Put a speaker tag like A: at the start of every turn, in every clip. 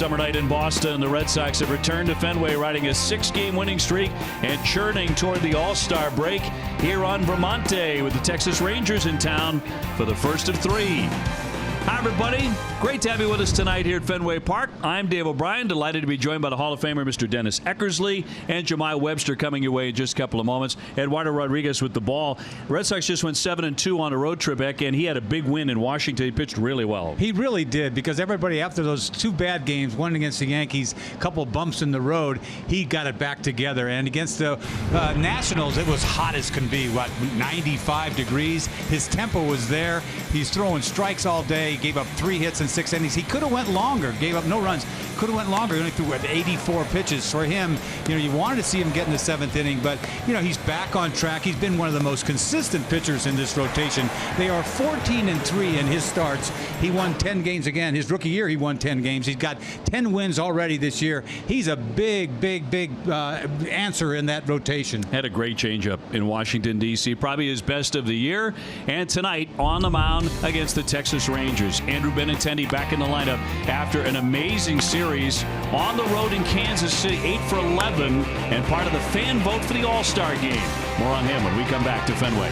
A: summer night in Boston. The Red Sox have returned to Fenway, riding a 6-game winning streak and churning toward the All-Star break here on Vermonte, with the Texas Rangers in town for the first of 3. Hi, everybody. Great to have you with us tonight here at Fenway Park. I'm Dave O'Brien, delighted to be joined by the Hall of Famer, Mr. Dennis Eckersley, and Jemai Webster coming your way in just a couple of moments. Eduardo Rodriguez with the ball. The Red Sox just went 7-2 on a road trip, and he had a big win in Washington. He pitched really well.
B: He really did, because everybody, after those 2 bad games, one against the Yankees, a couple bumps in the road, he got it back together. And against the Nationals, it was hot as can be, 95 degrees. His tempo was there. He's throwing strikes all day. He gave up 3 hits in 6 innings. He could have went longer, gave up no runs. Could have went longer. He only threw 84 pitches. For him, you wanted to see him get in the 7th inning, but he's back on track. He's been one of the most consistent pitchers in this rotation. They are 14-3 in his starts. He won 10 games again. His rookie year, he won 10 games. He's got 10 wins already this year. He's a big answer in that rotation.
A: Had a great changeup in Washington, D.C. Probably his best of the year. And tonight on the mound against the Texas Rangers. Andrew Benintendi back in the lineup after an amazing series on the road in Kansas City, 8 for 11, and part of the fan vote for the All-Star game. More on him when we come back to Fenway.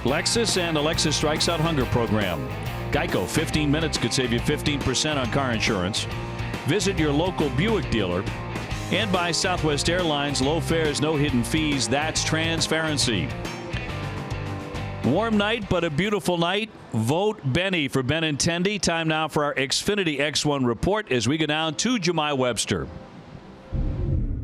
A: Lexus and the Lexus Strikes Out Hunger program. Geico, 15 minutes could save you 15% on car insurance. Visit your local Buick dealer. And by Southwest Airlines, low fares, no hidden fees. That's transparency. Warm night, but a beautiful night. Vote Benny for Benintendi. Time now for our Xfinity X1 report as we go down to Jemai Webster.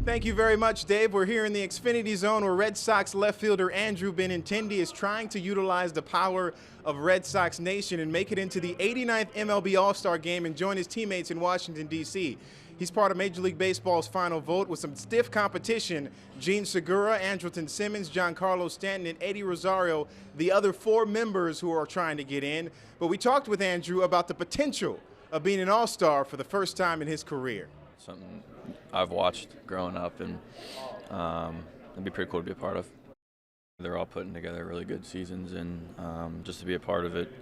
C: Thank you very much, Dave. We're here in the Xfinity Zone where Red Sox left fielder Andrew Benintendi is trying to utilize the power of Red Sox Nation and make it into the 89th MLB All-Star Game and join his teammates in Washington, D.C. He's part of Major League Baseball's final vote with some stiff competition. Gene Segura, Andrelton Simmons, Giancarlo Stanton, and Eddie Rosario, the other 4 members who are trying to get in. But we talked with Andrew about the potential of being an All-Star for the first time in his career.
D: Something I've watched growing up, and it'd be pretty cool to be a part of. They're all putting together really good seasons, and just to be a part of it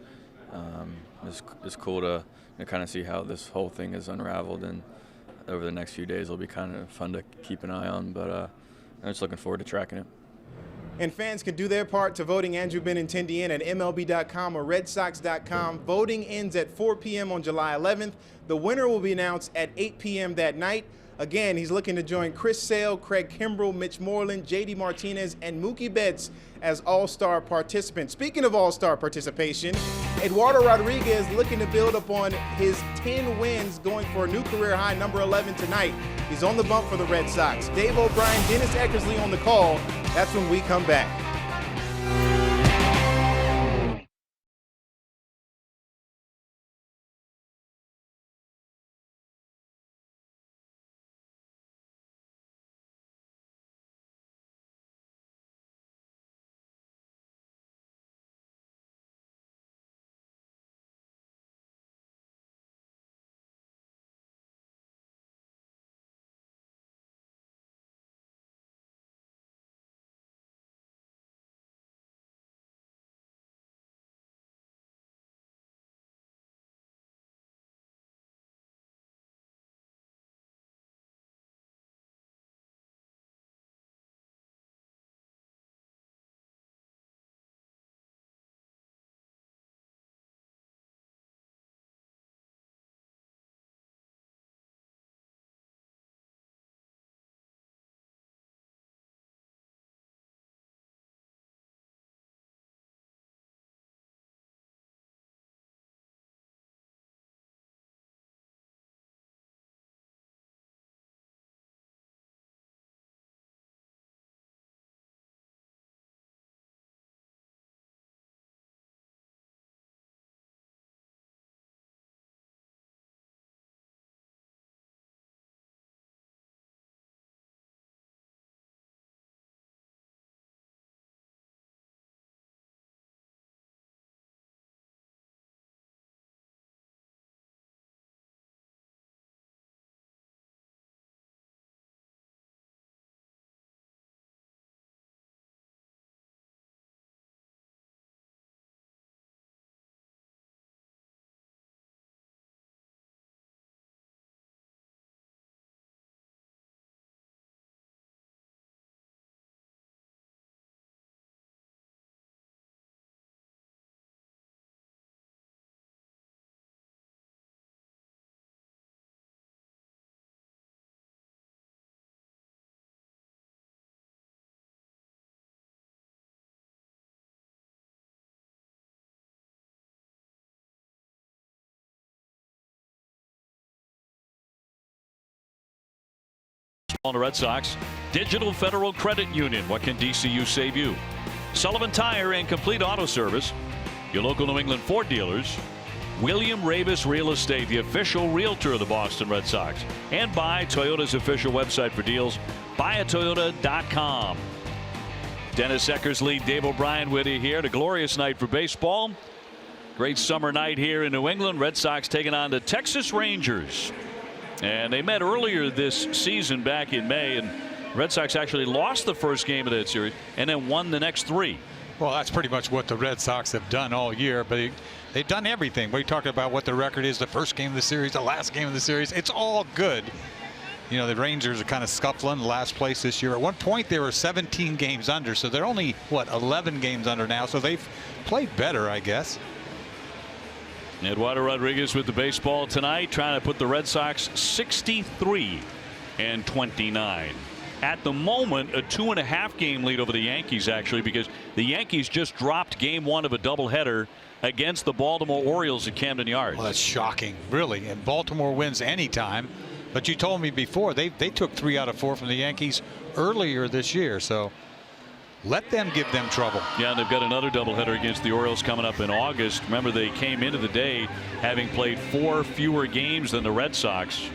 D: is cool to kind of see how this whole thing is unraveled, and over the next few days it'll be kind of fun to keep an eye on, but I'm just looking forward to tracking it.
C: And fans can do their part to voting Andrew Benintendi in at MLB.com or RedSox.com. Voting ends at 4 p.m. on July 11th. The winner will be announced at 8 p.m. that night. Again, he's looking to join Chris Sale, Craig Kimbrell, Mitch Moreland, J.D. Martinez, and Mookie Betts as All-Star participants. Speaking of All-Star participation, Eduardo Rodriguez looking to build upon his 10 wins, going for a new career high, number 11 tonight. He's on the bump for the Red Sox. Dave O'Brien, Dennis Eckersley on the call. That's when we come back.
A: On the Red Sox, Digital Federal Credit Union. What can DCU save you? Sullivan Tire and Complete Auto Service. Your local New England Ford dealers. William Ravis Real Estate, the official realtor of the Boston Red Sox. And by Toyota's official website for deals, buyatoyota.com. Dennis Eckersley, Dave O'Brien with you here. A glorious night for baseball. Great summer night here in New England. Red Sox taking on the Texas Rangers. And they met earlier this season back in May, and Red Sox actually lost the first game of that series and then won the next 3.
B: Well, that's pretty much what the Red Sox have done all year, but they've done everything. We talked about what the record is, the first game of the series, the last game of the series. It's all good. You know, the Rangers are kind of scuffling last place this year. At one point, they were 17 games under, so they're only, 11 games under now, so they've played better, I guess.
A: Eduardo Rodriguez with the baseball tonight, trying to put the Red Sox 63-29. At the moment, a 2.5 game lead over the Yankees, actually, because the Yankees just dropped game 1 of a doubleheader against the Baltimore Orioles at Camden Yards.
B: Well, that's shocking, really. And Baltimore wins anytime. But you told me before they took 3 out of 4 from the Yankees earlier this year, so let them give them trouble.
A: Yeah, and they've got another doubleheader against the Orioles coming up in August. Remember, they came into the day having played 4 fewer games than the Red Sox.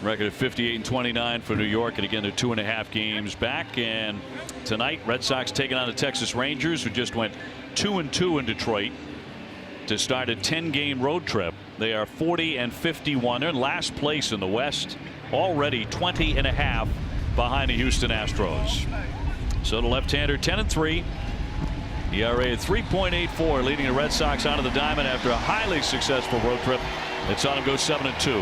A: Record of 58-29 for New York, and again they're 2.5 games back. And tonight, Red Sox taking on the Texas Rangers, who just went 2-2 in Detroit to start a 10-game road trip. They are 40-51. They're in last place in the West, already 20.5 behind the Houston Astros. So the left-hander 10-3. ERA at 3.84, leading the Red Sox onto the diamond after a highly successful road trip. It's on him go 7-2.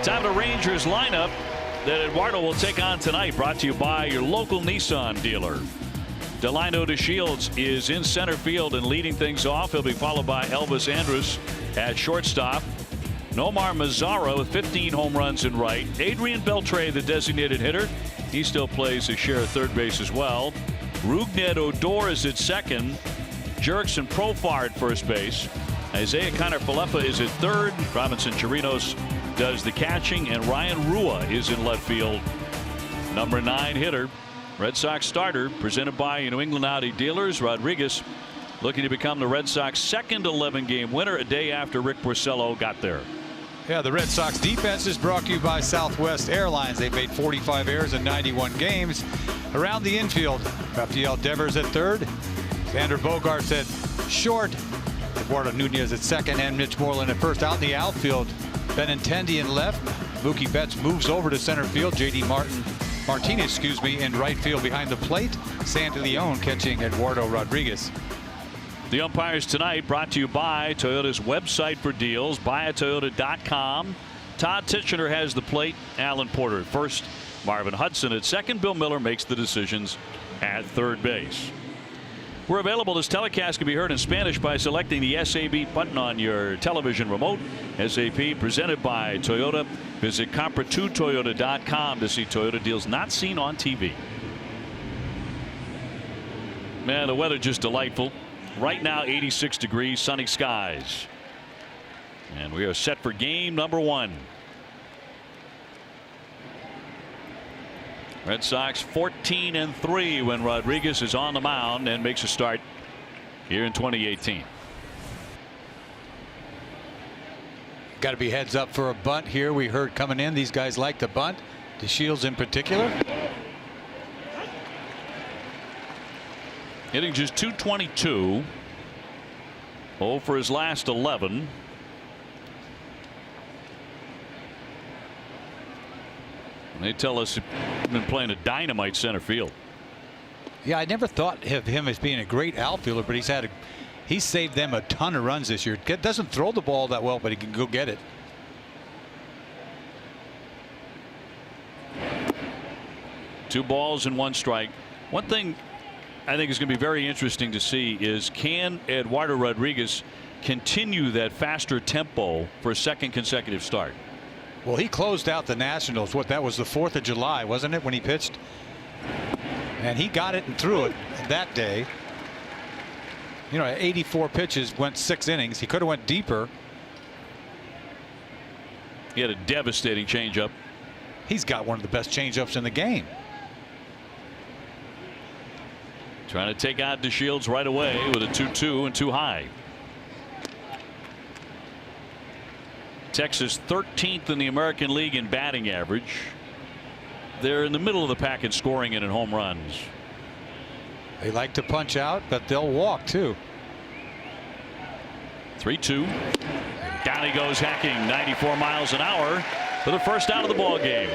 A: Time of the Rangers lineup that Eduardo will take on tonight, brought to you by your local Nissan dealer. Delino DeShields is in center field and leading things off. He'll be followed by Elvis Andrus at shortstop. Nomar Mazara with 15 home runs in right. Adrian Beltre, the designated hitter. He still plays his share of third base as well. Rougned Odor is at second. Jurickson Profar at first base. Isaiah Kiner-Falefa is at third. Robinson Chirinos does the catching, and Ryan Rua is in left field. Number 9 hitter. Red Sox starter, presented by New England Audi dealers. Rodriguez looking to become the Red Sox second 11-game winner a day after Rick Porcello got there.
B: Yeah, the Red Sox defense is brought to you by Southwest Airlines. They've made 45 errors in 91 games. Around the infield, Rafael Devers at third, Xander Bogaerts at short, Eduardo Nunez at second, and Mitch Moreland at first. Out in the outfield, Benintendi in left. Mookie Betts moves over to center field. J.D. Martinez, in right field behind the plate. Santillon catching Eduardo Rodriguez.
A: The umpires tonight brought to you by Toyota's website for deals, buyatoyota.com. Todd Tichenor has the plate. Alan Porter at first. Marvin Hudson at second. Bill Miller makes the decisions at third base. We're available. This telecast can be heard in Spanish by selecting the SAB button on your television remote. SAP presented by Toyota. Visit compra2toyota.com to see Toyota deals not seen on TV. Man, the weather just delightful. Right now 86 degrees, sunny skies. And we are set for game number 1. Red Sox 14-3 when Rodriguez is on the mound and makes a start here in 2018.
B: Got to be heads up for a bunt here. We heard coming in, these guys like to bunt. DeShields in particular.
A: Hitting just .222. 0 for his last 11. They tell us he's been playing a dynamite center field.
B: Yeah, I never thought of him as being a great outfielder, but he's saved them a ton of runs this year. Doesn't throw the ball that well, but he can go get it.
A: Two balls and one strike. One thing I think is going to be very interesting to see is, can Eduardo Rodriguez continue that faster tempo for a second consecutive start?
B: Well, he closed out the Nationals. That was the 4th of July, wasn't it, when he pitched? And he got it and threw it that day. 84 pitches, went 6 innings. He could have went deeper.
A: He had a devastating changeup.
B: He's got one of the best changeups in the game.
A: Trying to take out DeShields right away with a 2-2 and too high. Texas 13th in the American League in batting average. They're in the middle of the pack in scoring and in home runs.
B: They like to punch out, but they'll walk too.
A: 3-2. Down he goes, hacking 94 miles an hour for the first out of the ball game.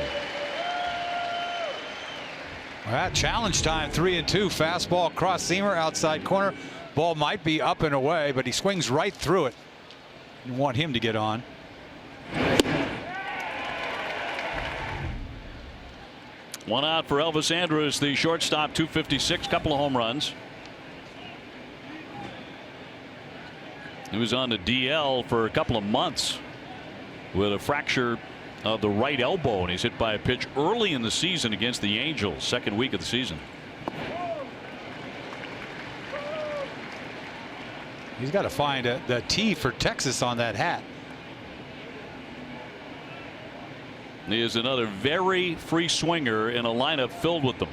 B: Well, challenge time, 3-2. Fastball, cross seamer, outside corner. Ball might be up and away, but he swings right through it. You want him to get on.
A: One out for Elvis Andrus, the shortstop, 256, couple of home runs. He was on the DL for a couple of months with a fracture of the right elbow, and he's hit by a pitch early in the season against the Angels, second week of the season.
B: He's got to find the T for Texas on that hat.
A: He is another very free swinger in a lineup filled with them.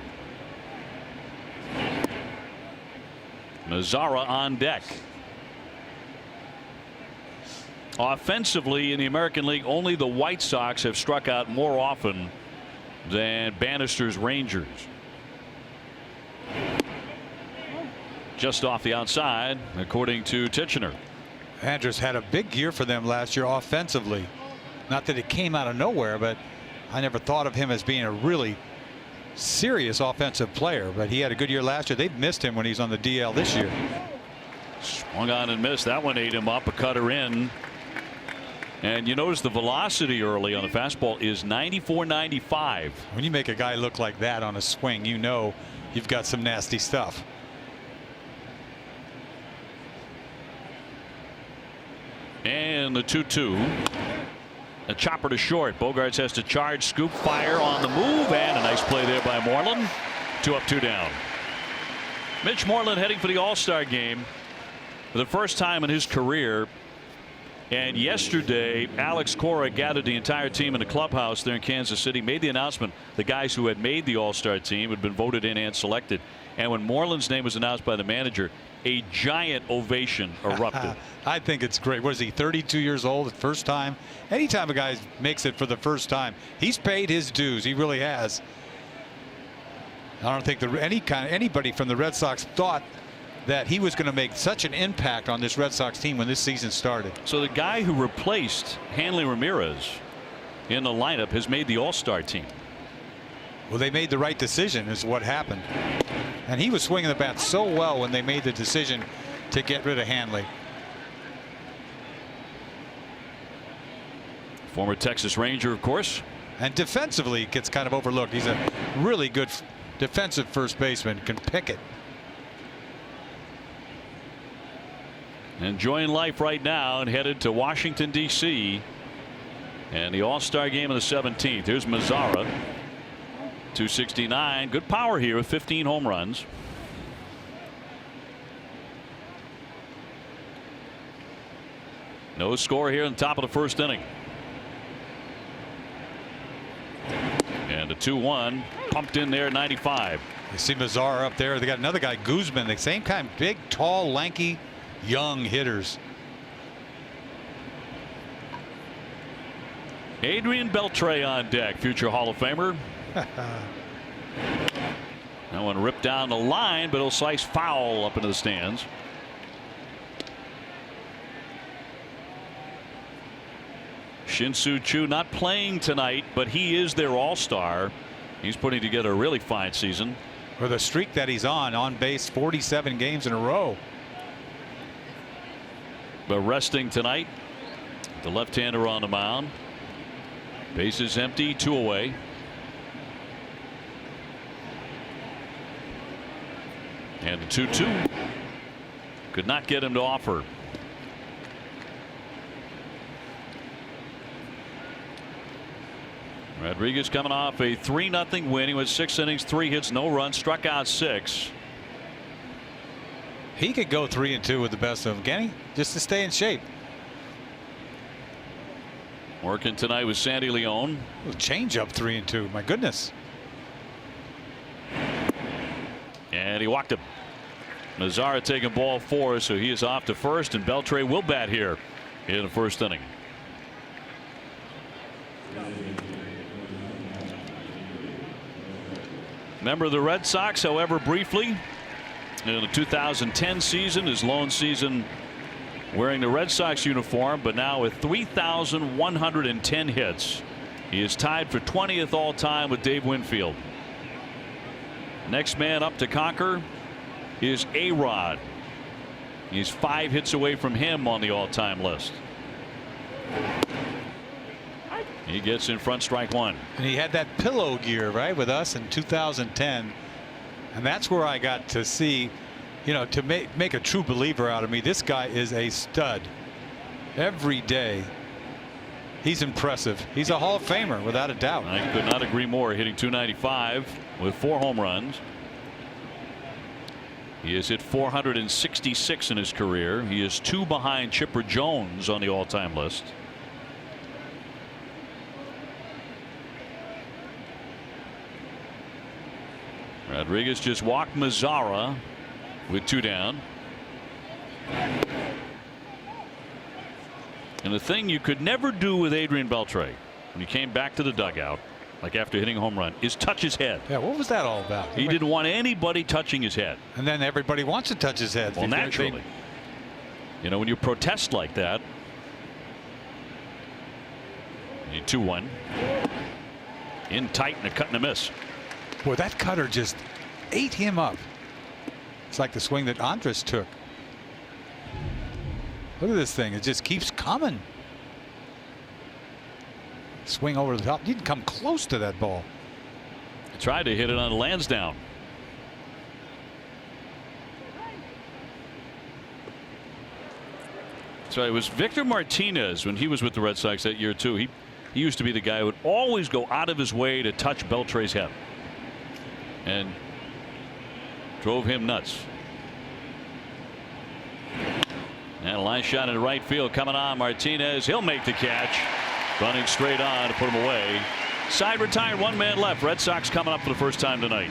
A: Mazzara on deck. Offensively in the American League, only the White Sox have struck out more often than Bannister's Rangers. Just off the outside, according to Titchener.
B: Andrus had a big year for them last year offensively. Not that it came out of nowhere, but I never thought of him as being a really serious offensive player. But he had a good year last year. They've missed him when he's on the DL this year.
A: Swung on and missed. That one ate him up. A cutter in. And you notice the velocity early on the fastball is 94-95.
B: When you make a guy look like that on a swing, you know you've got some nasty stuff.
A: And the 2-2. A chopper to short. Bogarts has to charge, scoop, fire on the move, and a nice play there by Moreland. 2 up, 2 down. Mitch Moreland heading for the All-Star game for the first time in his career. And yesterday, Alex Cora gathered the entire team in the clubhouse there in Kansas City, made the announcement. The guys who had made the All-Star team had been voted in and selected. And when Moreland's name was announced by the manager, a giant ovation erupted.
B: I think it's great. What is he, 32 years old, the first time? Anytime a guy makes it for the first time, he's paid his dues. He really has. I don't think anybody from the Red Sox thought that he was going to make such an impact on this Red Sox team when this season started.
A: So the guy who replaced Hanley Ramirez in the lineup has made the All-Star team.
B: Well, they made the right decision is what happened. And he was swinging the bat so well when they made the decision to get rid of Hanley.
A: Former Texas Ranger, of course.
B: And defensively gets kind of overlooked. He's a really good defensive first baseman, can pick it.
A: Enjoying life right now and headed to Washington, D.C. and the All-Star game of the 17th. Here's Mazzara. 269. Good power here with 15 home runs. No score here in the top of the first inning. And a 2-1 pumped in there, 95.
B: You see Mazzara up there. They got another guy, Guzman, the same kind, big, tall, lanky, young hitters.
A: Adrian Beltre on deck, future Hall of Famer. That one ripped down the line, but it'll slice foul up into the stands. Shin-Soo Choo not playing tonight, but he is their all-star. He's putting together a really fine season.
B: For the streak that he's on base 47 games in a row.
A: But resting tonight, the left-hander on the mound. Bases empty, 2 away. And the 2-2 could not get him to offer. Rodriguez coming off a 3-0 win. He went 6 innings, 3 hits, no runs, struck out 6.
B: He could go 3-2 with the best of them, can he? Just to stay in shape.
A: Working tonight with Sandy Leon.
B: Change up 3-2. My goodness.
A: And he walked him. Mazzara taking ball 4, so he is off to first, and Beltre will bat here in the first inning. Member of the Red Sox, however, briefly in the 2010 season, his lone season wearing the Red Sox uniform, but now with 3,110 hits. He is tied for 20th all time with Dave Winfield. Next man up to conquer is A-Rod. He's 5 hits away from him on the all-time list. He gets in front, strike 1.
B: And he had that pillow gear, right, with us in 2010. And that's where I got to see, you know, to make a true believer out of me. This guy is a stud. Every day, he's impressive. He's a Hall of Famer, without a doubt.
A: I could not agree more. Hitting .295 with 4 home runs. He has hit 466 in his career. He is 2 behind Chipper Jones on the all-time list. Rodriguez just walked Mazzara with 2 down. And the thing you could never do with Adrian Beltre when he came back to the dugout, like after hitting a home run, is touch his head.
B: Yeah, what was that all about?
A: He didn't want anybody touching his head.
B: And then everybody wants to touch his head.
A: Well, naturally. You know, when you protest like that. 2-1. In tight and a cut and a miss.
B: Boy, that cutter just ate him up. It's like the swing that Andres took. Look at this thing. It just keeps coming. Swing over the top. He didn't come close to that ball.
A: Tried to hit it on Lansdowne. So it was Victor Martinez when he was with the Red Sox that year too. He used to be the guy who would always go out of his way to touch Beltre's head. And drove him nuts. And a line shot in the right field coming on. Martinez, he'll make the catch. Running straight on to put him away. Side retired, 1 man left. Red Sox coming up for the first time tonight.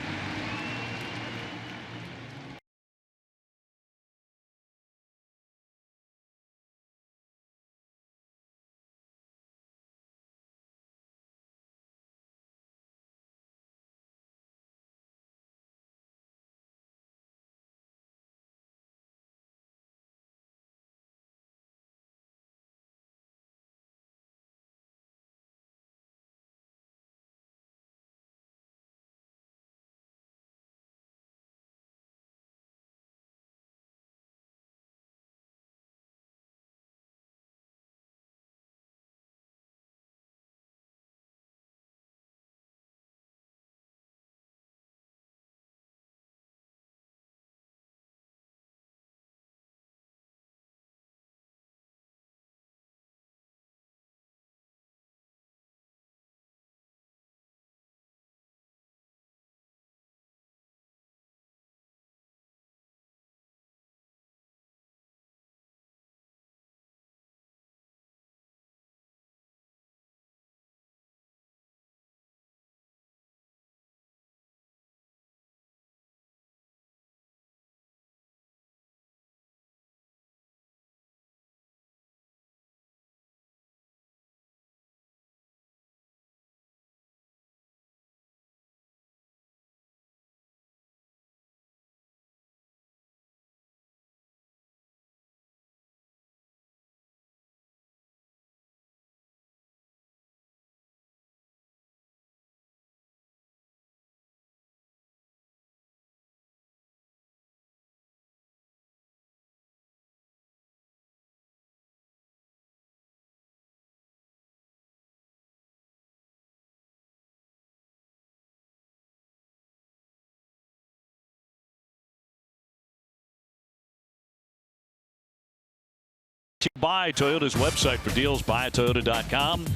A: Buy Toyota's website for deals. BuyAToyota.com.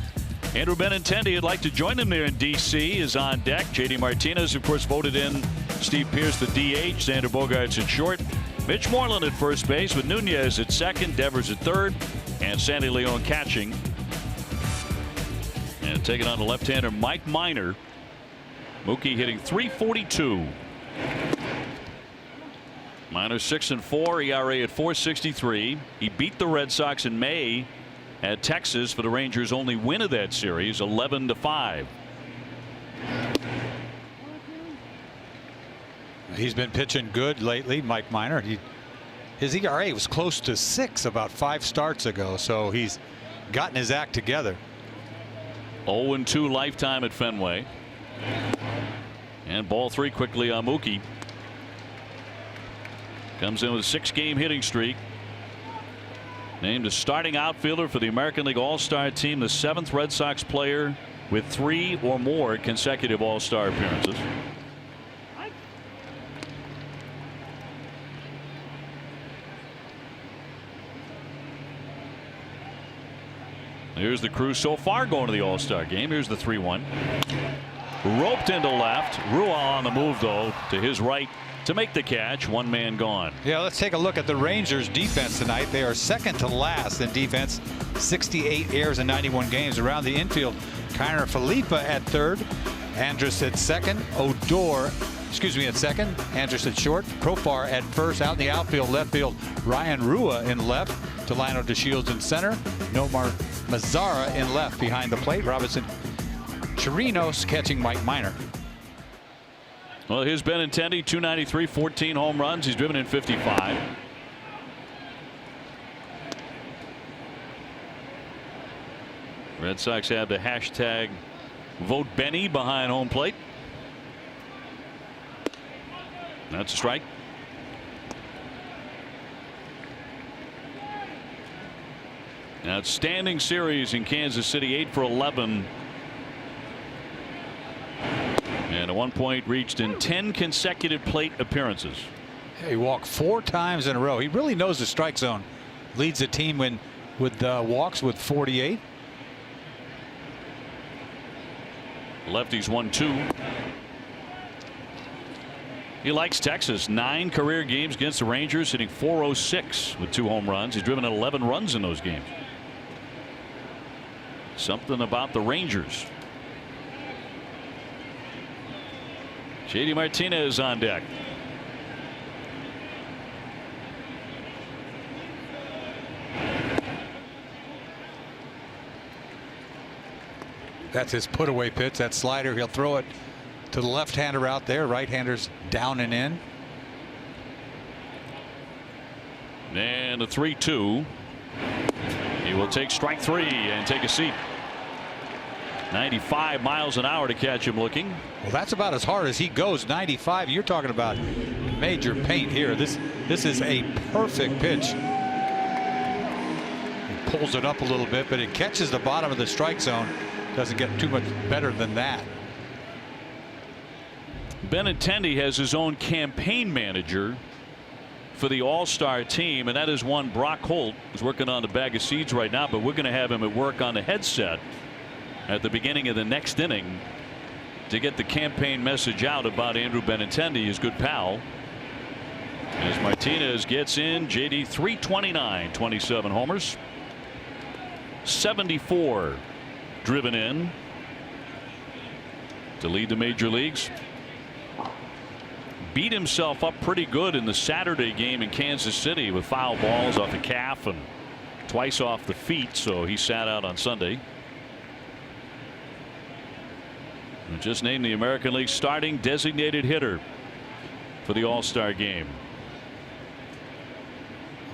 A: Andrew Benintendi, would like to join him there in D.C. is on deck. J.D. Martinez, of course, voted in Steve Pearce, the DH. Xander Bogaerts at short. Mitch Moreland at first base with Nunez at second. Devers at third. And Sandy Leon catching. And taking on the left-hander Mike Minor. Mookie hitting .342. Minor 6-4, ERA at .463. He beat the Red Sox in May at Texas for the Rangers' only win of that series, 11-5.
B: He's been pitching good lately, Mike Minor. His ERA was close to 6 about 5 starts ago, so he's gotten his act together.
A: 0-2 lifetime at Fenway. And ball 3 quickly on Mookie. Comes in with a 6-game hitting streak. Named a starting outfielder for the American League All-Star team, the 7th Red Sox player with 3 or more consecutive All-Star appearances. Here's the crew so far going to the All-Star game. Here's the 3-1. Roped into left. Rua on the move, though, to his right to make the catch. One man gone.
B: Yeah, let's take a look at the Rangers defense tonight. They are second to last in defense. 68 errors in 91 games. Around the infield, Kiner Felipa at third. Andrus at second. At second. Andrus at short. Profar at first. Out in the outfield, left field, Ryan Rua in left. Delano DeShields in center. Nomar Mazara in left behind the plate. Robinson Chirinos catching Mike Minor.
A: Well, here's Benintendi, 293, 14 home runs. He's driven in 55. Red Sox have the hashtag vote Benny behind home plate. That's a strike. Outstanding series in Kansas City, 8 for 11. And at one point reached in 10 consecutive plate appearances.
B: Yeah, he walked 4 times in a row. He really knows the strike zone. Leads the team with walks with 48.
A: Lefties 1-2. He likes Texas. 9 career games against the Rangers, hitting .406 with 2 home runs. He's driven in 11 runs in those games. Something about the Rangers. JD Martinez on deck.
B: That's his put away pitch, that slider. He'll throw it to the left-hander out there. Right-handers down and in.
A: And a 3-2. He will take strike 3 and take a seat. 95 miles an hour to catch him looking.
B: Well, that's about as hard as he goes. 95. You're talking about major paint here. This is a perfect pitch. He pulls it up a little bit, but it catches the bottom of the strike zone. Doesn't get too much better than that.
A: Benintendi has his own campaign manager for the All-Star team, and that is one Brock Holt. He's working on the bag of seeds right now, but we're going to have him at work on the headset at the beginning of the next inning to get the campaign message out about Andrew Benintendi, his good pal. As Martinez gets in, JD 329, 27 homers, 74 driven in to lead the major leagues. Beat himself up pretty good in the Saturday game in Kansas City with foul balls off the calf and twice off the feet, so he sat out on Sunday. And just named the American League starting designated hitter for the All-Star game.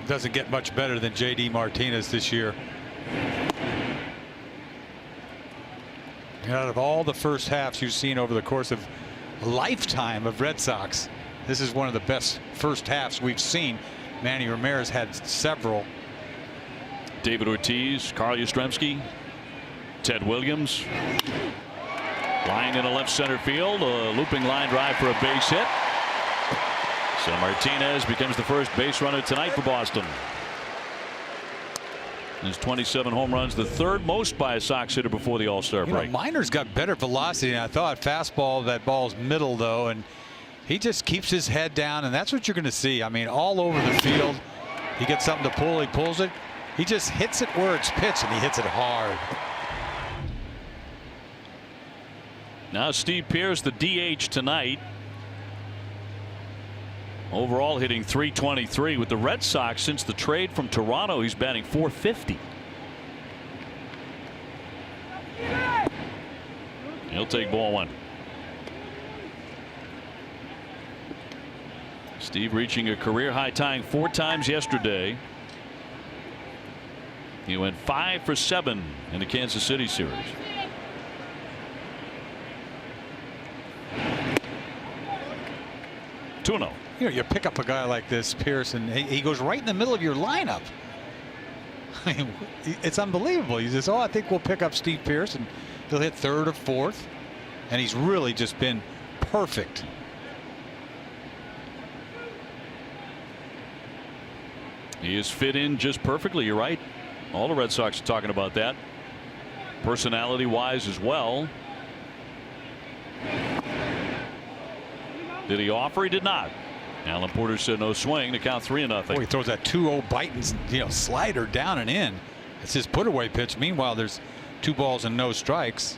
B: Doesn't get much better than JD Martinez this year. And out of all the first halves you've seen over the course of a lifetime of Red Sox, this is one of the best first halves we've seen. Manny Ramirez had several.
A: David Ortiz, Carl Yastrzemski, Ted Williams. Lying in the left center field, a looping line drive for a base hit. So Martinez becomes the first base runner tonight for Boston. His 27 home runs, the 3rd most by a Sox hitter before the All-Star break.
B: Minor's got better velocity than I thought. Fastball, that ball's middle though, and he just keeps his head down, and that's what you're going to see. I mean, all over the field. He gets something to pull, he pulls it. He just hits it where it's pitched, and he hits it hard.
A: Now Steve Pearce, the DH tonight. Overall hitting .323 with the Red Sox since the trade from Toronto. He's batting .450. He'll take ball one. Steve reaching a career high, tying 4 times yesterday. He went 5 for 7 in the Kansas City series. Tuno.
B: You know, you pick up a guy like this, Pearce, and he goes right in the middle of your lineup. I mean, it's unbelievable. He says, "Oh, I think we'll pick up Steve Pearce, and he'll hit 3rd or 4th," and he's really just been perfect.
A: He is fit in just perfectly. You're right. All the Red Sox are talking about that. Personality-wise as well. Did he offer? He did not. Alan Porter said no swing to count 3-0.
B: Oh, he throws that 2-0 biting, slider down and in. It's his put-away pitch. Meanwhile, there's 2 balls and no strikes.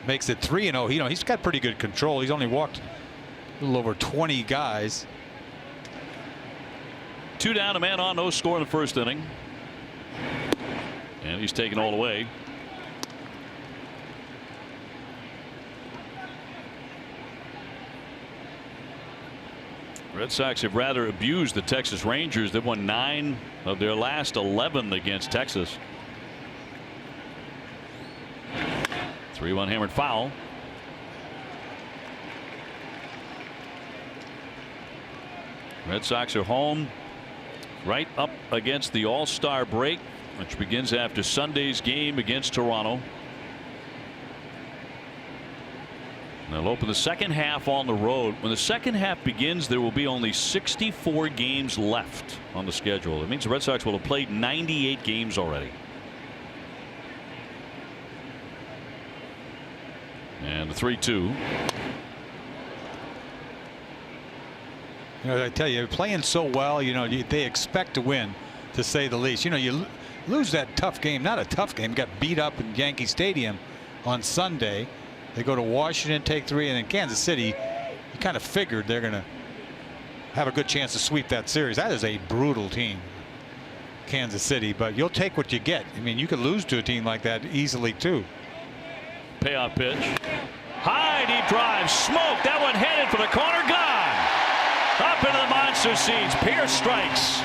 B: Makes it 3-0. He's got pretty good control. He's only walked a little over 20 guys.
A: 2 down, a man on, no score in the first inning. And he's taken all the way. Red Sox have rather abused the Texas Rangers. They've won 9 of their last 11 against Texas. 3-1 hammered foul. Red Sox are home right up against the All-Star break, which begins after Sunday's game against Toronto. They'll open the second half on the road. When the second half begins, there will be only 64 games left on the schedule. It means the Red Sox will have played 98 games already. And the 3-2.
B: I tell you, you're playing so well, they expect to win, to say the least. You lose that tough game, not a tough game, got beat up in Yankee Stadium on Sunday. They go to Washington, take 3, and in Kansas City, you kind of figured they're going to have a good chance to sweep that series. That is a brutal team, Kansas City, but you'll take what you get. I mean, you could lose to a team like that easily, too.
A: Payoff pitch. High deep drive. Smoke. That one headed for the corner. Gone. Up into the monster seats. Pearce strikes.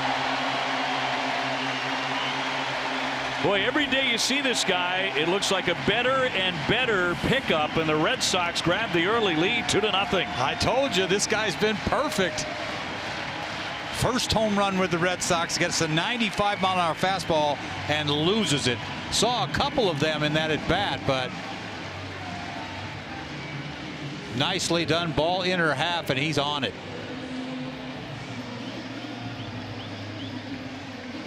A: Boy, every day you see this guy, it looks like a better and better pickup, and the Red Sox grab the early lead 2-0.
B: I told you, this guy's been perfect. First home run with the Red Sox, gets a 95-mile-an-hour fastball and loses it. Saw a couple of them in that at bat, but nicely done. Ball inner half, and he's on it.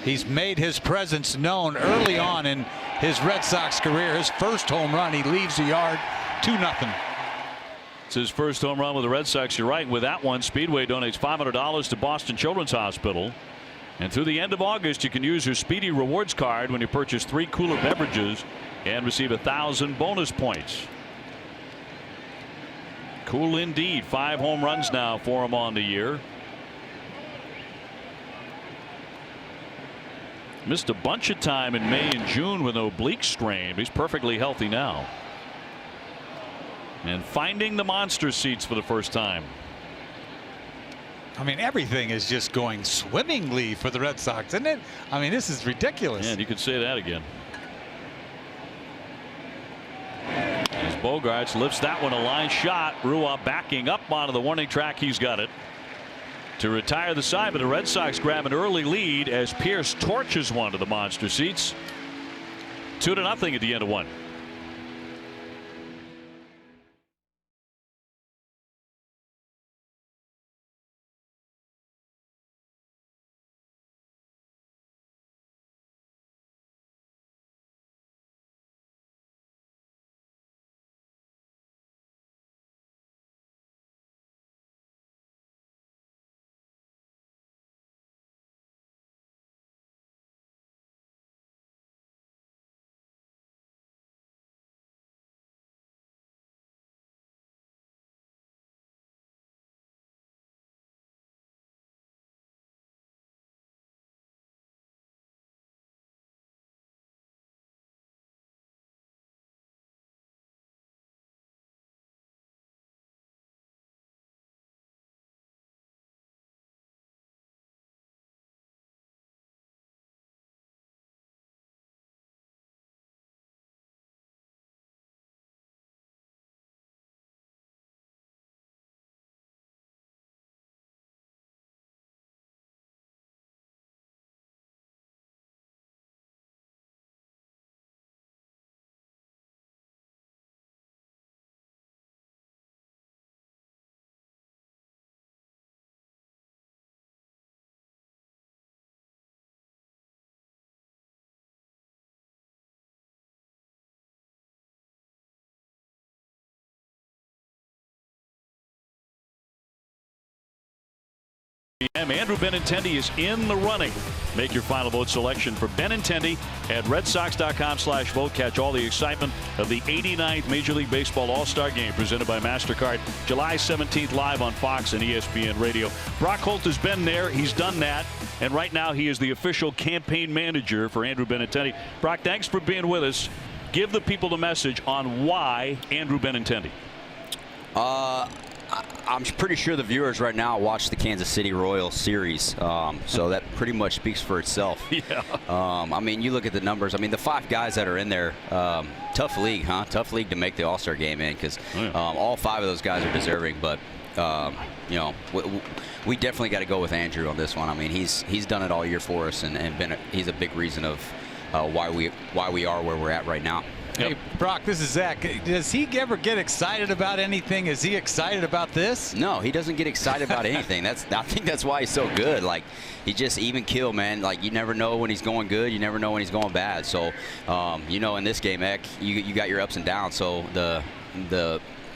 B: He's made his presence known early on in his Red Sox career. His first home run, he leaves the yard 2-0.
A: It's his first home run with the Red Sox. You're right. With that one, Speedway donates $500 to Boston Children's Hospital. And through the end of August, you can use your Speedy Rewards card when you purchase 3 cooler beverages and receive 1,000 bonus points. Cool indeed. 5 home runs now for him on the year. Missed a bunch of time in May and June with an oblique strain. He's perfectly healthy now. And finding the monster seats for the first time.
B: I mean, everything is just going swimmingly for the Red Sox, isn't it? I mean, this is ridiculous.
A: And you could say that again. As Bogarts lifts that one, a line shot. Rua backing up onto the warning track. He's got it to retire the side, but the Red Sox grab an early lead as Pearce torches one to the monster seats. 2-0 at the end of 1. p.m. Andrew Benintendi is in the running. Make your final vote selection for Benintendi at redsox.com/vote. Catch all the excitement of the 89th Major League Baseball All-Star Game presented by MasterCard. July 17th live on Fox and ESPN Radio. Brock Holt has been there. He's done that. And right now he is the official campaign manager for Andrew Benintendi. Brock, thanks for being with us. Give the people the message on why Andrew Benintendi.
E: I'm pretty sure the viewers right now watch the Kansas City Royals series, so that pretty much speaks for itself.
A: Yeah.
E: I mean, you look at the numbers. I mean, the 5 guys that are in there, tough league, huh? Tough league to make the All-Star game in, because all 5 of those guys are deserving. But you know, we definitely got to go with Andrew on this one. I mean, he's done it all year for us, and he's a big reason of why we are where we're at right now.
B: Hey, Brock, this is Zach. Does he ever get excited about anything? Is he excited about this?
E: No, he doesn't get excited about anything. I think that's why he's so good. Like, he just even kill, man. Like, you never know when he's going good. You never know when he's going bad. So, you know, in this game, Eck, you got your ups and downs. So the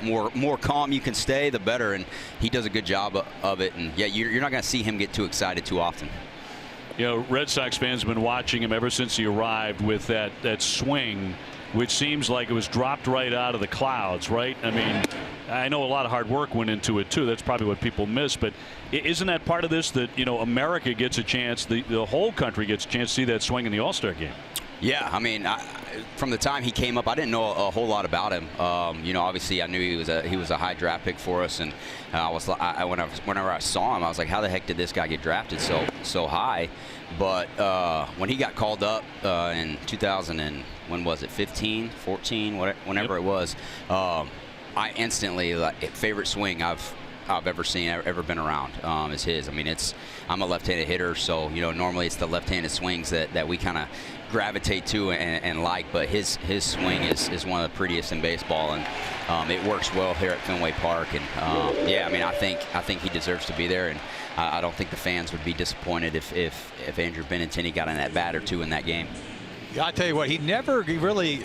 E: more calm you can stay, the better. And he does a good job of it. And yeah, you're not going to see him get too excited too often.
A: You know, Red Sox fans have been watching him ever since he arrived with that swing, which seems like it was dropped right out of the clouds, right? I mean, I know a lot of hard work went into it too. That's probably what people miss. But isn't that part of this, that, you know, America gets a chance, the whole country gets a chance to see that swing in the All-Star game? Yeah,
E: I mean, from the time he came up, I didn't know a whole lot about him. You know, obviously, I knew he was a high draft pick for us, and whenever I saw him, I was like, how the heck did this guy get drafted so high? But when he got called up in 2000 and when was it, 15, 14, whenever it was, I instantly, favorite swing I've ever seen, ever been around is his. I mean, I'm a left-handed hitter, so, you know, normally it's the left-handed swings that we kind of gravitate to and like, but his swing is one of the prettiest in baseball, and it works well here at Fenway Park. And yeah, I mean, I think he deserves to be there, and I don't think the fans would be disappointed if Andrew Benintendi got an at-bat or 2 in that game.
B: I tell you what, he really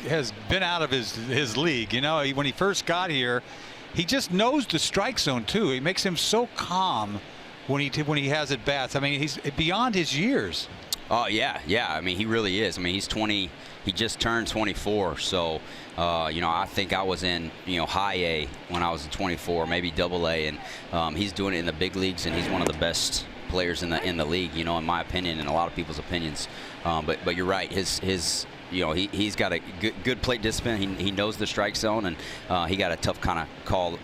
B: has been out of his league. You know, when he first got here, he just knows the strike zone too. It makes him so calm when he has at bats. I mean, he's beyond his years.
E: Oh yeah. I mean, he really is. I mean, he's 20. He just turned 24. So, you know, I think I was in, you know, high A when I was 24, maybe double A, and he's doing it in the big leagues, and he's one of the best players in the league, you know, in my opinion and a lot of people's opinions. But you're right. His you know, he's got a good plate discipline. He knows the strike zone, and he got a tough kind of call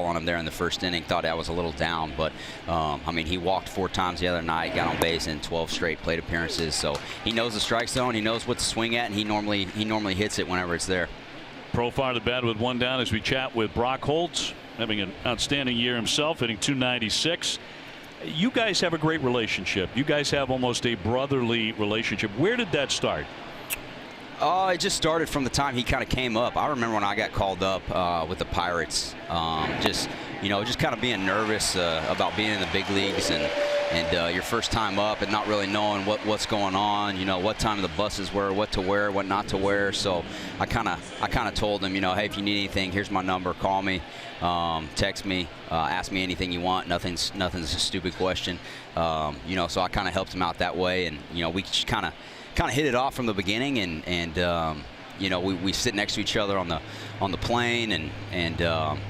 E: on him there in the first inning. Thought I was a little down, but I mean, he walked 4 times the other night, got on base in 12 straight plate appearances. So he knows the strike zone. He knows what to swing at, and he normally hits it whenever it's there.
A: Profile the bat with 1 down as we chat with Brock Holt, having an outstanding year himself, hitting .296. You guys have a great relationship. You guys have almost a brotherly relationship. Where did that start?
E: It just started from the time he kind of came up. I remember when I got called up with the Pirates, just kind of being nervous about being in the big leagues and your first time up and not really knowing what's going on, you know, what time the buses were, what to wear, what not to wear. So I kind of told him, you know, hey, if you need anything, here's my number, call me, text me, ask me anything you want. Nothing's a stupid question. You know, so I kind of helped him out that way, and, you know, we kind of hit it off from the beginning, and you know, we sit next to each other on the plane, and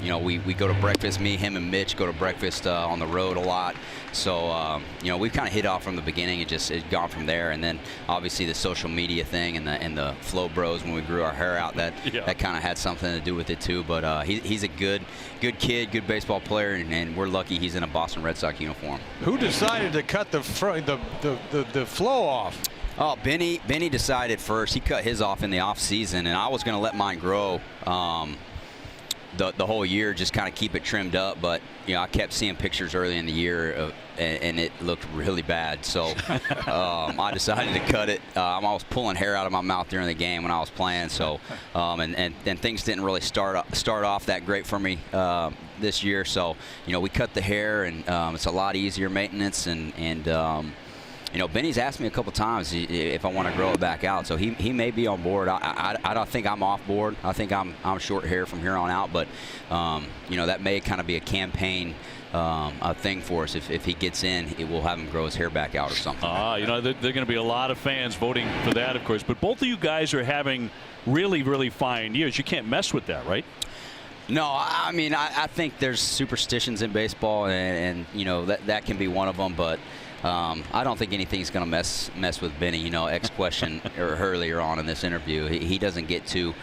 E: you know, we go to breakfast. Me, him, and Mitch go to breakfast on the road a lot. So you know, we've kind of hit off from the beginning. It's gone from there, and then obviously the social media thing and the Flow Bros when we grew our hair out, that kind of had something to do with it too. But he's a good kid, good baseball player, and we're lucky he's in a Boston Red Sox uniform.
B: Who decided to cut the flow off?
E: Oh, Benny decided first. He cut his off in the off season, and I was going to let mine grow the whole year, just kind of keep it trimmed up. But, you know, I kept seeing pictures early in the year and it looked really bad. So I decided to cut it. I was pulling hair out of my mouth during the game when I was playing. So and things didn't really start off that great for me this year. So, you know, we cut the hair, and it's a lot easier maintenance, and you know, Benny's asked me a couple times if I want to grow it back out, so he may be on board. I don't think I'm off board. I think I'm short hair from here on out, but you know, that may kind of be a campaign a thing for us. If he gets in, it will have him grow his hair back out or something.
A: You know, there are going to be a lot of fans voting for that, of course. But both of you guys are having really, really fine years. You can't mess with that, right?
E: No, I mean, I think there's superstitions in baseball, and you know, that can be one of them. But I don't think anything's going to mess with Benny. You know, question earlier on in this interview, he doesn't get too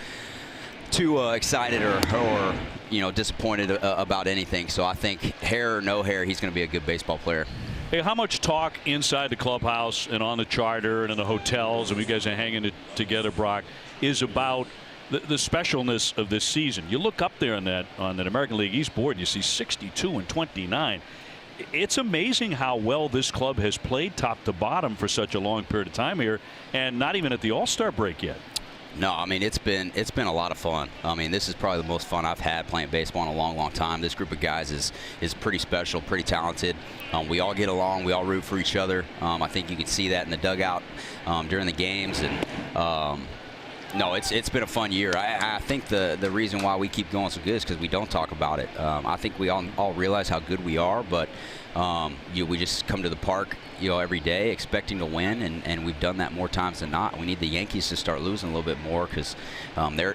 E: excited or you know, disappointed about anything. So I think hair or no hair, he's going to be a good baseball player.
A: Hey, how much talk inside the clubhouse and on the charter and in the hotels, and you guys are hanging it together, Brock, is about the specialness of this season? You look up there on that American League East board, and you see 62 and 29. It's amazing how well this club has played top to bottom for such a long period of time here, and not even at the All-Star break yet.
E: No, I mean, it's been a lot of fun. I mean, this is probably the most fun I've had playing baseball in a long, long time. This group of guys is pretty special, pretty talented. We all get along. We all root for each other. I think you can see that in the dugout during the games. And no, it's been a fun year. I think the reason why we keep going so good is because we don't talk about it. I think we all realize how good we are, but we just come to the park, you know, every day expecting to win, and we've done that more times than not. We need the Yankees to start losing a little bit more, because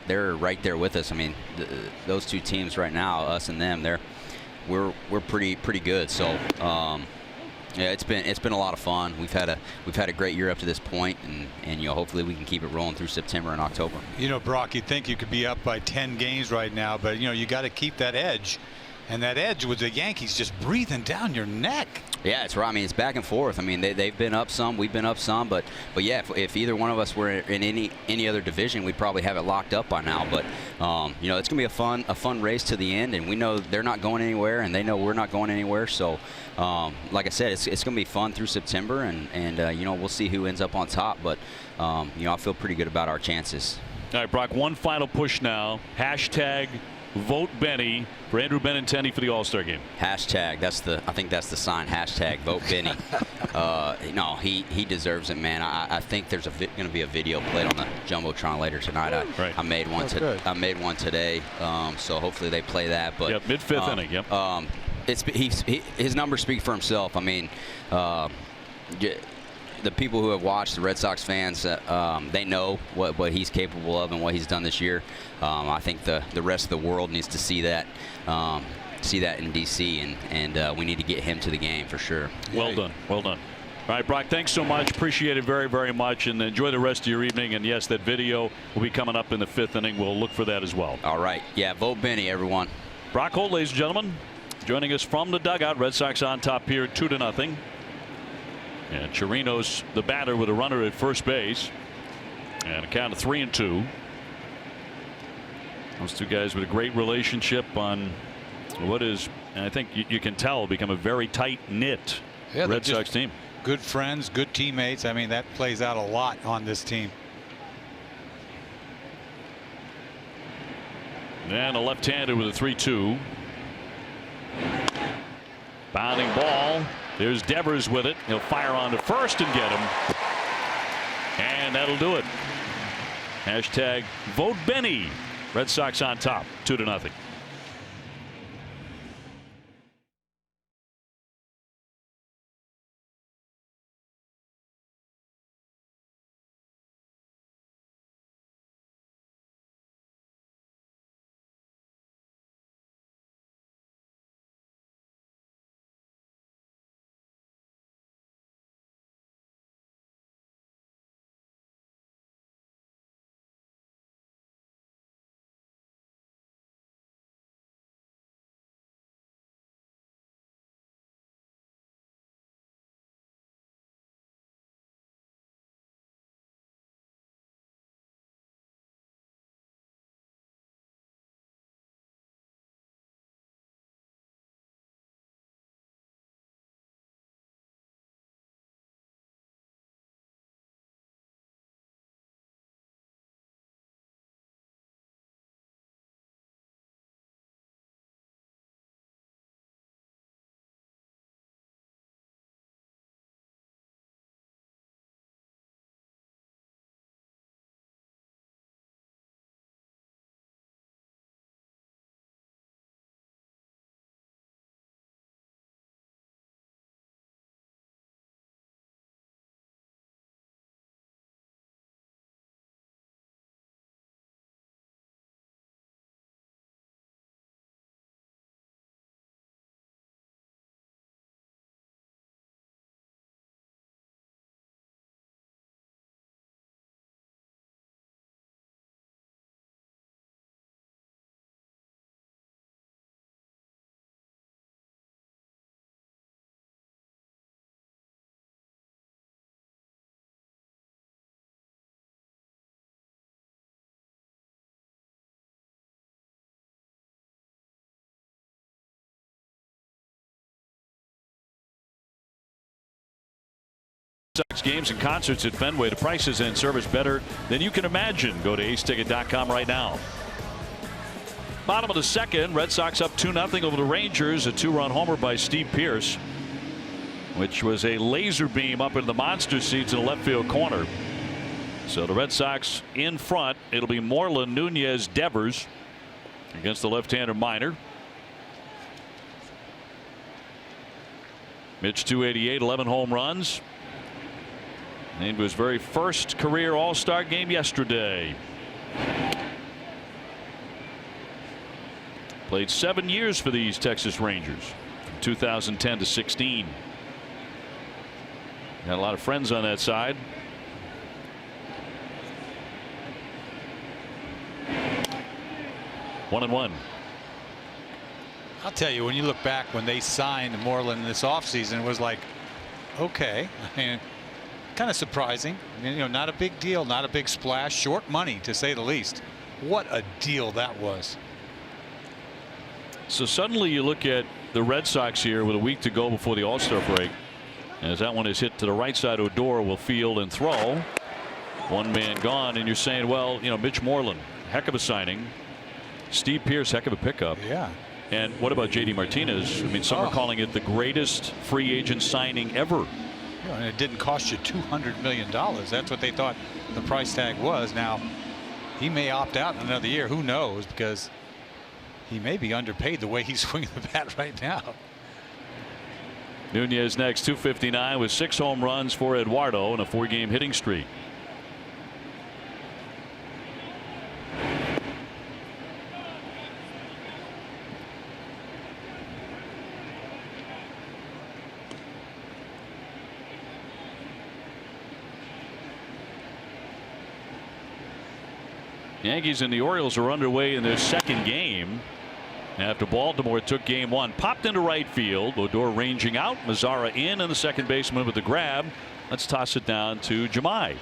E: they're right there with us. I mean, those two teams right now, us and them, we're pretty good. So yeah, it's been a lot of fun. We've had a great year up to this point, and you know, hopefully we can keep it rolling through September and October.
B: You know, Brock, you'd think you could be up by 10 games right now, but you know, you got to keep that edge. And that edge with the Yankees just breathing down your neck.
E: Yeah, it's right. I mean, it's back and forth. I mean, they've been up some, we've been up some, but yeah, if either one of us were in any other division, we'd probably have it locked up by now. But you know, it's gonna be a fun race to the end, and we know they're not going anywhere, and they know we're not going anywhere. So, like I said, it's gonna be fun through September, and you know, we'll see who ends up on top. But you know, I feel pretty good about our chances.
A: All right, Brock, one final push now. Hashtag vote Benny for Andrew Benintendi for the All-Star game.
E: Hashtag, I think that's the sign. Hashtag vote Benny. No, he deserves it, man. I think there's going to be a video played on the jumbotron later tonight. I made one. I made one today. So hopefully they play that. But
A: yep, mid-fifth inning. Yep.
E: His numbers speak for himself. I mean, the people who have watched, the Red Sox fans, they know what he's capable of and what he's done this year. I think the rest of the world needs to see that in D.C. and we need to get him to the game for sure.
A: Well done. Well done. All right, Brock, thanks so much. Appreciate it very, very much, and enjoy the rest of your evening. And yes, that video will be coming up in the 5th inning. We'll look for that as well.
E: All right. Yeah, vote Benny, everyone.
A: Brock Holt, ladies and gentlemen, joining us from the dugout. Red Sox on top here, 2-0. And Chirinos the batter with a runner at first base, and a count of 3-2. Those two guys with a great relationship on what is, and I think you can tell, become a very tight-knit Red Sox team.
B: Good friends, good teammates. I mean, that plays out a lot on this team.
A: And a left-hander with a 3-2. Bounding ball. There's Devers with it. He'll fire on to first and get him. And that'll do it. Hashtag vote Benny. Red Sox on top, 2-0. Sox games and concerts at Fenway. The prices and service better than you can imagine. Go to aceticket.com right now. Bottom of the second, Red Sox up 2-0 over the Rangers. A 2-run homer by Steve Pearce, which was a laser beam up into the monster seats in the left field corner. So the Red Sox in front. It'll be Moreland, Nunez, Devers against the left-hander Minor. Mitch 288, 11 home runs. Named his very first career All-Star game yesterday. Played 7 years for these Texas Rangers from 2010 to 16. Had a lot of friends on that side. One and one.
B: I'll tell you, when you look back when they signed Moreland this offseason, it was like, okay, I mean, kind of surprising. I mean, you know, not a big deal, not a big splash, short money to say the least. What a deal that was.
A: So suddenly you look at the Red Sox here with a week to go before the All-Star break. As that one is hit to the right side, Odor will field and throw. One man gone, and you're saying, well, you know, Mitch Moreland, heck of a signing. Steve Pearce, heck of a pickup.
B: Yeah.
A: And what about JD Martinez? I mean, some are calling it the greatest free agent signing ever.
B: And it didn't cost you $200 million. That's what they thought the price tag was. Now, he may opt out in another year. Who knows? Because he may be underpaid the way he's swinging the bat right now.
A: Nunez next, 259 with 6 home runs for Eduardo and a 4-game hitting streak. Yankees and the Orioles are underway in their second game after Baltimore took game one. Popped into right field. Odor ranging out. Mazzara in, and the second baseman with the grab. Let's toss it down to Jemai.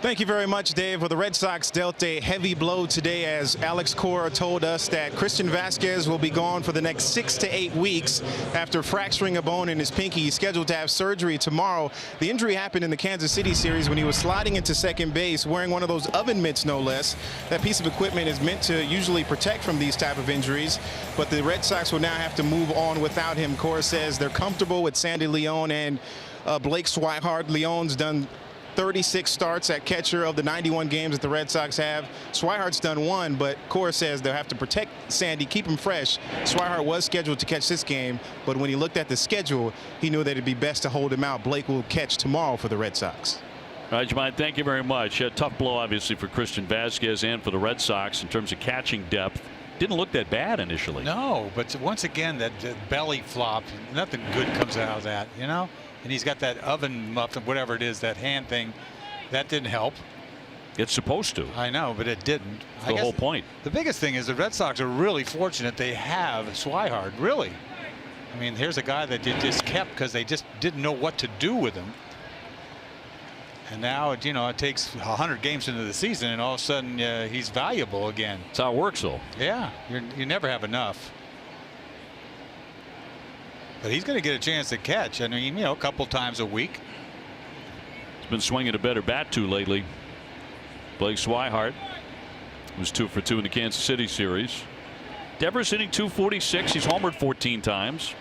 C: Thank you very much, Dave. Well, the Red Sox dealt a heavy blow today as Alex Cora told us that Christian Vasquez will be gone for the next 6 to 8 weeks after fracturing a bone in his pinky. He's scheduled to have surgery tomorrow. The injury happened in the Kansas City series when he was sliding into second base wearing one of those oven mitts, no less. That piece of equipment is meant to usually protect from these type of injuries, but the Red Sox will now have to move on without him. Cora says they're comfortable with Sandy Leon and Blake Swihart. Leon's done 36 starts at catcher of the 91 games that the Red Sox have. Swihart's done 1, but Cora says they'll have to protect Sandy, keep him fresh. Swihart was scheduled to catch this game, but when he looked at the schedule, he knew that it'd be best to hold him out. Blake will catch tomorrow for the Red Sox.
A: All right, Jemai, thank you very much. A tough blow, obviously, for Christian Vasquez and for the Red Sox in terms of catching depth. Didn't look that bad initially.
B: No, but once again, that belly flop, nothing good comes out of that, you know? And he's got that oven muffin, whatever it is, that hand thing. That didn't help.
A: It's supposed to.
B: I know, but it didn't.
A: The whole point.
B: The biggest thing is the Red Sox are really fortunate they have Swihart. Really. I mean, here's a guy that they just kept because they just didn't know what to do with him. And now, you know, it takes 100 games into the season, and all of a sudden he's valuable again.
A: That's how it works, though.
B: Yeah, you never have enough. But he's going to get a chance to catch. I mean, you know, a couple times a week.
A: He's been swinging a better bat to lately. Blake Swihart was 2 for 2 in the Kansas City series. Devers hitting 246. He's homered 14 times.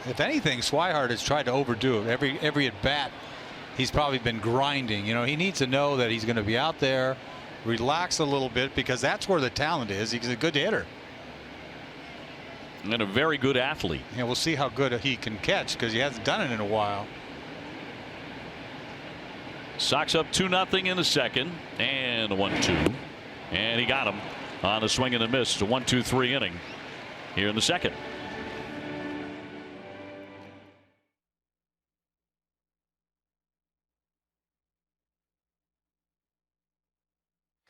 B: If anything, Swihart has tried to overdo it. Every at bat, he's probably been grinding. You know, he needs to know that he's going to be out there, relax a little bit, because that's where the talent is. He's a good hitter.
A: And a very good athlete.
B: Yeah, we'll see how good he can catch because he hasn't done it in a while.
A: Sox up 2-0 in the second, and a 1-2, and he got him on a swing and a miss. It's a 1-2-3 inning here in the second.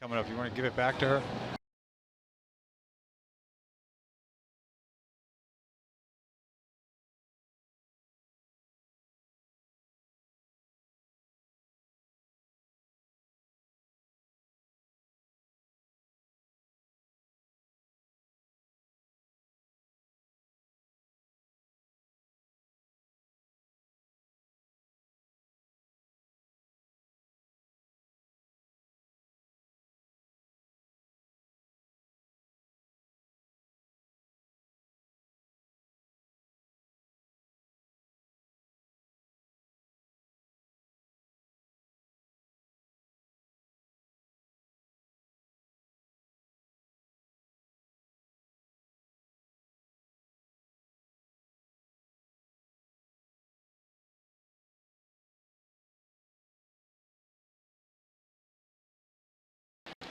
B: Coming up, you want to give it back to her?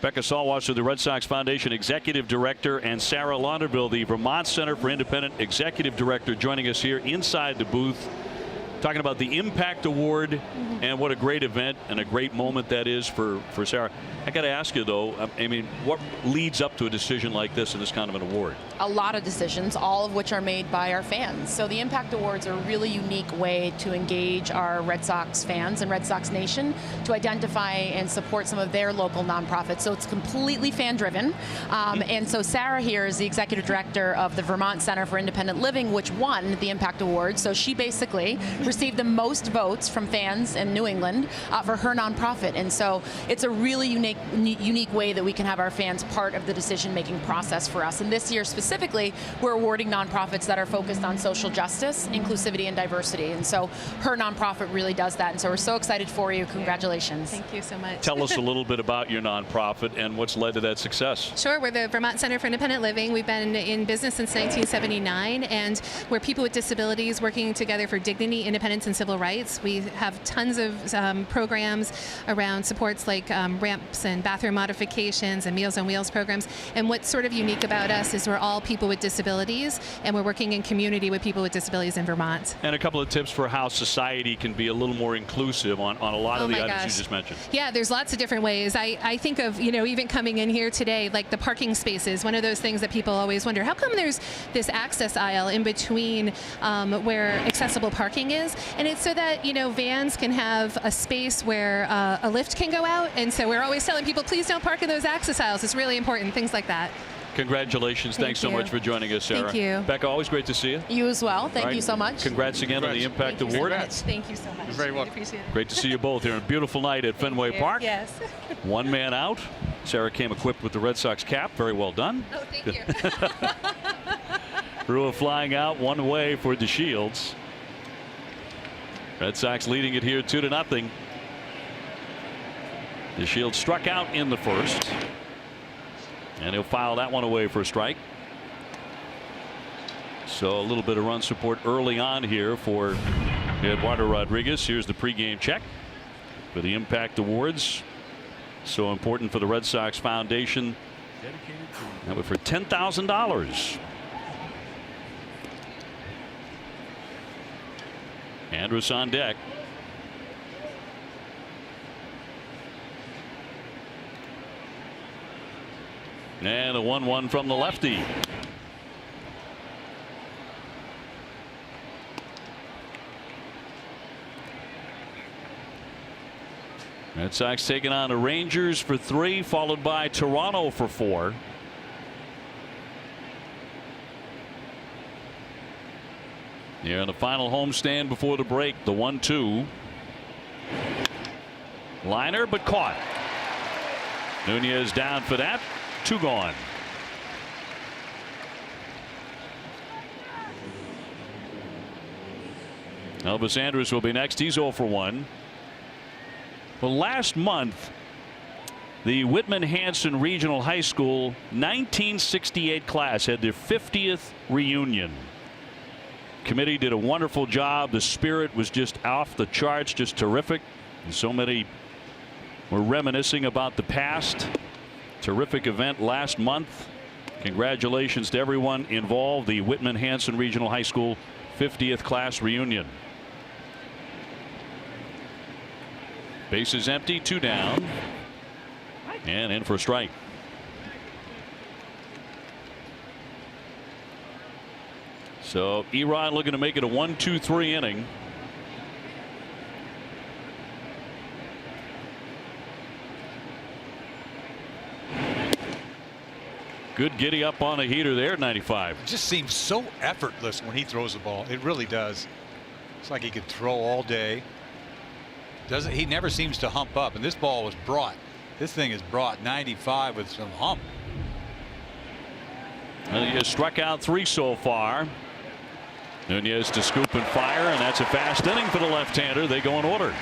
A: Becca Sawwasser, the Red Sox Foundation Executive Director, and Sarah Launderville, the Vermont Center for Independent Executive Director, joining us here inside the booth, talking about the Impact Award and what a great event and a great moment that is for Sarah. I got to ask you, though, I mean, what leads up to a decision like this and this kind of an award?
F: A lot of decisions, all of which are made by our fans. So the Impact Awards are a really unique way to engage our Red Sox fans and Red Sox Nation to identify and support some of their local nonprofits. So it's completely fan-driven. And so Sarah here is the Executive Director of the Vermont Center for Independent Living, which won the Impact Award. So she basically received the most votes from fans in New England for her nonprofit. And so it's a really unique way that we can have our fans part of the decision-making process for us. And this year specifically, we're awarding nonprofits that are focused on social justice, inclusivity, and diversity. And so her nonprofit really does that. And so we're so excited for you. Congratulations.
G: Thank you so much.
A: Tell us a little bit about your nonprofit and what's led to that success.
G: Sure. We're the Vermont Center for Independent Living. We've been in business since 1979, and we're people with disabilities working together for dignity, independence, and civil rights. We have tons of programs around supports like ramps and bathroom modifications and Meals on Wheels programs. And what's sort of unique about us is we're all people with disabilities, and we're working in community with people with disabilities in Vermont.
A: And a couple of tips for how society can be a little more inclusive on a lot of the items you just mentioned.
G: Yeah, there's lots of different ways. I think of, even coming in here today, like the parking spaces, one of those things that people always wonder, how come there's this access aisle in between where accessible parking is? And it's so that, vans can have a space where a lift can go out. And so we're always telling people, please don't park in those access aisles. It's really important, things like that.
A: Congratulations. Thanks so much for joining us, Sarah.
G: Thank you.
A: Becca, always great to see you.
F: You as well. Thank you so much.
A: Congrats again on the Impact Award.
G: Thank you so much.
B: You're very welcome.
G: Appreciate it.
A: Great to see you both here on a beautiful night at Fenway Park.
G: Yes.
A: One man out. Sarah came equipped with the Red Sox cap. Very well done.
G: Oh, thank you.
A: Rua flying out one away for the Shields. Red Sox leading it here 2-0. The Shields struck out in the first, and he'll foul that one away for a strike. So a little bit of run support early on here for Eduardo Rodriguez. Here's the pregame check for the Impact Awards. So important for the Red Sox Foundation. That was for $10,000. Andrus on deck. And a 1-1 from the lefty. Red Sox taking on the Rangers for 3, followed by Toronto for 4. Here in the final homestand before the break, the 1-2. Liner, but caught. Nunez down for that. 2 gone. Elvis Andrus will be next. He's 0 for 1. Well, last month, the Whitman-Hanson Regional High School 1968 class had their 50th reunion. Committee did a wonderful job. The spirit was just off the charts, just terrific. And so many were reminiscing about the past. Terrific event last month. Congratulations to everyone involved. The Whitman-Hanson Regional High School 50th class reunion. Bases empty, 2 down, and in for a strike. So Erod looking to make it a 1-2-3 inning. Good giddy up on a heater there, 95.
B: It just seems so effortless when he throws the ball. It really does. It's like he could throw all day. Doesn't he? Never seems to hump up. And this ball was brought. This thing is brought 95 with some hump.
A: Well, he has struck out 3 so far. Nunez to scoop and fire, and that's a fast inning for the left-hander. They go in order.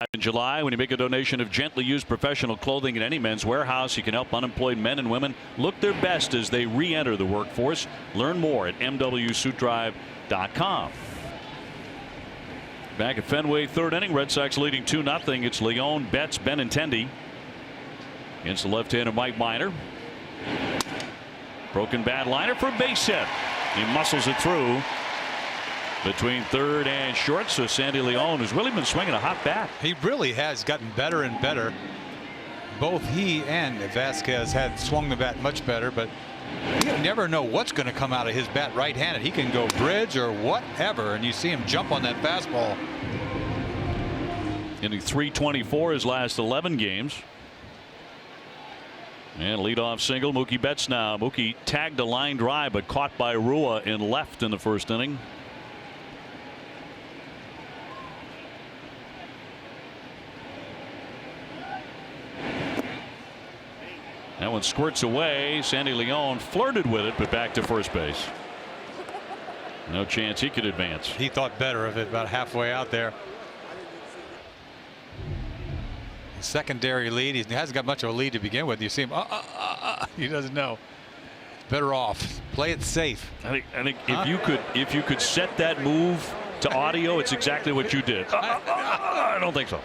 A: In July, when you make a donation of gently used professional clothing at any Men's Warehouse, you can help unemployed men and women look their best as they re-enter the workforce. Learn more at mwsuitdrive.com. Back at Fenway, third inning, Red Sox leading 2-0. It's Leone, Betts, Benintendi against the left-hander Mike Minor. Broken bat liner for a base hit. He muscles it through between third and short. So Sandy Leone has really been swinging a hot bat.
B: He really has gotten better and better. Both he and Vasquez had swung the bat much better, but you never know what's going to come out of his bat right-handed. He can go bridge or whatever, and you see him jump on that fastball.
A: Inning 324 his last 11 games. And leadoff single, Mookie Betts now. Mookie tagged a line drive, but caught by Rua in left in the first inning. That one squirts away. Sandy Leone flirted with it, but back to first base. No chance he could advance.
B: He thought better of it about halfway out there. Secondary lead. He hasn't got much of a lead to begin with. You see him. He doesn't know. Better off. Play it safe.
A: I think if you could set that move to audio, it's exactly what you did. I don't think so.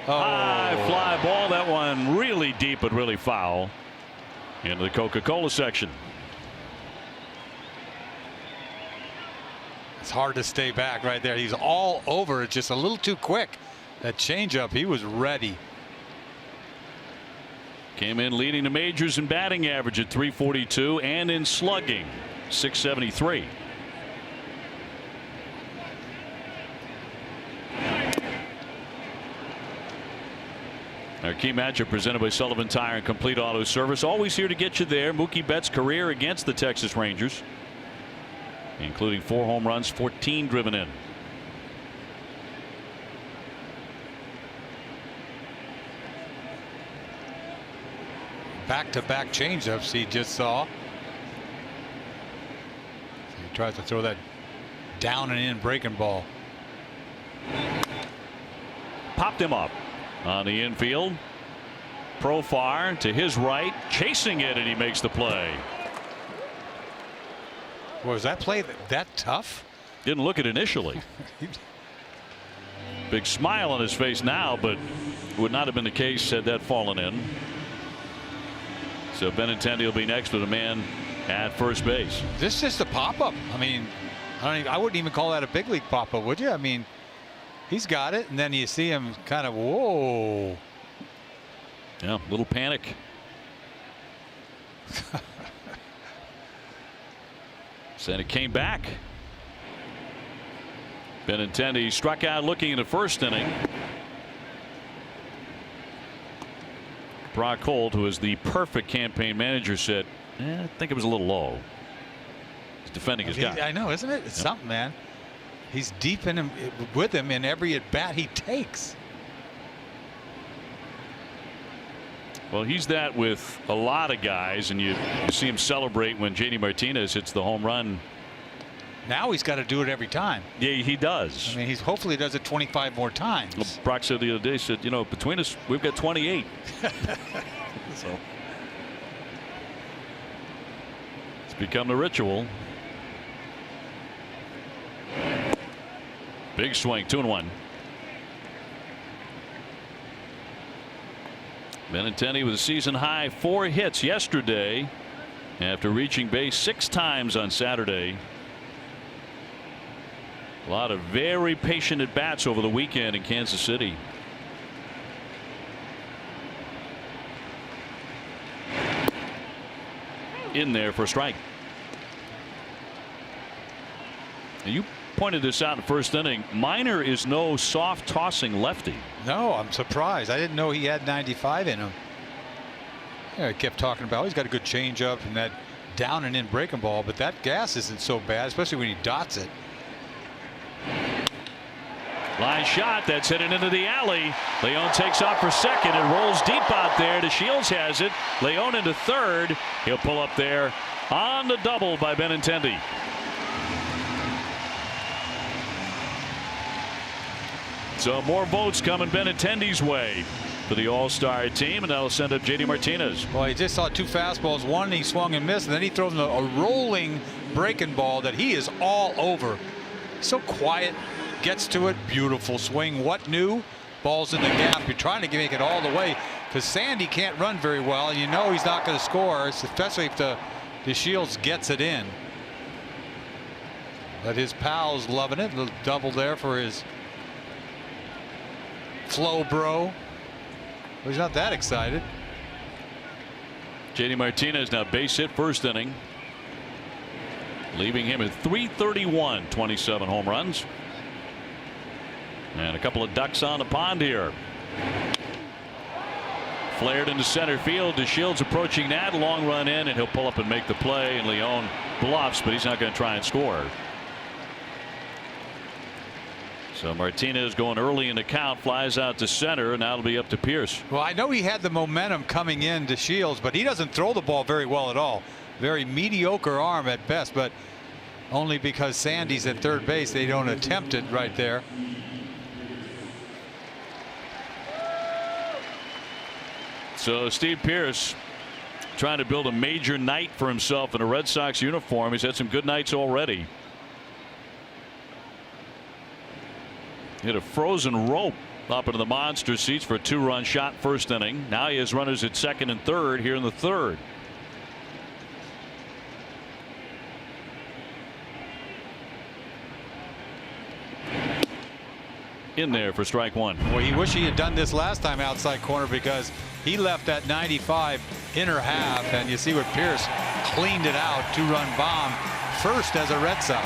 A: High fly ball. That one really deep but really foul into the Coca-Cola section.
B: It's hard to stay back right there. He's all over it, just a little too quick. That changeup, he was ready.
A: Came in leading the majors in batting average at .342 and in slugging .673. Our key matchup presented by Sullivan Tire and Complete Auto Service. Always here to get you there. Mookie Betts' career against the Texas Rangers, including 4 home runs, 14 driven in.
B: Back-to-back changeups he just saw. He tries to throw that down and in breaking ball.
A: Popped him up on the infield. Profar to his right, chasing it, and he makes the play.
B: Was that play that tough?
A: Didn't look it initially. Big smile on his face now, but would not have been the case had that fallen in. So Benintendi will be next with a man at first base.
B: This is just a pop-up. I mean, I wouldn't even call that a big league pop-up, would you? I mean, he's got it, and then you see him kind of, whoa.
A: Yeah, a little panic. Said it came back. Benintendi struck out looking in the first inning. Brock Holt, who is the perfect campaign manager, said, I think it was a little low. He's defending his guy.
B: I know, isn't it? It's something, man. He's deep in him with him in every at bat he takes.
A: Well, he's that with a lot of guys, and you see him celebrate when JD Martinez hits the home run.
B: Now he's got to do it every time.
A: Yeah, he does.
B: I mean, he's hopefully does it 25 more times.
A: Well, Brock said the other day, said, you know, between us, we've got 28. So it's become the ritual. Big swing, 2-1. Benintendi with a season high 4 hits yesterday after reaching base 6 times on Saturday. A lot of very patient at bats over the weekend in Kansas City. In there for a strike. And you pointed this out in the first inning. Minor is no soft tossing lefty.
B: No, I'm surprised. I didn't know he had 95 in him. Yeah, I kept talking about he's got a good changeup and that down and in breaking ball, but that gas isn't so bad, especially when he dots it.
A: Line shot that's hit into the alley. Leone takes off for second and rolls deep out there. DeShields has it. Leone into third. He'll pull up there on the double by Benintendi. So more votes coming Benintendi's way for the All-Star team, and that'll send up JD Martinez.
B: Well, he just saw 2 fastballs. One he swung and missed, and then he throws a rolling breaking ball that he is all over. So quiet, gets to it, beautiful swing. What new? Ball's in the gap. You're trying to make it all the way because Sandy can't run very well, and you know he's not going to score, especially if the Shields gets it in. But his pal's loving it. A little double there for his flow bro. Well, he's not that excited.
A: JD Martinez now base hit first inning, leaving him at 331, 27 home runs. And a couple of ducks on the pond here. Flared into center field. DeShields approaching that. Long run in, and he'll pull up and make the play. And Leon bluffs, but he's not going to try and score. So Martinez going early in the count, flies out to center, and now it'll be up to Pierce.
B: Well, I know he had the momentum coming in to Shields, but he doesn't throw the ball very well at all. Very mediocre arm at best, but only because Sandy's at third base, they don't attempt it right there.
A: So Steve Pierce trying to build a major night for himself in a Red Sox uniform. He's had some good nights already. Hit a frozen rope up into the monster seats for a 2-run shot first inning. Now he has runners at second and third here in the third. In there for strike one.
B: Well, he wish he had done this last time outside corner because he left that 95 inner half, and you see what Pierce cleaned it out. 2-run bomb first as a Red Sox.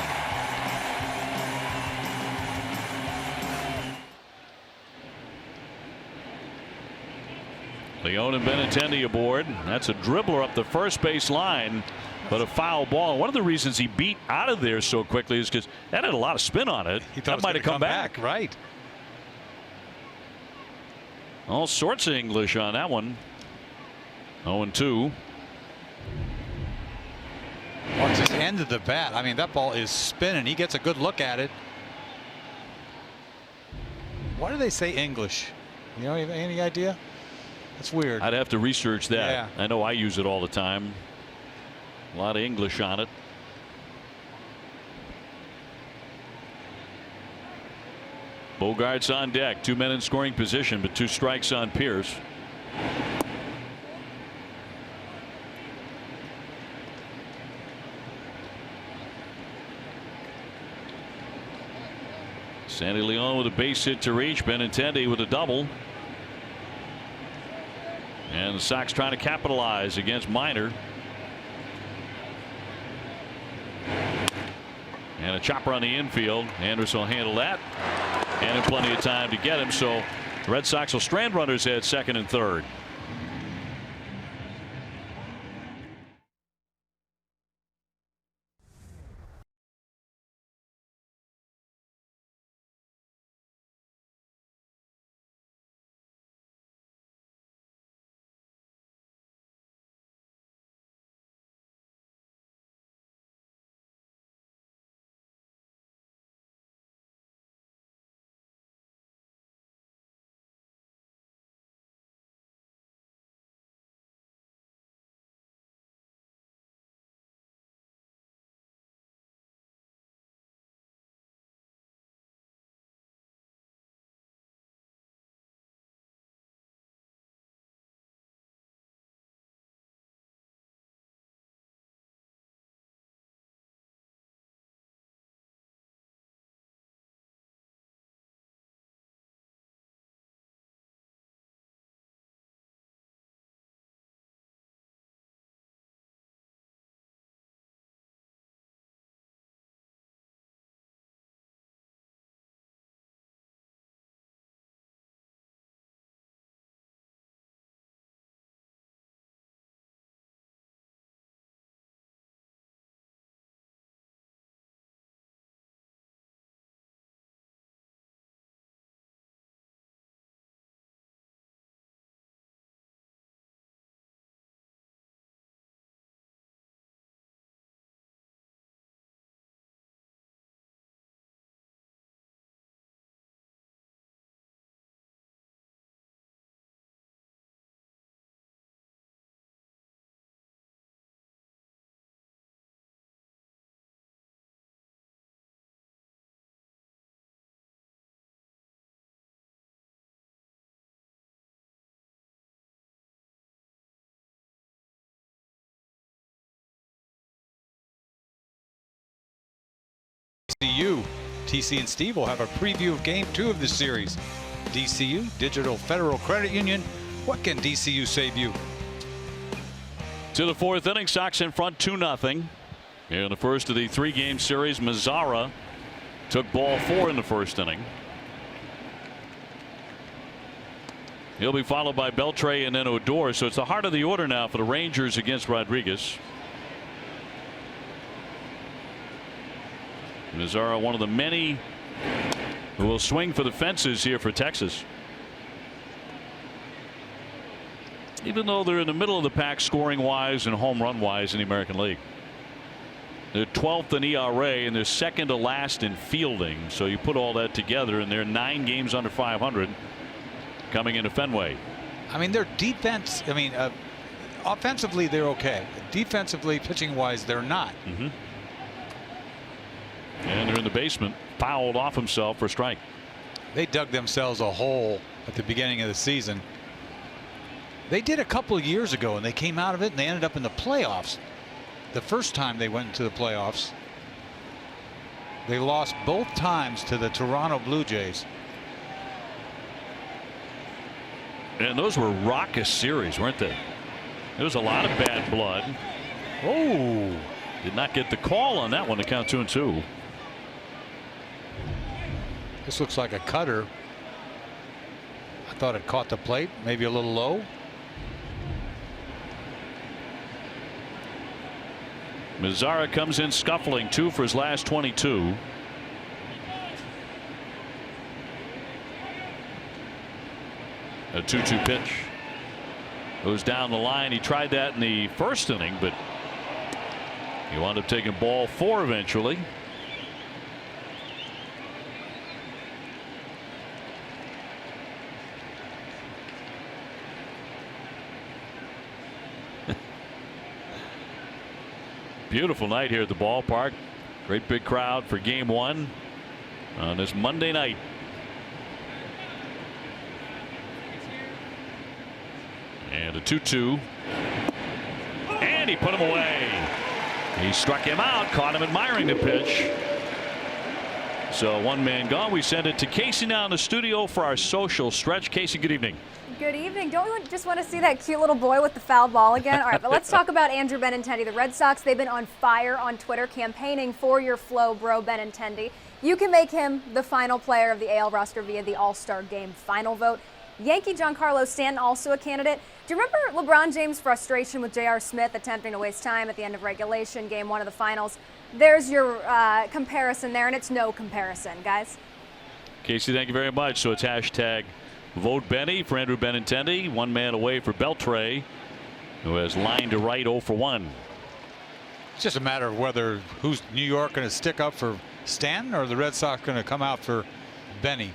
A: Leon and Benintendi aboard. That's a dribbler up the first base line, but a foul ball. One of the reasons he beat out of there so quickly is because that had a lot of spin on it.
B: He thought
A: that might have come back.
B: Right.
A: All sorts of English on that one. 0-2.
B: Watch this end of the bat. I mean, that ball is spinning. He gets a good look at it. Why do they say English? You know, any idea? That's weird.
A: I'd have to research that.
B: Yeah.
A: I know I use it all the time. A lot of English on it. Bogart's on deck. 2 men in scoring position, but 2 strikes on Pierce. Sandy Leon with a base hit to reach. Benintendi with a double. And the Sox trying to capitalize against Minor. And a chopper on the infield. Anderson will handle that. And in plenty of time to get him. So the Red Sox will strand runners at second and third.
B: DCU. TC and Steve will have a preview of Game 2 of this series. DCU, Digital Federal Credit Union. What can DCU save you?
A: To the fourth inning, Sox in front 2-0. In the first of the 3-game series, Mazzara took ball 4 in the first inning. He'll be followed by Beltre and then Odor. So it's the heart of the order now for the Rangers against Rodriguez. Mazzara, one of the many who will swing for the fences here for Texas. Even though they're in the middle of the pack scoring wise and home run wise in the American League. They're 12th in ERA and they're second to last in fielding. So you put all that together and they're 9 games under 500 coming into Fenway.
B: I mean, their defense, offensively they're okay. Defensively, pitching wise, they're not.
A: And they're in the basement, fouled off himself for a strike.
B: They dug themselves a hole at the beginning of the season. They did a couple of years ago and they came out of it and they ended up in the playoffs. The first time they went into the playoffs, they lost both times to the Toronto Blue Jays.
A: And those were raucous series, weren't they? There was a lot of bad blood. Oh, did not get the call on that one to count 2-2.
B: This looks like a cutter. I thought it caught the plate, maybe a little low.
A: Mazzara comes in scuffling, 2 for his last 22. A 2-2 pitch goes down the line. He tried that in the first inning, but he wound up taking ball 4 eventually. Beautiful night here at the ballpark. Great big crowd for Game 1 on this Monday night. And a 2-2. And he put him away. He struck him out, caught him admiring the pitch. So 1 man gone. We send it to Casey now in the studio for our social stretch. Casey, good evening.
H: Good evening. Don't we just want to see that cute little boy with the foul ball again? All right, but let's talk about Andrew Benintendi. The Red Sox, they've been on fire on Twitter campaigning for your flow, bro, Benintendi. You can make him the final player of the AL roster via the All-Star Game final vote. Yankee Giancarlo Stanton also a candidate. Do you remember LeBron James' frustration with J.R. Smith attempting to waste time at the end of regulation, Game 1 of the finals? There's your comparison there, and it's no comparison, guys.
A: Casey, thank you very much. So it's hashtag Vote Benny for Andrew Benintendi. 1 man away for Beltre, who has line to right 0 for 1.
B: It's just a matter of whether who's New York going to stick up for Stanton or the Red Sox going to come out for Benny.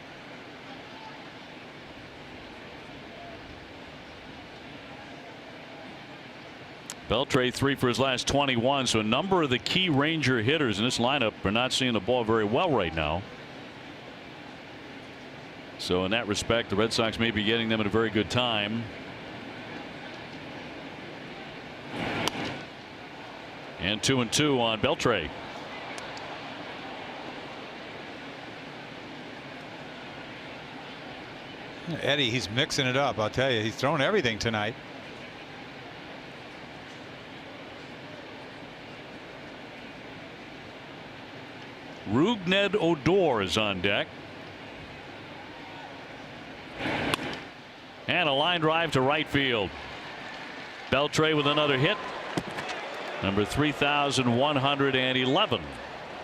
A: Beltre 3 for his last 21. So a number of the key Ranger hitters in this lineup are not seeing the ball very well right now. So in that respect, the Red Sox may be getting them at a very good time. And 2-2 on Beltre.
B: Eddie, he's mixing it up. I'll tell you, he's thrown everything tonight.
A: Rougned Odor is on deck. And a line drive to right field. Beltre with another hit. Number 3,111.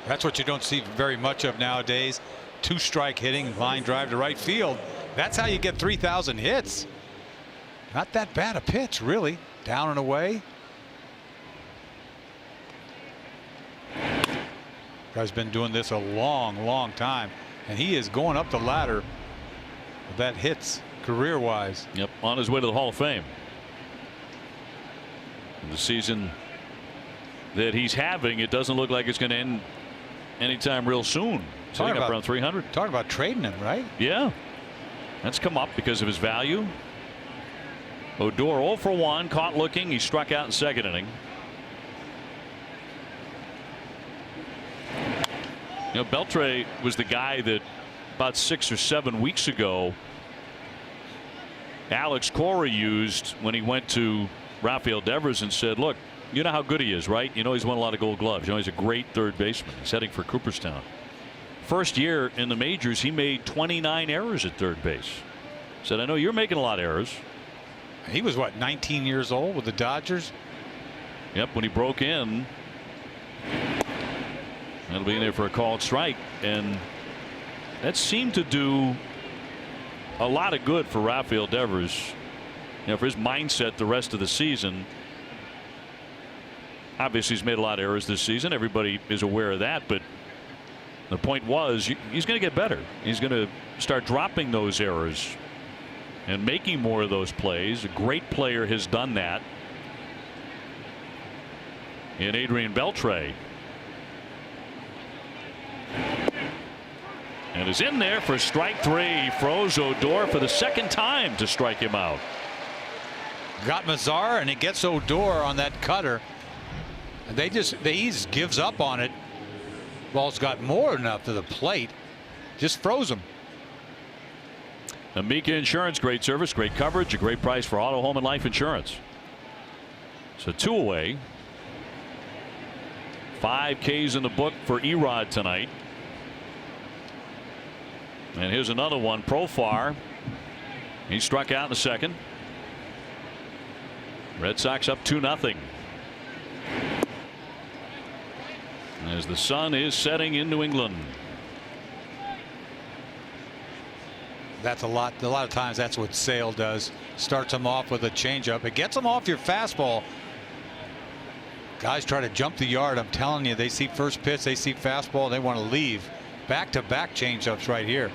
B: That's what you don't see very much of nowadays. 2-strike hitting, line drive to right field. That's how you get 3,000 hits. Not that bad a pitch, really. Down and away. Guy's been doing this a long time, and he is going up the ladder. That hits career-wise.
A: Yep, on his way to the Hall of Fame. The season that he's having, it doesn't look like it's going to end anytime real soon. Sitting up around 300.
B: Talking about trading him, right?
A: Yeah, that's come up because of his value. Odor 0 for 1, caught looking. He struck out in second inning. You know, Beltre was the guy that about 6 or 7 weeks ago Alex Cora used when he went to Rafael Devers and said, look, you know how good he is, right? You know he's won a lot of Gold Gloves. You know he's a great third baseman. He's heading for Cooperstown. First year in the majors, he made 29 errors at third base. Said, I know you're making a lot of errors.
B: He was, what, 19 years old with the Dodgers?
A: Yep, when he broke in. That'll be in there for a called strike. And that seemed to do a lot of good for Rafael Devers. You know, for his mindset the rest of the season. Obviously, he's made a lot of errors this season. Everybody is aware of that. But the point was, he's going to get better. He's going to start dropping those errors and making more of those plays. A great player has done that in Adrian Beltre. And is in there for strike 3. Froze Odor for the second time to strike him out.
B: Got Mazar, and he gets Odor on that cutter. They just gives up on it. Ball's got more than up to the plate. Just froze him.
A: Amica Insurance, great service, great coverage, a great price for auto, home, and life insurance. So 2 away. 5 Ks in the book for Erod tonight. And here's another one. Profar. He struck out in the second. Red Sox up 2-0. As the sun is setting in New England.
B: That's a lot of times that's what Sale does. Starts them off with a changeup. It gets them off your fastball. Guys try to jump the yard. I'm telling you, they see first pitch, they see fastball, they want to leave. Back-to-back changeups right here.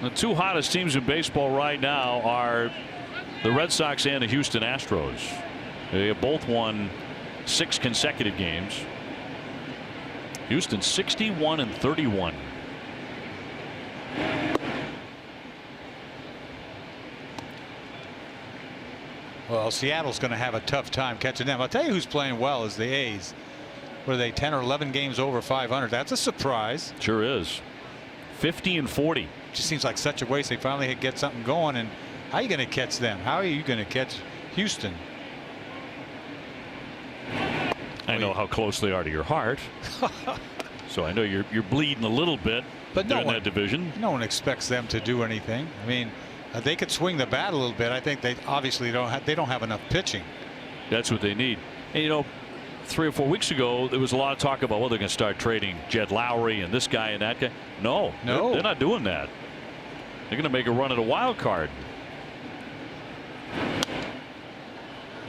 A: The 2 hottest teams in baseball right now are the Red Sox and the Houston Astros. They have both won 6 consecutive games. Houston 61-31.
B: Well, Seattle's going to have a tough time catching them. I'll tell you who's playing well is the A's. Were they 10 or 11 games over 500? That's a surprise.
A: Sure is. 50-40.
B: Just seems like such a waste. They finally get something going, and how are you going to catch them? How are you going to catch Houston?
A: I know how close they are to your heart. So I know you're bleeding a little bit, but in that division.
B: No one expects them to do anything. I mean, they could swing the bat a little bit. I think they obviously don't have enough pitching.
A: That's what they need. And you know, 3 or 4 weeks ago, there was a lot of talk about, well, they're going to start trading Jed Lowry and this guy and that guy. No, they're not doing that. They're going to make a run at a wild card.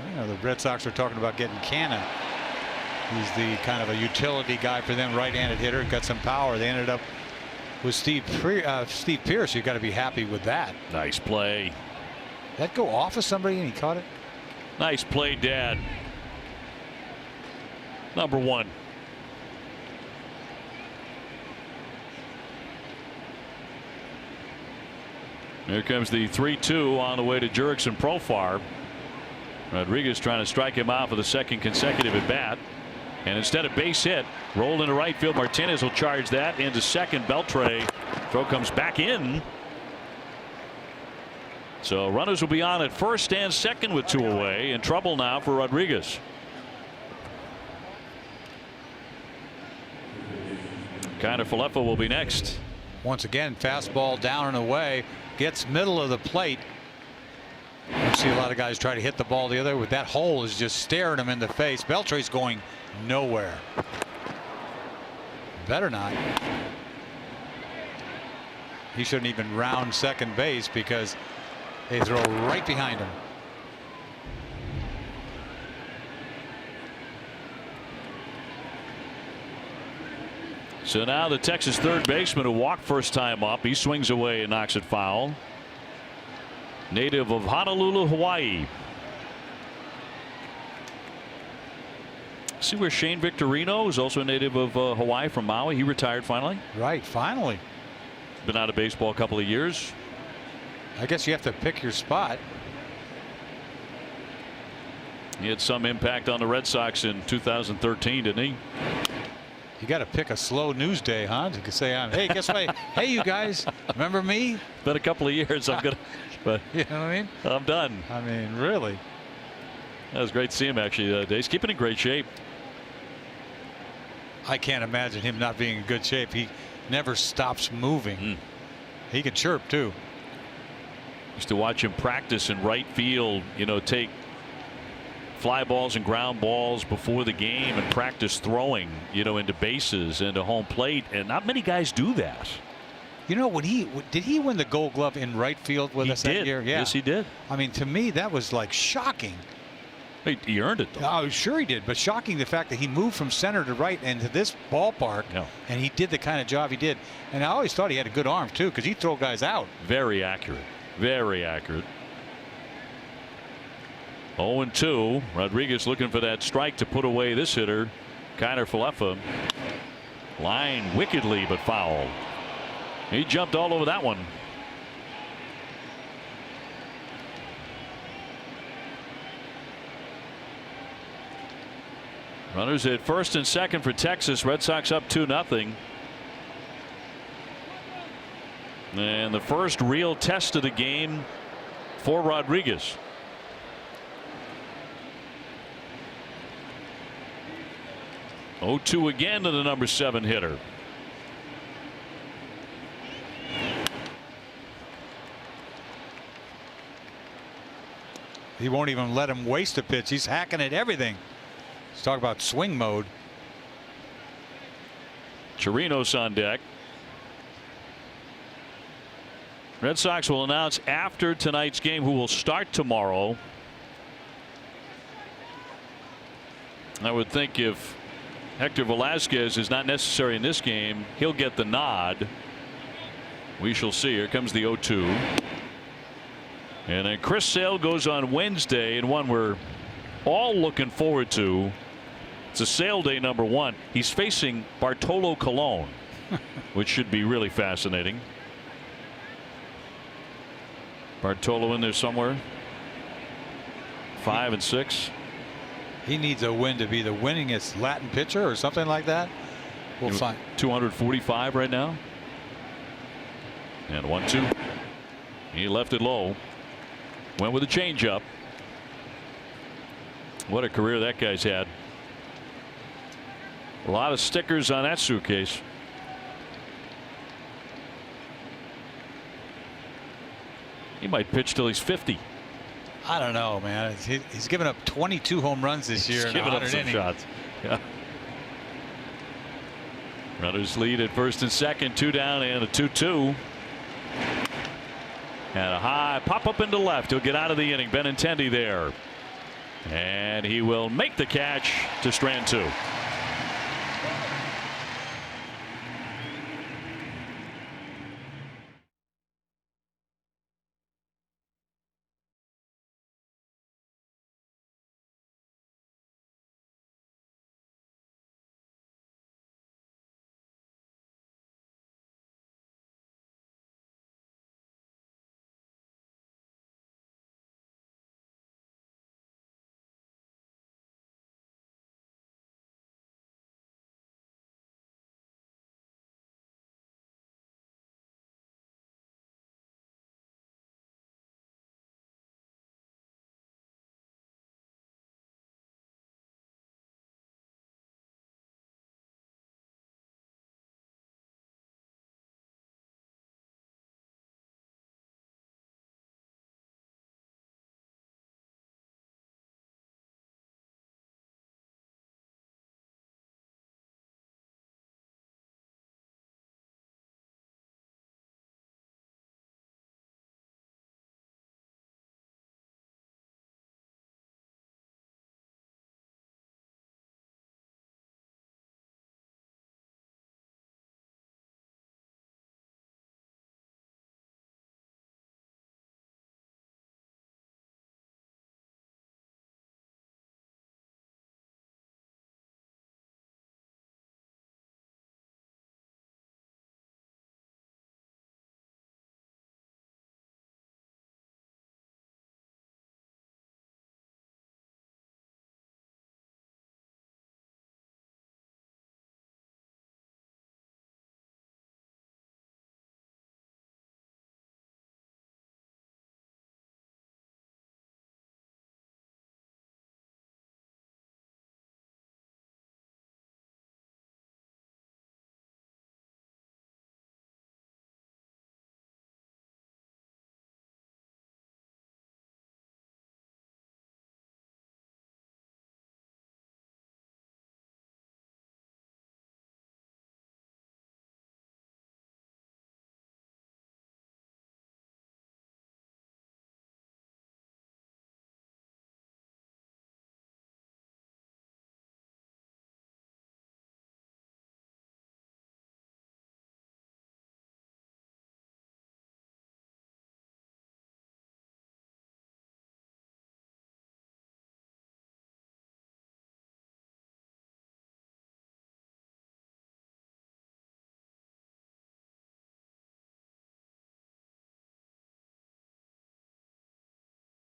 B: You know, the Red Sox are talking about getting Canna. He's the kind of a utility guy for them, right-handed hitter, got some power. They ended up with Steve Pearce. You've got to be happy with that.
A: Nice play.
B: Did that go off of somebody and he caught it?
A: Nice play, Dad. Number 1. Here comes the 3-2 on the way to Jurickson Profar. Rodriguez trying to strike him out for the second consecutive at bat. And instead of base hit, rolled into right field. Martinez will charge that into second. Beltre. Throw comes back in. So runners will be on at first and second with 2 away. In trouble now for Rodriguez. Connor Falefa will be next.
B: Once again, fastball down and away. Gets middle of the plate. You see a lot of guys try to hit the ball the other way. That hole is just staring him in the face. Beltre's going nowhere. Better not. He shouldn't even round second base because they throw right behind him.
A: So now the Texas third baseman who walked first time up, he swings away and knocks it foul. Native of Honolulu, Hawaii. See where Shane Victorino, who's also a native of Hawaii from Maui, he retired finally.
B: Right, finally.
A: Been out of baseball a couple of years.
B: I guess you have to pick your spot.
A: He had some impact on the Red Sox in 2013, didn't he?
B: You got to pick a slow news day, huh? You can say, "Hey, guess what? Hey, you guys, remember me?"
A: Been a couple of years. I'm gonna, but
B: you know what I mean?
A: I'm done.
B: I mean, really.
A: That was great to see him actually the other day. He's keeping in great shape.
B: I can't imagine him not being in good shape. He never stops moving. He can chirp too.
A: Used to watch him practice in right field. You know, take fly balls and ground balls before the game and practice throwing, you know, into bases, into home plate, and not many guys do that.
B: You know, when did he win the Gold Glove in right field with us that year? Yeah.
A: Yes, he did.
B: I mean, to me, that was like shocking.
A: He earned it, though.
B: Oh, sure he did, but shocking the fact that he moved from center to right into this ballpark, and he did the kind of job he did. And I always thought he had a good arm too, because he'd throw guys out.
A: Very accurate. Very accurate. 0-2. Rodriguez looking for that strike to put away this hitter, Kiner Falefa. Line wickedly, but foul. He jumped all over that one. Runners at first and second for Texas. Red Sox up 2-0. And the first real test of the game for Rodriguez. Oh, 2 again to the number 7 hitter.
B: He won't even let him waste a pitch. He's hacking at everything. Let's talk about swing mode.
A: Chirinos on deck. Red Sox will announce after tonight's game who will start tomorrow. I would think if Hector Velasquez is not necessary in this game, he'll get the nod. We shall see. Here comes the 0-2. And then Chris Sale goes on Wednesday, and one we're all looking forward to. It's a Sale day number 1. He's facing Bartolo Colon, which should be really fascinating. Bartolo in there somewhere. 5 and 6.
B: He needs a win to be the winningest Latin pitcher or something like that. We'll find.
A: 245 right now. And 1-2. He left it low. Went with a changeup. What a career that guy's had. A lot of stickers on that suitcase. He might pitch till he's 50.
B: I don't know, man. He's given up 22 home runs this year.
A: He's given up some shots. Yeah. Runners lead at first and second, 2 down, and a 2-2. And a high pop up into left. He'll get out of the inning. Benintendi there. And he will make the catch to strand 2.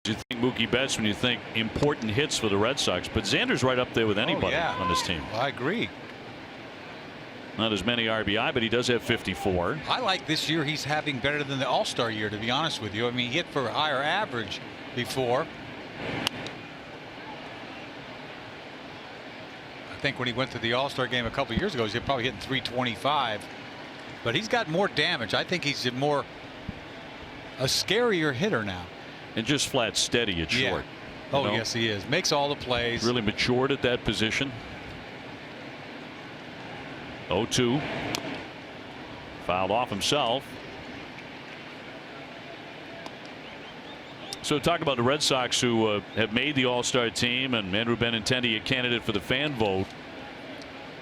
A: You think Mookie Betts when you think important hits for the Red Sox, but Xander's right up there with anybody on this team.
B: Well, I agree.
A: Not as many RBI, but he does have 54.
B: I like this year he's having better than the All-Star year, to be honest with you. I mean, he hit for a higher average before. I think when he went to the All-Star game a couple years ago, he was probably hitting 325. But he's got more damage. I think he's a scarier hitter now.
A: And just flat steady at short.
B: Oh, yes, he is. Makes all the plays.
A: Really matured at that position. 0-2. Fouled off himself. So talk about the Red Sox who have made the All-Star team, and Andrew Benintendi a candidate for the fan vote.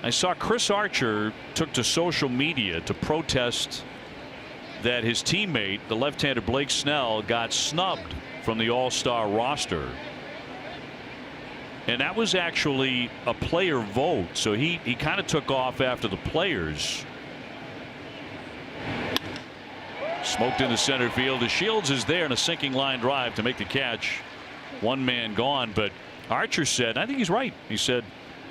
A: I saw Chris Archer took to social media to protest that his teammate, the left-hander Blake Snell, got snubbed from the All-Star roster. And that was actually a player vote, so he kind of took off after the players. Smoked into center field. The Shields is there in a sinking line drive to make the catch. One man gone, but Archer said, I think he's right. He said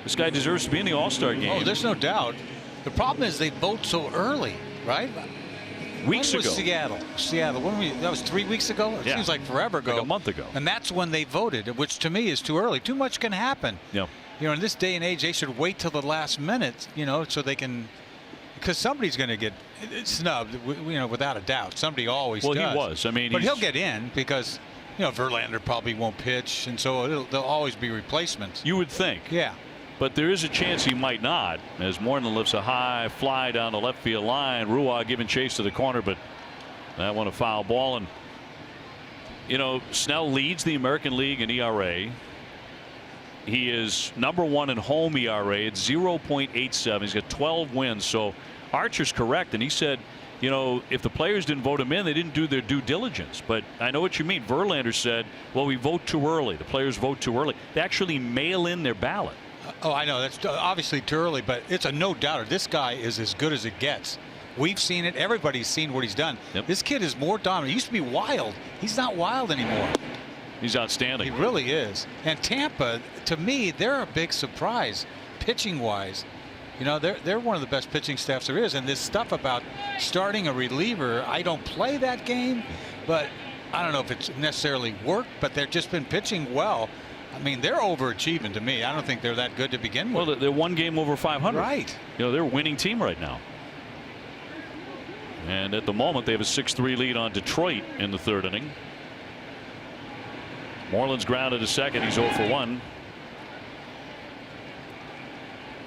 A: this guy deserves to be in the All-Star game.
B: Oh, there's no doubt. The problem is they vote so early, right?
A: Weeks
B: when was
A: ago.
B: Seattle. That was 3 weeks ago. It seems like forever ago.
A: Like a month ago.
B: And that's when they voted, which to me is too early. Too much can happen.
A: Yeah.
B: You know, in this day and age, they should wait till the last minute. You know, so they can, because somebody's going to get snubbed. You know, without a doubt, somebody always does.
A: Well, he was. I mean,
B: but he'll get in because Verlander probably won't pitch, and so there'll always be replacements.
A: You would think.
B: Yeah.
A: But there is a chance he might not, as Moreland lifts a high fly down the left field line. Ruah giving chase to the corner, but that one a foul ball. And Snell leads the American League in ERA. He is #1 in home ERA at 0.87. He's got 12 wins. So Archer's correct, and he said, if the players didn't vote him in, they didn't do their due diligence. But I know what you mean. Verlander said, well, we vote too early. The players vote too early. They actually mail in their ballot.
B: Oh, I know that's obviously too early, but it's a no-doubter. This guy is as good as it gets. We've seen it. Everybody's seen what he's done.
A: Yep.
B: This kid is more dominant. He used to be wild. He's not wild anymore.
A: He's outstanding.
B: He really is. And Tampa, to me, they're a big surprise, pitching-wise. They're one of the best pitching staffs there is. And this stuff about starting a reliever, I don't play that game, but I don't know if it's necessarily worked, but they've just been pitching well. I mean, they're overachieving to me. I don't think they're that good to begin with.
A: Well, they're one game over 500.
B: Right.
A: They're a winning team right now. And at the moment, they have a 6-3 lead on Detroit in the third inning. Moreland's grounded to second. He's 0 for 1.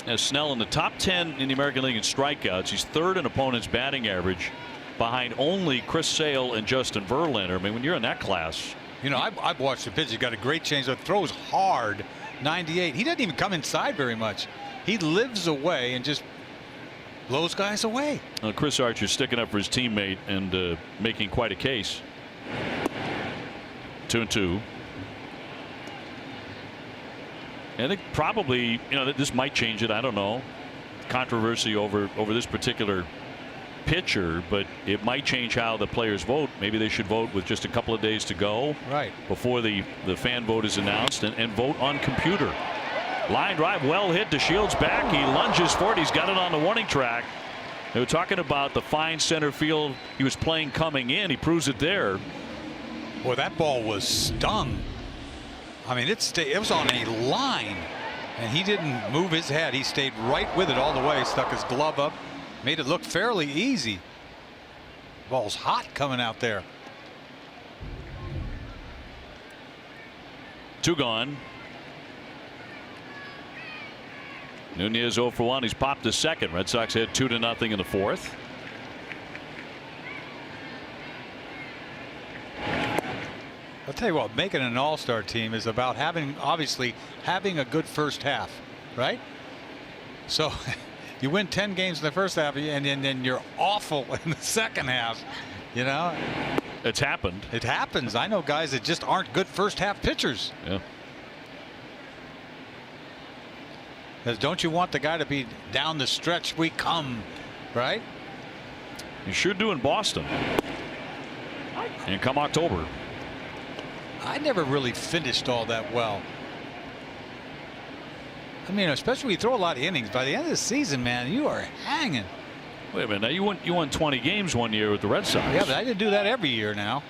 A: As Snell in the top 10 in the American League in strikeouts. He's third in opponents' batting average, behind only Chris Sale and Justin Verlander. I mean, when you're in that class.
B: I've watched the pitch. He's got a great change. Throws hard. 98. He doesn't even come inside very much. He lives away and just blows guys away.
A: Chris Archer sticking up for his teammate and making quite a case. 2-2. I think probably this might change it. I don't know. Controversy over this particular pitcher, but it might change how the players vote. Maybe they should vote with just a couple of days to go,
B: right, before
A: the fan vote is announced, and vote on computer. Line drive, well hit to Shields back. He lunges for it. He's got it on the warning track. They were talking about the fine center field he was playing coming in. He proves it there.
B: Boy, that ball was stung. I mean, it was on a line, and he didn't move his head. He stayed right with it all the way. Stuck his glove up. Made it look fairly easy. Ball's hot coming out there.
A: 2 gone. Nunez 0 for 1. He's popped to second. Red Sox had 2-0 in the fourth.
B: I'll tell you what, making an all-star team is about obviously having a good first half, right? So you win 10 games in the first half, and then you're awful in the second half.
A: It's happened.
B: It happens. I know guys that just aren't good first half pitchers.
A: Yeah.
B: Because don't you want the guy to be down the stretch we come, right?
A: You sure do in Boston. And come October.
B: I never really finished all that well. I mean, especially when you throw a lot of innings. By the end of the season, man, you are hanging.
A: Wait a minute. Now you won 20 games one year with the Red Sox.
B: Yeah, but I didn't do that every year now.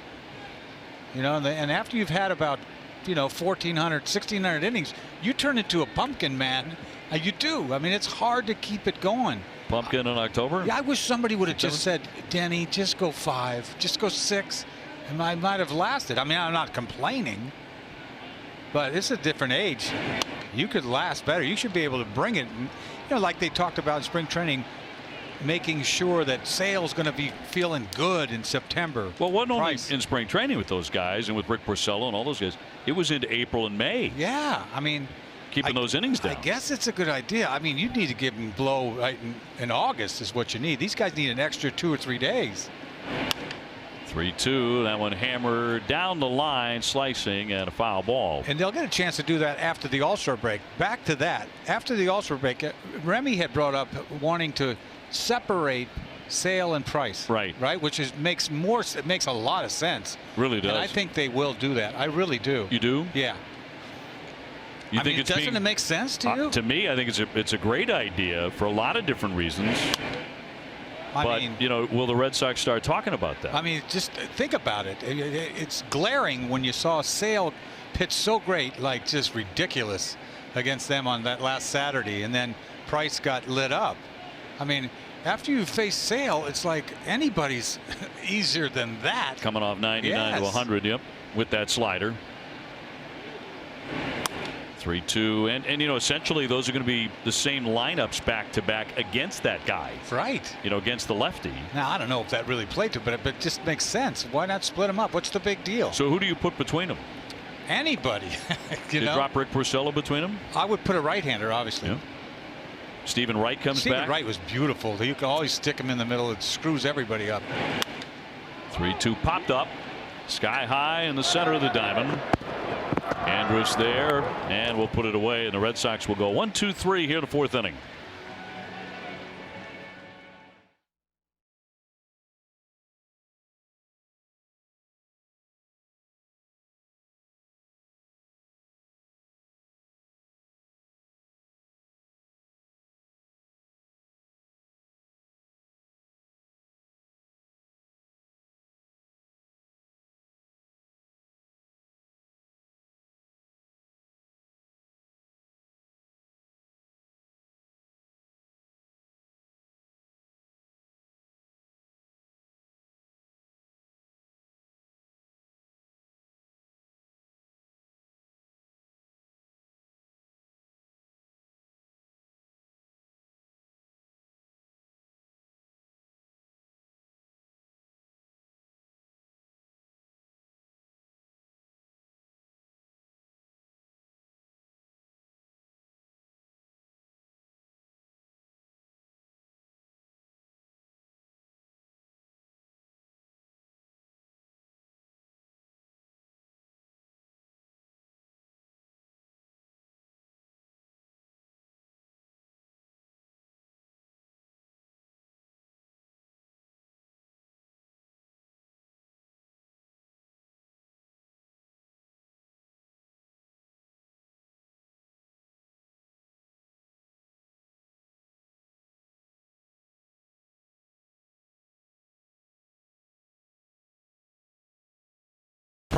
B: You know, and after you've had about 1,400, 1,600 innings, you turn into a pumpkin, man. You do. I mean, it's hard to keep it going.
A: Pumpkin in October?
B: Yeah, I wish somebody would have just said, Denny, just go 5, just go 6, and I might have lasted. I mean, I'm not complaining, but it's a different age. You could last better. You should be able to bring it. Like they talked about in spring training, making sure that Sale's going to be feeling good in September.
A: Well, wasn't only in spring training with those guys and with Rick Porcello and all those guys. It was into April and May.
B: Yeah, I mean,
A: keeping those innings down.
B: I guess it's a good idea. I mean, you need to give them blow right in August is what you need. These guys need an extra 2 or 3 days.
A: 3-2. That one hammered down the line, slicing, and a foul ball.
B: And they'll get a chance to do that after the All-Star break. Back to that. After the All-Star break, Remy had brought up wanting to separate Sale and Price.
A: Right.
B: Which makes a lot of sense.
A: Really does.
B: And I think they will do that. I really do.
A: You do?
B: Yeah.
A: You think
B: doesn't it make sense to you?
A: To me, I think it's a great idea for a lot of different reasons. But will the Red Sox start talking about that?
B: I mean, just think about it. It's glaring when you saw Sale pitch so great, like just ridiculous against them on that last Saturday, and then Price got lit up. I mean, after you face Sale, it's like anybody's easier than that.
A: Coming off 99 to 100, yep, with that slider. 3-2, and essentially those are going to be the same lineups back to back against that guy.
B: Right.
A: Against the lefty.
B: Now I don't know if that really played to, but it just makes sense. Why not split them up? What's the big deal?
A: So who do you put between them?
B: Anybody.
A: you drop Rick Porcello between them?
B: I would put a right-hander, obviously.
A: Yeah. Stephen Wright comes back.
B: Stephen Wright was beautiful. You can always stick him in the middle. It screws everybody up.
A: 3-2 popped up, sky high in the center of the diamond. Andrus there, and we'll put it away, and the Red Sox will go 1-2-3 here in the 4th inning.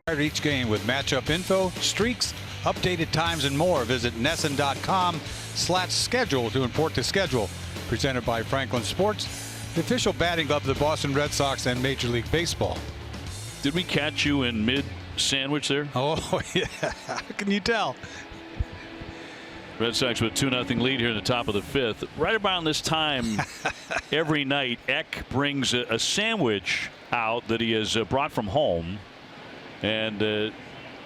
B: Prior to each game with matchup info, streaks, updated times, and more, visit NESN.com/schedule to import the schedule. Presented by Franklin Sports, the official batting club of the Boston Red Sox and Major League Baseball.
A: Did we catch you in mid-sandwich there?
B: Oh, yeah. How can you tell?
A: Red Sox with 2-0 lead here in the top of the 5th. Right around this time every night, Eck brings a sandwich out that he has brought from home. And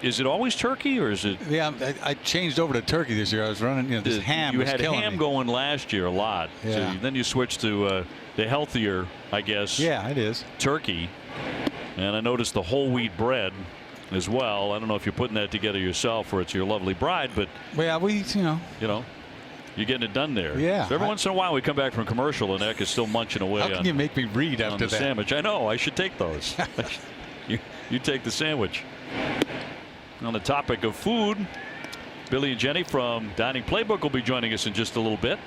A: is it always turkey, or is it?
B: Yeah, I changed over to turkey this year. I was running, this ham.
A: You
B: was
A: had
B: killing
A: ham
B: me.
A: going last year a lot.
B: Yeah.
A: So then you switched to the healthier, I guess.
B: Yeah, it is.
A: Turkey. And I noticed the whole wheat bread as well. I don't know if you're putting that together yourself or it's your lovely bride, but
B: yeah,
A: you're getting it done there.
B: Yeah.
A: So every once in a while we come back from commercial and Eck is still munching away.
B: How can you make me read after
A: the
B: that?
A: Sandwich? I know. I should take those. You take the sandwich. On the topic of food, Billy and Jenny from Dining Playbook will be joining us in just a little bit.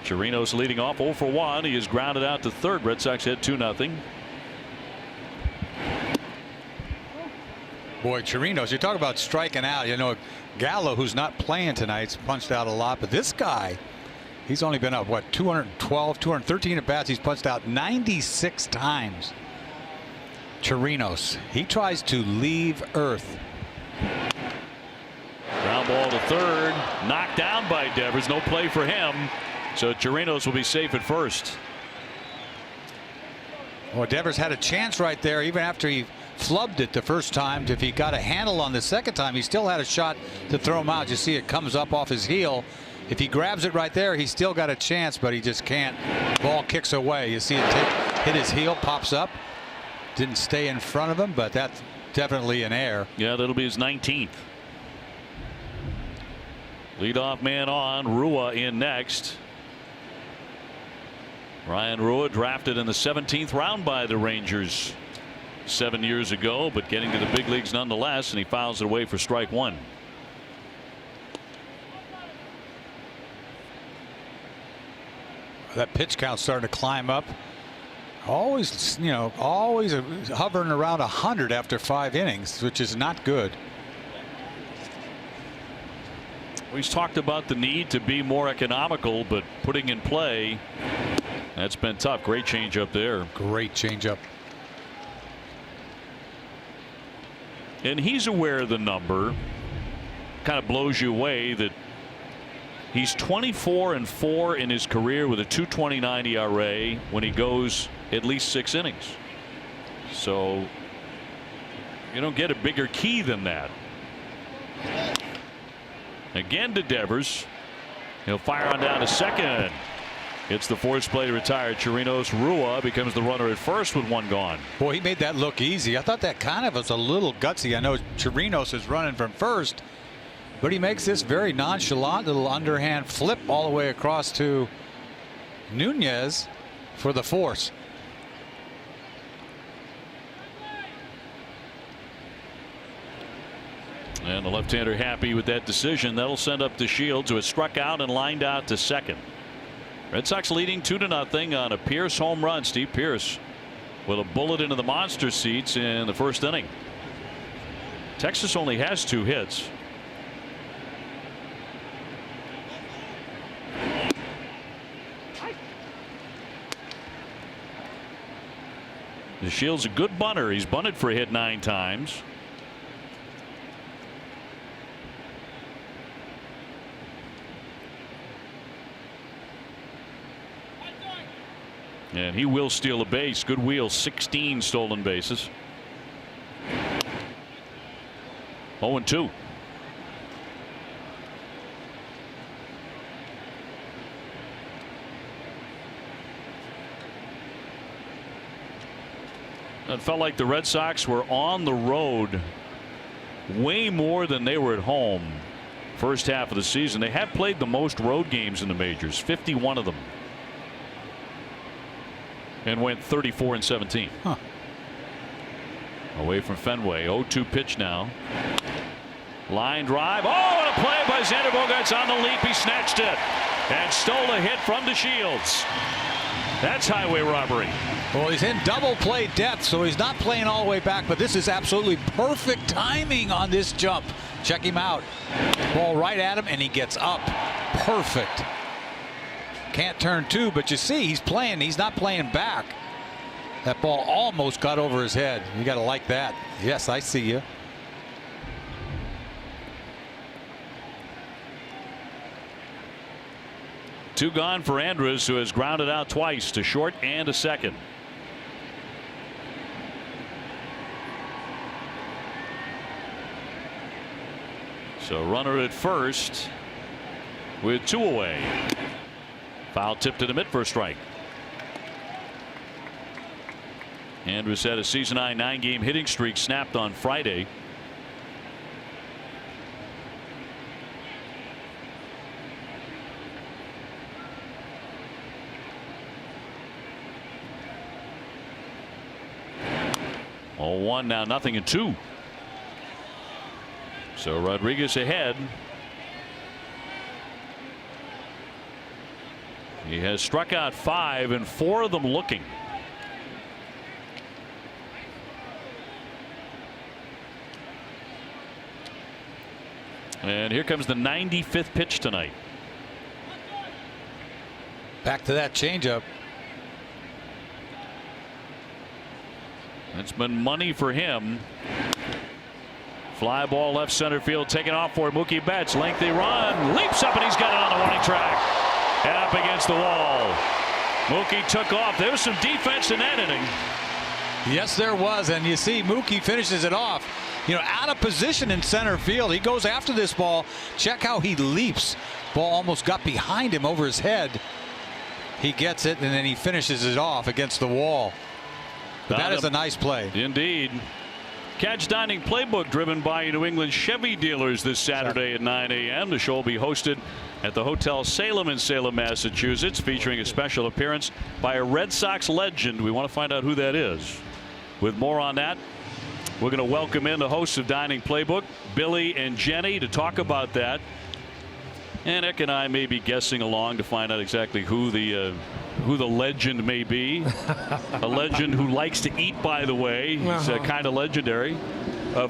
A: Chirinos leading off 0 for 1. He is grounded out to third. Red Sox head 2-0.
B: Boy, Chirinos, you talk about striking out. You know, Gallo, who's not playing tonight, punched out a lot, but this guy, he's only been up, what, 212, 213 at bats. He's punched out 96 times. Chirinos, he tries to leave Earth.
A: Ground ball to third, knocked down by Devers. No play for him, so Chirinos will be safe at first.
B: Well, Devers had a chance right there, even after he flubbed it the first time. If he got a handle on the second time, he still had a shot to throw him out. You see it comes up off his heel. If he grabs it right there, he's still got a chance, but he just can't. Ball kicks away. You see it hit his heel, pops up. Didn't stay in front of him, but that's definitely an error.
A: Yeah, that'll be his 19th. Leadoff man on, Rua in next. Ryan Rua drafted in the 17th round by the Rangers 7 years ago, but getting to the big leagues nonetheless, and he fouls it away for strike one.
B: That pitch count starting to climb up. Always, you know, always hovering around 100 after 5 innings, which is not good.
A: He's talked about the need to be more economical, but putting in play, that's been tough. Great change up there.
B: Great change up.
A: And he's aware of the number. Kind of blows you away that he's 24-4 in his career with a 2.29 ERA when he goes at least 6 innings. So you don't get a bigger key than that. Again to Devers. He'll fire on down to second. It's the force play to retire Chirinos. Rua becomes the runner at first with 1 gone.
B: Boy, he made that look easy. I thought that kind of was a little gutsy. I know Chirinos is running from first, but he makes this very nonchalant little underhand flip all the way across to Nunez for the force.
A: And the left-hander happy with that decision. That'll send up to Shields, who has struck out and lined out to second. Red Sox leading 2-0 on a Pierce home run. Steve Pierce with a bullet into the monster seats in the first inning. Texas only has 2 hits. The Shields a good bunter. He's bunted for a hit 9 times. And he will steal a base. Good wheel. 16 stolen bases. 0-2. It felt like the Red Sox were on the road way more than they were at home first half of the season. They have played the most road games in the majors, 51 of them. And went 34-17.
B: Huh.
A: Away from Fenway. 0-2 pitch now. Line drive. Oh, what a play by Xander Bogaerts on the leap. He snatched it and stole a hit from the Shields. That's highway robbery.
B: Well, he's in double play depth, so he's not playing all the way back, but this is absolutely perfect timing on this jump. Check him out. Ball right at him, and he gets up. Perfect. Can't turn 2, but you see he's playing. He's not playing back. That ball almost got over his head. You got to like that. Yes, I see you.
A: Two gone for Andrus, who has grounded out twice to short and to second. So runner at first with 2 away. Foul tip to the mid for a strike. Andrus had a season-high 9-game hitting streak snapped on Friday. Oh, 1 now, 0-2. So Rodriguez ahead. He has struck out 5 and 4 of them looking. And here comes the 95th pitch tonight.
B: Back to that changeup.
A: It's been money for him. Fly ball left center field taken off for Mookie Betts. Lengthy run, leaps up, and he's got it on the warning track. And up against the wall. Mookie took off. There was some defense in that inning.
B: Yes, there was, and you see Mookie finishes it off. You know, out of position in center field. He goes after this ball. Check how he leaps. Ball almost got behind him over his head. He gets it, and then he finishes it off against the wall. But that is a nice play.
A: Indeed. Catch Dining Playbook driven by New England Chevy dealers this Saturday at 9 a.m. The show will be hosted at the Hotel Salem in Salem, Massachusetts, featuring a special appearance by a Red Sox legend. We want to find out who that is. With more on that, we're going to welcome in the hosts of Dining Playbook, Billy and Jenny, to talk about that. And Eck and I may be guessing along to find out exactly who the legend may be. A legend who likes to eat, by the way. He's kind of legendary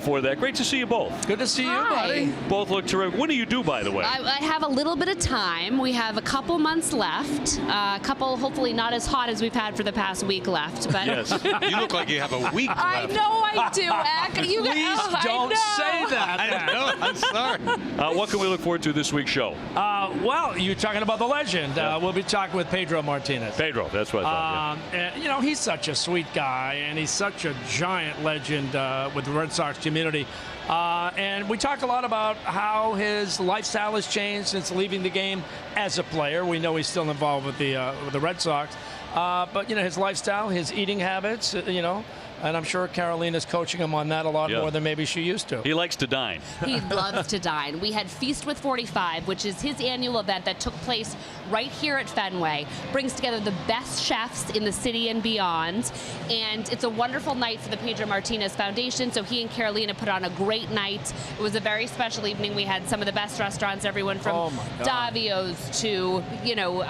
A: for that. Great to see you both.
I: Good to see you, buddy.
A: Both look terrific. What do you do, by the way?
J: I have a little bit of time. We have a couple months left. A couple, hopefully not as hot as we've had for the past week left. But
A: yes.
B: You look like you have a week left.
J: I know I do, Eck. You
I: Please don't say that.
B: I know. I'm sorry.
A: What can we look forward to this week's show?
I: Well, you're talking about the legend. We'll be talking with Pedro Martinez.
A: Pedro, that's what I thought.
I: And, you know, he's such a sweet guy, and he's such a giant legend with the Red Sox community. And we talk a lot about how his lifestyle has changed since leaving the game as a player. We know he's still involved with the Red Sox. But, you know, his lifestyle, his eating habits, you know, and I'm sure Carolina's coaching him on that a lot more than maybe she used to.
A: He likes to dine.
J: He loves to dine. We had Feast with 45, which is his annual event that took place right here at Fenway. Brings together the best chefs in the city and beyond. And it's a wonderful night for the Pedro Martinez Foundation. So he and Carolina put on a great night. It was a very special evening. We had some of the best restaurants, everyone from Davio's to, you know,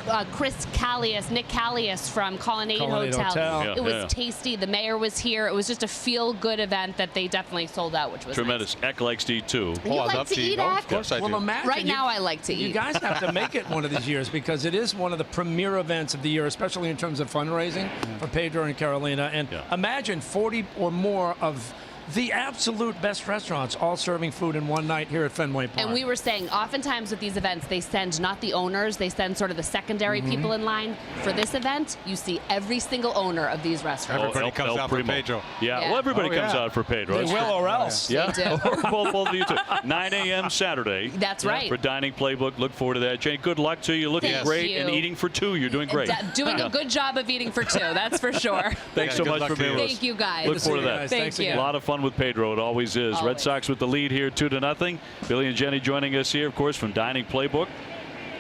J: Nick Callius from Colonnade Hotel. It was tasty. The mayor was here. It was just a feel-good event that they definitely sold out, which was
A: tremendous.
J: Nice.
A: Eck likes to eat too.
J: You like to eat, Eck?
B: Of course I do.
I: Well, imagine
J: right now I like to eat.
I: You guys have to make it one of these years because it is one of the premier events of the year, especially in terms of fundraising for Pedro and Carolina. And imagine 40 or more of the absolute best restaurants all serving food in one night here at Fenway Park.
J: And we were saying, oftentimes with these events, they send not the owners, they send sort of the secondary people in line. For this event, you see every single owner of these restaurants.
B: Everybody comes out for Pedro.
A: Yeah, well, everybody comes out for Pedro.
I: They will or else.
A: Yeah,
J: They do.
A: both of you too. 9 a.m. Saturday.
J: That's right.
A: For Dining Playbook. Look forward to that. Jane, good luck to you. Looking
J: Thank
A: great
J: you.
A: and eating for two. You're doing great.
J: Doing a good job of eating for two, that's for sure.
A: Thanks so much for being with us.
J: Thank you, guys.
A: Look forward to that.
J: Thank you.
A: A lot of fun with Pedro. It always is.
J: Always.
A: Red Sox with the lead here 2-0. Billy and Jenny joining us here, of course, from Dining Playbook.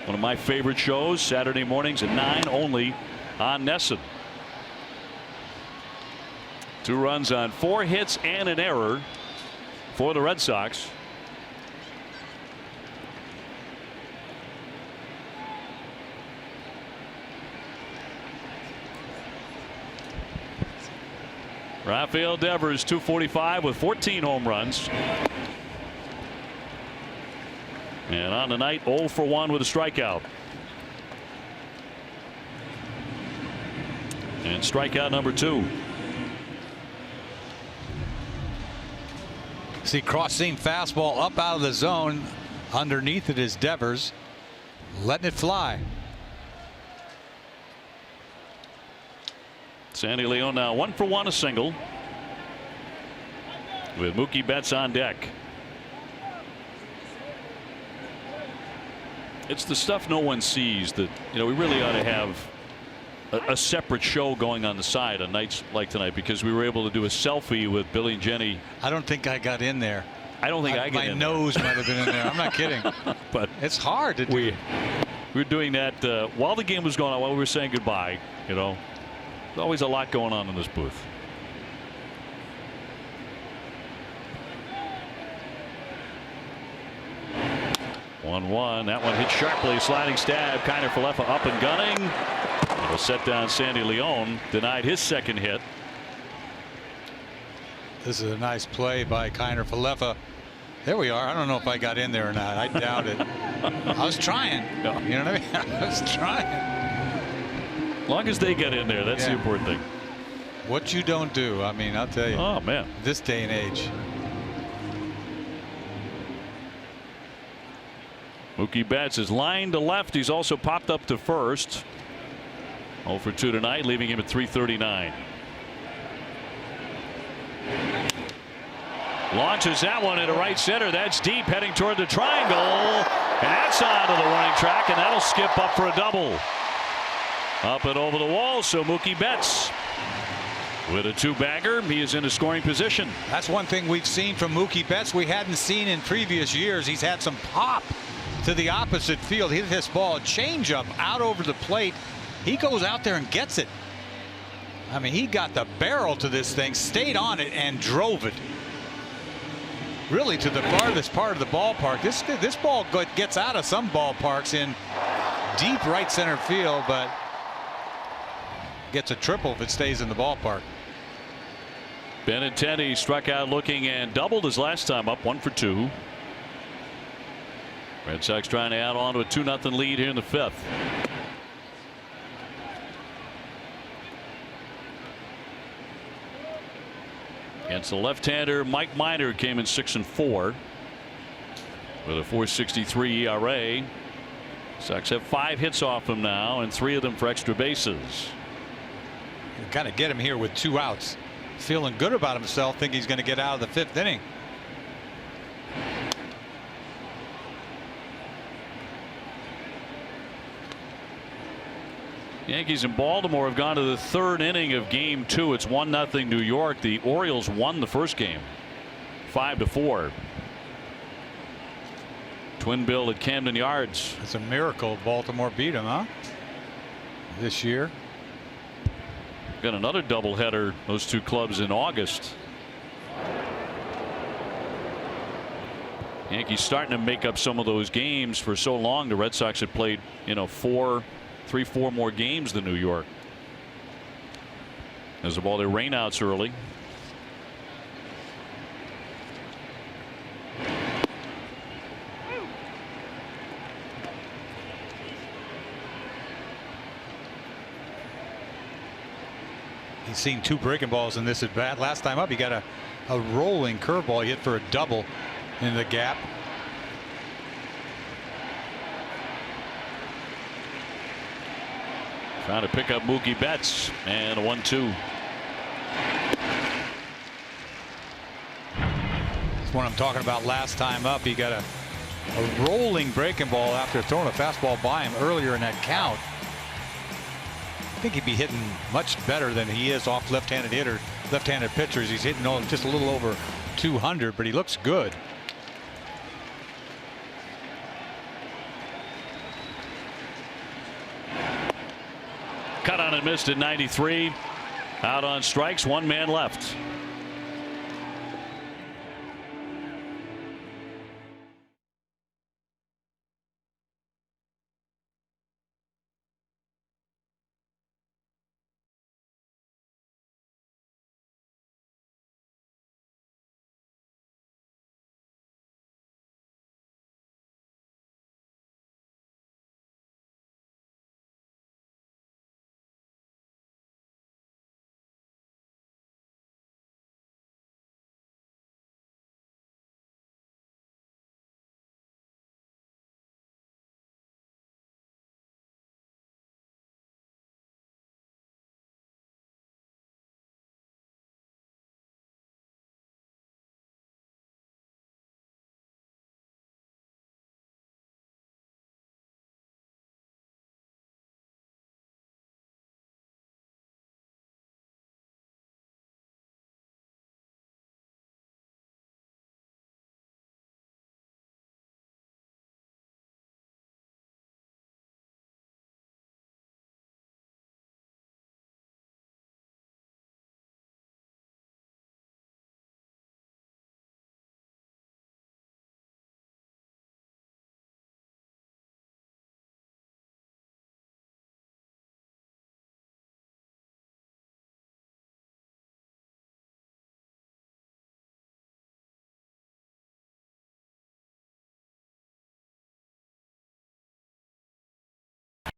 A: One of my favorite shows, Saturday mornings at 9 only on Nesson. 2 runs on 4 hits and an error for the Red Sox. Rafael Devers, 245 with 14 home runs. And on the night, 0 for 1 with a strikeout. And strikeout number 2.
B: See, cross-seam fastball up out of the zone. Underneath it is Devers, letting it fly.
A: Sandy Leon now 1 for 1, a single, with Mookie Betts on deck. It's the stuff no one sees that, you know, we really ought to have a separate show going on the side on nights like tonight, because we were able to do a selfie with Billy and Jenny.
B: I don't think I got in there.
A: I don't think I got in
B: there. My nose might have been in there. I'm not kidding.
A: But
B: it's hard to do.
A: We were doing that while the game was going on, while we were saying goodbye. You know, there's always a lot going on in this booth. 1-1. That one hit sharply. Sliding stab. Kiner Falefa up and gunning. It'll set down Sandy Leon. Denied his second hit.
B: This is a nice play by Kiner Falefa. There we are. I don't know if I got in there or not. I doubt it. I was trying. You know what I mean? I was trying.
A: As long as they get in there, that's the important thing.
B: What you don't do, I mean, I'll tell you.
A: Oh, man.
B: This day and age.
A: Mookie Betts is lined to left. He's also popped up to first. 0 for 2 tonight, leaving him at 339. Launches that one into right center. That's deep, heading toward the triangle. And that's onto the running track, and that'll skip up for a double. Up and over the wall, so Mookie Betts with a 2-bagger. He is in a scoring position.
B: That's one thing we've seen from Mookie Betts we hadn't seen in previous years. He's had some pop to the opposite field. He hit this ball, changeup out over the plate. He goes out there and gets it. I mean, he got the barrel to this thing, stayed on it, and drove it really to the farthest part of the ballpark. This ball gets out of some ballparks in deep right center field, but gets a triple if it stays in the ballpark.
A: Benintendi struck out looking and doubled his last time up, 1 for 2. Red Sox trying to add on to a 2-0 lead here in the 5th. Against the left-hander, Mike Minor came in 6-4 with a 4.63 ERA. Sox have 5 hits off him now, and 3 of them for extra bases.
B: You kind of get him here with 2 outs, feeling good about himself, think he's going to get out of the 5th inning.
A: Yankees in Baltimore have gone to the 3rd inning of Game 2. It's 1-0 New York. The Orioles won the first game 5-4. Twin bill at Camden Yards.
B: It's a miracle Baltimore beat him, huh? This year.
A: Got another doubleheader, those 2 clubs in August. Yankees starting to make up some of those games. For so long the Red Sox had played 3-4 more games than New York. As the ball, their rainouts early.
B: He's seen 2 breaking balls in this at bat. Last time up, he got a rolling curveball. He hit for a double in the gap.
A: Trying to pick up Mookie Betts, and a 1-2.
B: That's what I'm talking about last time up. He got a rolling breaking ball after throwing a fastball by him earlier in that count. I think he'd be hitting much better than he is off left-handed pitchers. He's hitting just a little over 200, but he looks good.
A: Cut on and missed at 93. Out on strikes, 1 man left.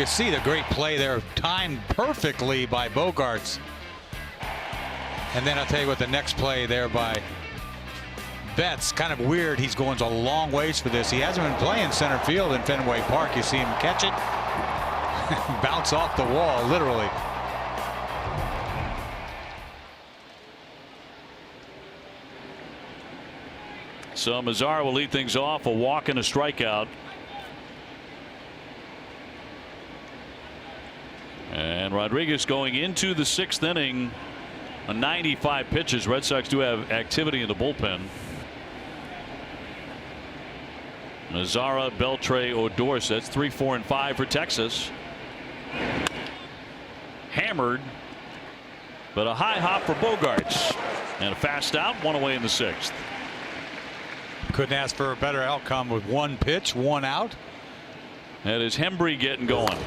B: You see the great play there, timed perfectly by Bogaerts. And then I'll tell you what, the next play there by Betts, kind of weird. He's going a long ways for this. He hasn't been playing center field in Fenway Park. You see him catch it, bounce off the wall, literally.
A: So Mazara will lead things off, a walk and a strikeout. And Rodriguez going into the 6th inning on 95 pitches. Red Sox do have activity in the bullpen. Mazara, Beltre, Odor. That's 3, 4, and 5 for Texas. Hammered, but a high hop for Bogaerts. And a fast out, 1 away in the 6th.
B: Couldn't ask for a better outcome with 1 pitch, 1 out.
A: That is Hembree getting going.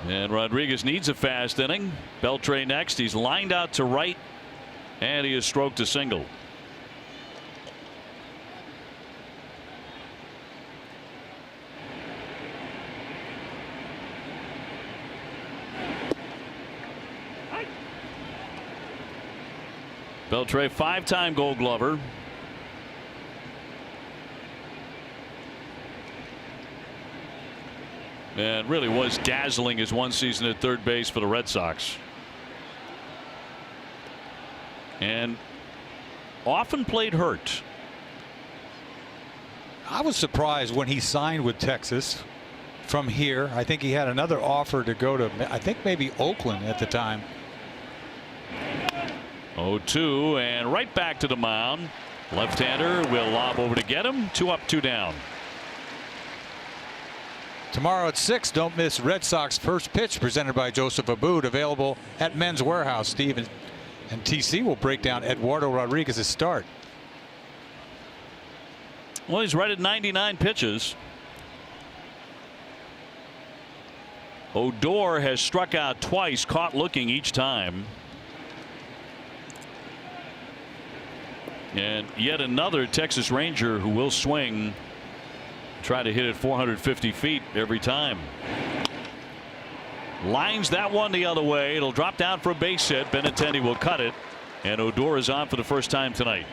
A: And Rodriguez needs a fast inning. Beltre next. He's lined out to right, and he has stroked a single. Beltre, 5-time Gold Glover. And really was dazzling his one season at third base for the Red Sox. And often played hurt.
B: I was surprised when he signed with Texas from here. I think he had another offer to go to, I think maybe Oakland at the time.
A: 0-2 and right back to the mound. Left-hander will lob over to get him. 2 up, 2 down.
B: Tomorrow at 6, don't miss Red Sox First Pitch, presented by Joseph Abboud, available at Men's Warehouse. Steve and TC will break down Eduardo Rodriguez's start.
A: Well, he's right at 99 pitches. Odor has struck out twice, caught looking each time. And yet another Texas Ranger who will swing. Try to hit it 450 feet every time. Lines that one the other way. It'll drop down for a base hit. Benintendi will cut it. And Odor is on for the first time tonight.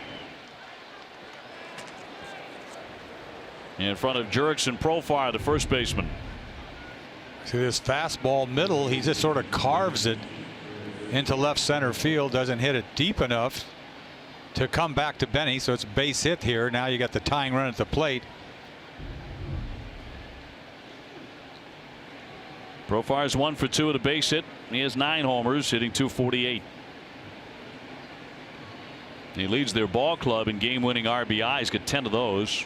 A: In front of Jurickson Profar, the first baseman.
B: See this fastball middle. He just sort of carves it into left center field. Doesn't hit it deep enough to come back to Benny. So it's a base hit here. Now you got the tying run at the plate.
A: Profar is 1 for 2 at a base hit. He has 9 homers, hitting .248. He leads their ball club in game-winning RBIs. Got 10 of those.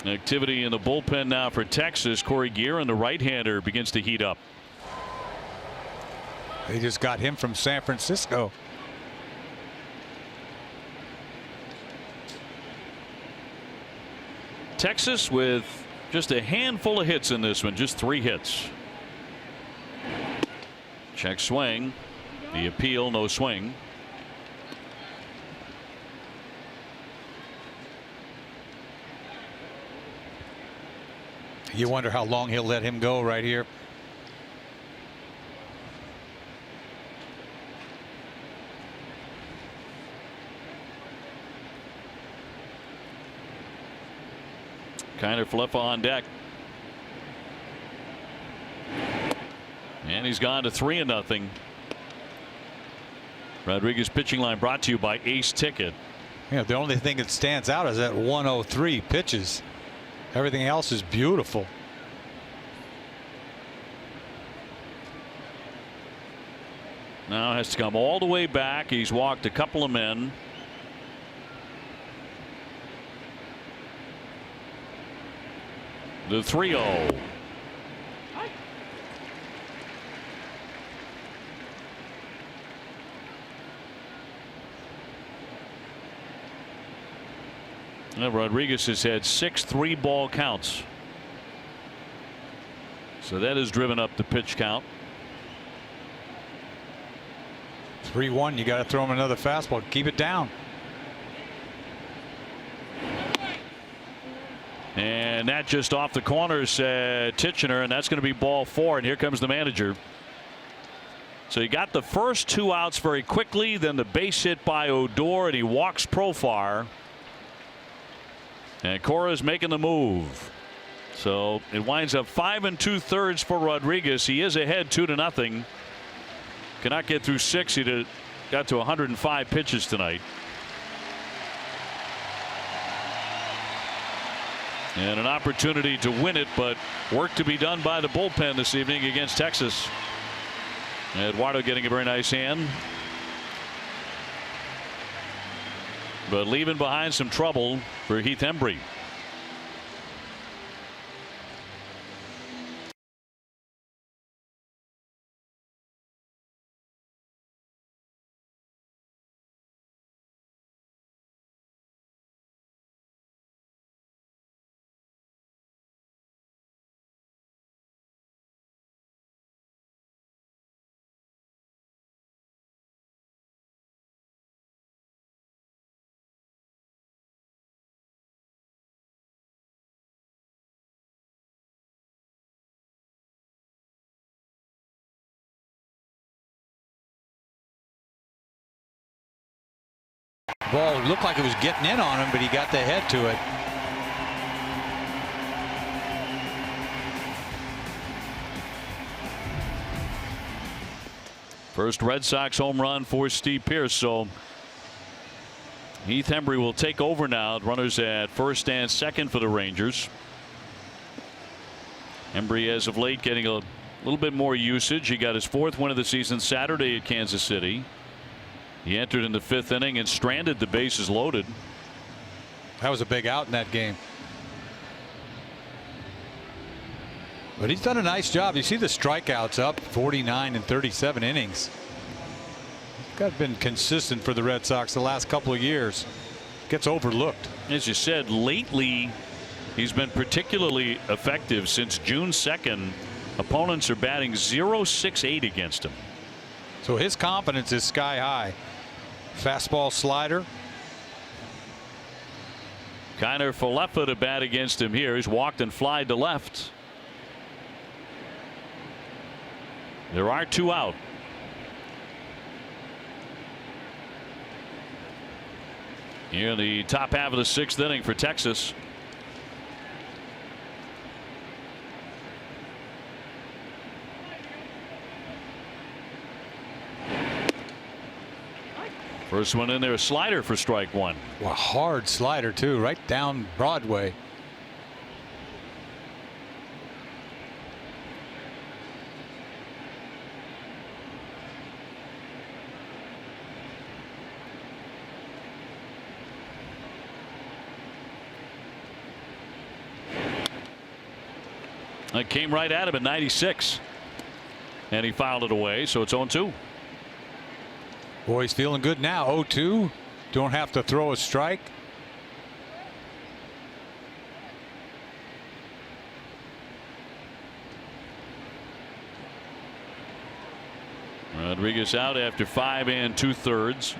A: Activity in the bullpen now for Texas. Corey Guerin, the right-hander, begins to heat up.
B: They just got him from San Francisco.
A: Texas with just a handful of hits in this one, just 3 hits. Check swing. The appeal, no swing.
B: You wonder how long he'll let him go right here.
A: Kiner Falefa on deck. And he's gone to 3-0. Rodriguez pitching line brought to you by Ace Ticket.
B: Yeah, the only thing that stands out is that 103 pitches. Everything else is beautiful.
A: Now has to come all the way back. He's walked a couple of men. The 3-0. Rodriguez has had 6 3-ball counts. So that has driven up the pitch count.
B: 3-1. You got to throw him another fastball. Keep it down.
A: And that just off the corner, said Titchener, and that's going to be ball 4. And here comes the manager. So he got the first 2 outs very quickly, then the base hit by Odor, and he walks Profar. And Cora's making the move. So it winds up 5 2/3 for Rodriguez. He is ahead 2-0. Cannot get through 6. He got to 105 pitches tonight. And an opportunity to win it, but work to be done by the bullpen this evening against Texas. Eduardo getting a very nice hand, but leaving behind some trouble for Heath Hembree.
B: Ball looked like it was getting in on him, but he got the head to it.
A: First Red Sox home run for Steve Pearce. So Heath Hembree will take over now. Runners at first and second for the Rangers. Hembree, as of late, getting a little bit more usage. He got his 4th win of the season Saturday at Kansas City. He entered in the 5th inning and stranded the bases loaded.
B: That was a big out in that game. But he's done a nice job. You see the strikeouts up 49 in 37 innings. Got been consistent for the Red Sox the last couple of years. Gets overlooked.
A: As you said, lately he's been particularly effective. Since June 2nd, opponents are batting .068 against him.
B: So his confidence is sky high. Fastball, slider.
A: Kiner Falefa to bat against him here. He's walked and flied to left. There are 2 out. Here in the top half of the 6th inning for Texas. First one in there, a slider for strike 1.
B: Well, a hard slider too, right down Broadway.
A: It came right at him at 96. And he fouled it away, so it's 0-2.
B: Boy, he's feeling good now. 0-2. Don't have to throw a strike.
A: Rodriguez out after 5 2/3.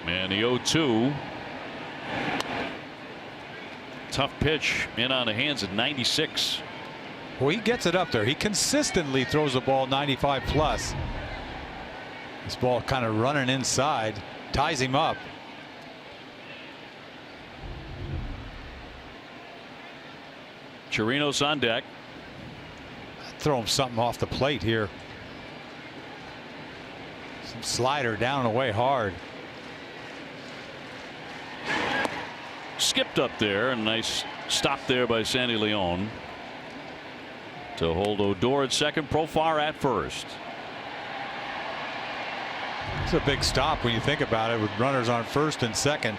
A: And the 0-2. Tough pitch in on the hands at 96.
B: Well, he gets it up there. He consistently throws the ball 95 plus. This ball kind of running inside, ties him up.
A: Chirinos on deck.
B: Throw him something off the plate here. Some slider down and away hard.
A: Skipped up there, and nice stop there by Sandy Leon to hold Odor at second, Profar at first.
B: It's a big stop when you think about it, with runners on first and second.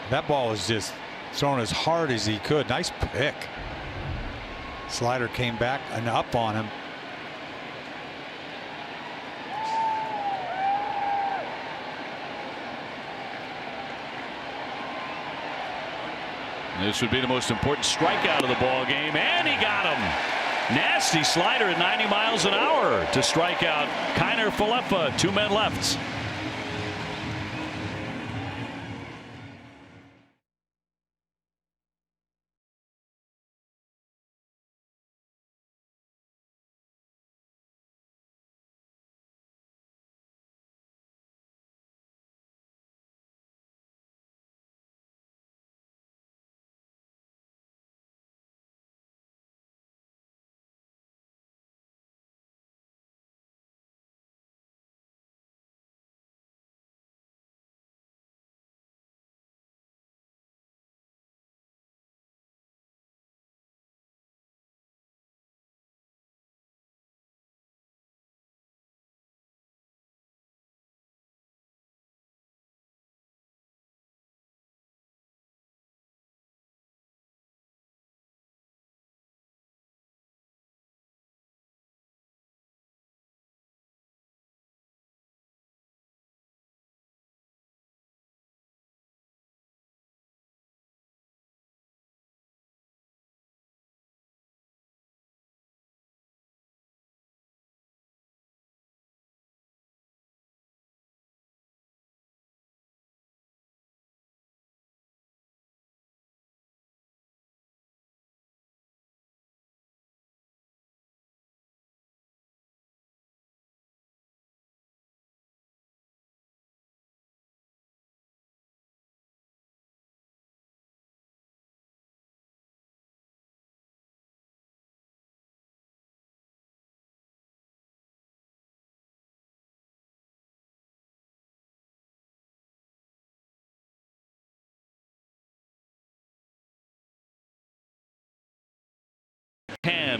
B: That ball was just thrown as hard as he could. Nice pick. Slider came back and up on him.
A: This would be the most important strikeout of the ball game, and he got him. Nasty slider at 90 miles an hour to strike out Kiner Falefa. 2 men left.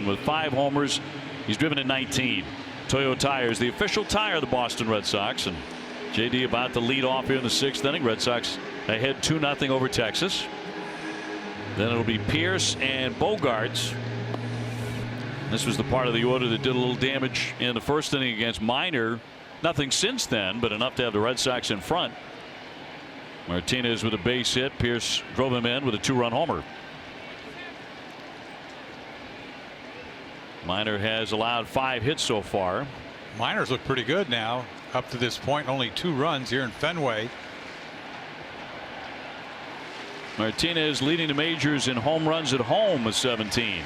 A: With 5 homers, he's driven in 19. Toyo Tires, the official tire of the Boston Red Sox, and JD about to lead off here in the 6th inning. Red Sox ahead 2-0 over Texas. Then it'll be Pierce and Bogarts. This was the part of the order that did a little damage in the 1st inning against Minor. Nothing since then, but enough to have the Red Sox in front. Martinez with a base hit. Pierce drove him in with a 2-run homer. Minor has allowed 5 hits so far.
B: Miners look pretty good now up to this point. Only 2 runs here in Fenway.
A: Martinez leading the majors in home runs at home with 17.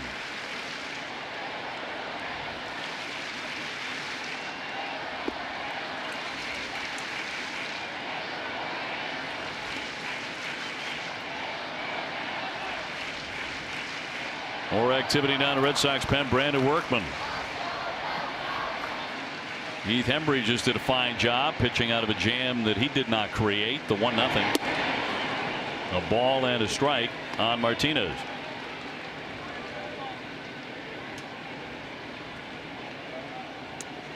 A: More activity down the Red Sox pen. Brandon Workman. Heath Hembry just did a fine job pitching out of a jam that he did not create. The 1-0. A ball and a strike on Martinez.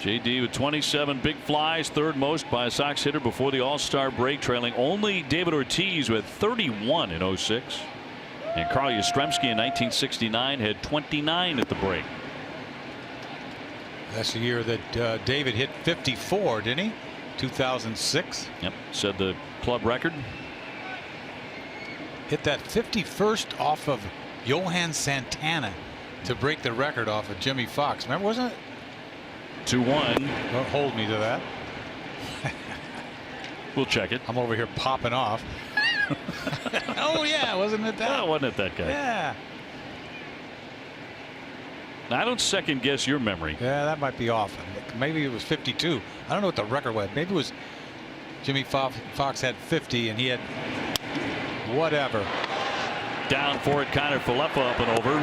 A: JD with 27 big flies, 3rd most by a Sox hitter before the All-Star break, trailing only David Ortiz with 31 in 06. And Carl Yastrzemski in 1969 had 29 at the break.
B: That's the year that David hit 54, didn't he? 2006.
A: Yep, said the club record.
B: Hit that 51st off of Johan Santana to break the record off of Jimmy Fox. Remember, wasn't it?
A: 2-1.
B: Don't hold me to that.
A: We'll check it.
B: I'm over here popping off. Oh yeah, wasn't it that?
A: Oh, wasn't it that guy?
B: Yeah.
A: Now, I don't second guess your memory.
B: Yeah, that might be off. Maybe it was 52. I don't know what the record was. Maybe it was Jimmy Fox had 50 and he had whatever.
A: Down for it, Kiner Falefa up and over.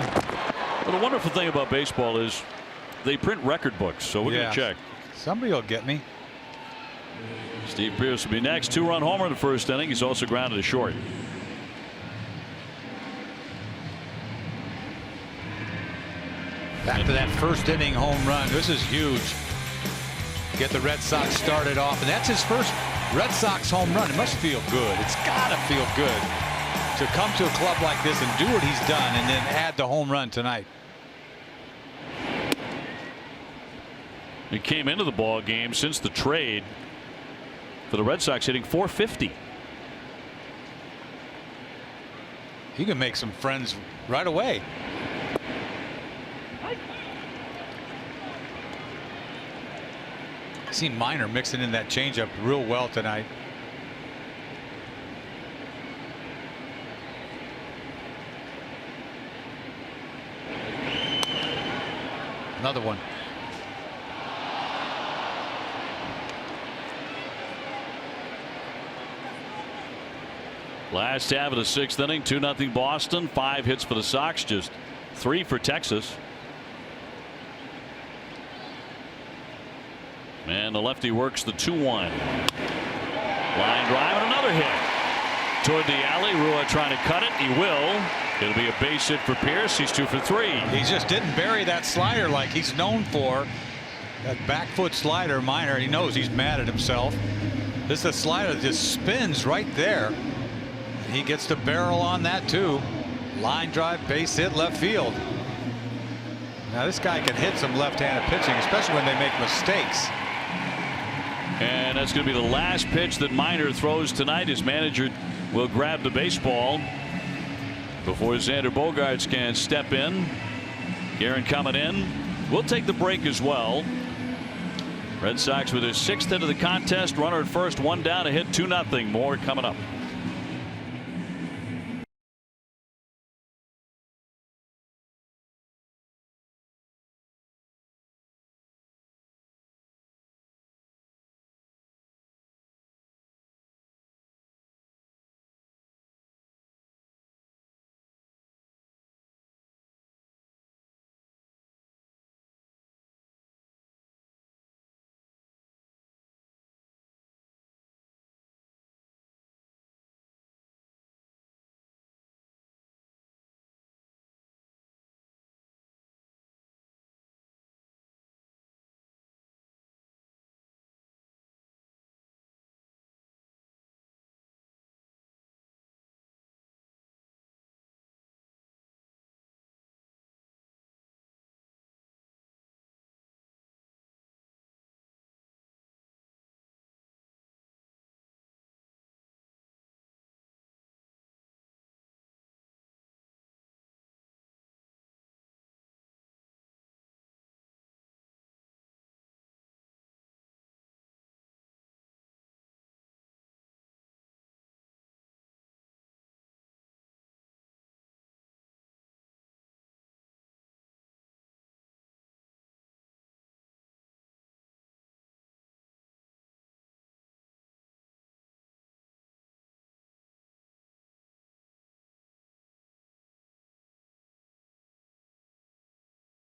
A: But the wonderful thing about baseball is they print record books, so we're going to check.
B: Somebody will get me.
A: Steve Pierce will be next. 2-run homer in the 1st inning. He's also grounded to short.
B: Back to that 1st inning home run. This is huge. Get the Red Sox started off, and that's his first Red Sox home run. It must feel good. It's got to feel good to come to a club like this and do what he's done and then add the home run tonight.
A: He came into the ball game since the trade for the Red Sox hitting .450.
B: He can make some friends right away. I see Minor mixing in that changeup real well tonight. Another one.
A: Last half of the 6th inning, 2-0 Boston. 5 hits for the Sox, just 3 for Texas. And the lefty works the 2-1. Line drive and another hit toward the alley. Rua trying to cut it. He will. It'll be a base hit for Pierce. He's 2 for 3.
B: He just didn't bury that slider like he's known for. That back foot slider, Minor. He knows he's mad at himself. This is a slider that just spins right there. He gets the barrel on that too. Line drive, base hit, left field. Now this guy can hit some left-handed pitching, especially when they make mistakes.
A: And that's going to be the last pitch that Minor throws tonight. His manager will grab the baseball before Xander Bogaerts can step in. Guerin coming in. We'll take the break as well. Red Sox with their 6th hit of the contest. Runner at first, 1 down, a hit, 2-0. More coming up.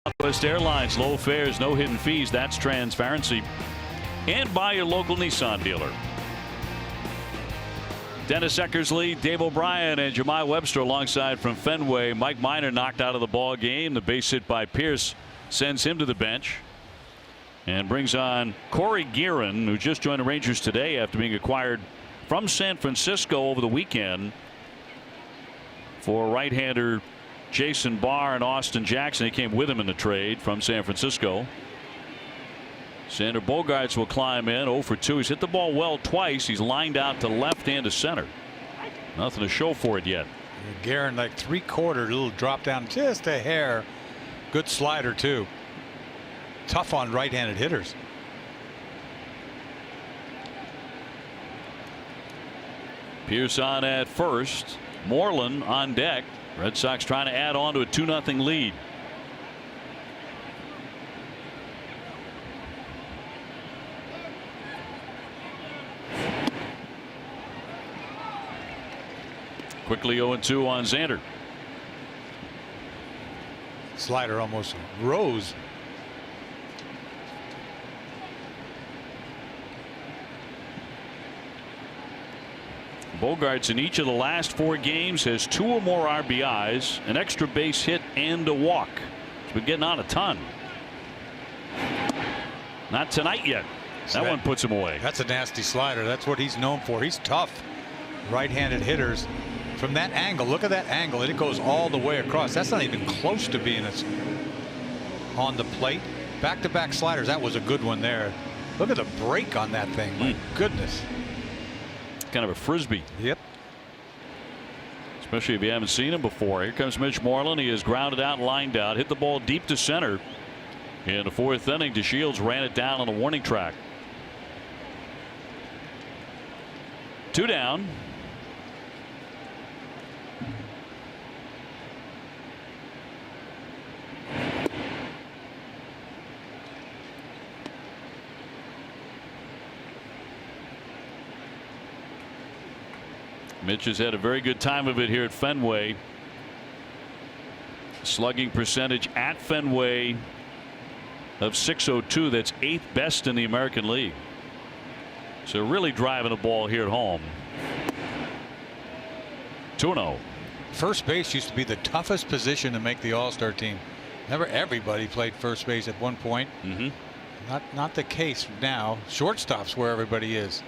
A: Southwest Airlines, low fares, no hidden fees. That's transparency. And by your local Nissan dealer. Dennis Eckersley, Dave O'Brien, and Jemai Webster alongside from Fenway. Mike Minor knocked out of the ball game. The base hit by Pierce sends him to the bench and brings on Corey Guerin, who just joined the Rangers today after being acquired from San Francisco over the weekend for right-hander Jason Barr and Austin Jackson. He came with him in the trade from San Francisco. Xander Bogaerts will climb in 0 for 2. He's hit the ball well twice. He's lined out to left and to center. Nothing to show for it yet.
B: Guerin like 3/4, little drop down just a hair. Good slider too. Tough on right-handed hitters.
A: Pierce on at first. Moreland on deck. Red Sox trying to add on to a 2-0 lead. Quickly 0-2 on Xander.
B: Slider almost rose.
A: Bogaerts in each of the last 4 games has 2 or more RBIs, an extra base hit, and a walk. He's been getting on a ton. Not tonight yet. That one puts him away.
B: That's a nasty slider. That's what he's known for. He's tough. Right-handed hitters. From that angle, look at that angle. It goes all the way across. That's not even close to being on the plate. Back-to-back sliders. That was a good one there. Look at the break on that thing. My goodness.
A: Kind of a frisbee.
B: Yep.
A: Especially if you haven't seen him before. Here comes Mitch Moreland. He is grounded out and lined out. Hit the ball deep to center. In the 4th inning, DeShields ran it down on the warning track. Two down. Mitch has had a very good time of it here at Fenway. Slugging percentage at Fenway of .602. That's 8th best in the American League. So really driving the ball here at home. 2-0.
B: First base used to be the toughest position to make the All-Star team. Never everybody played first base at one point. Not the case now. Shortstop's where everybody is.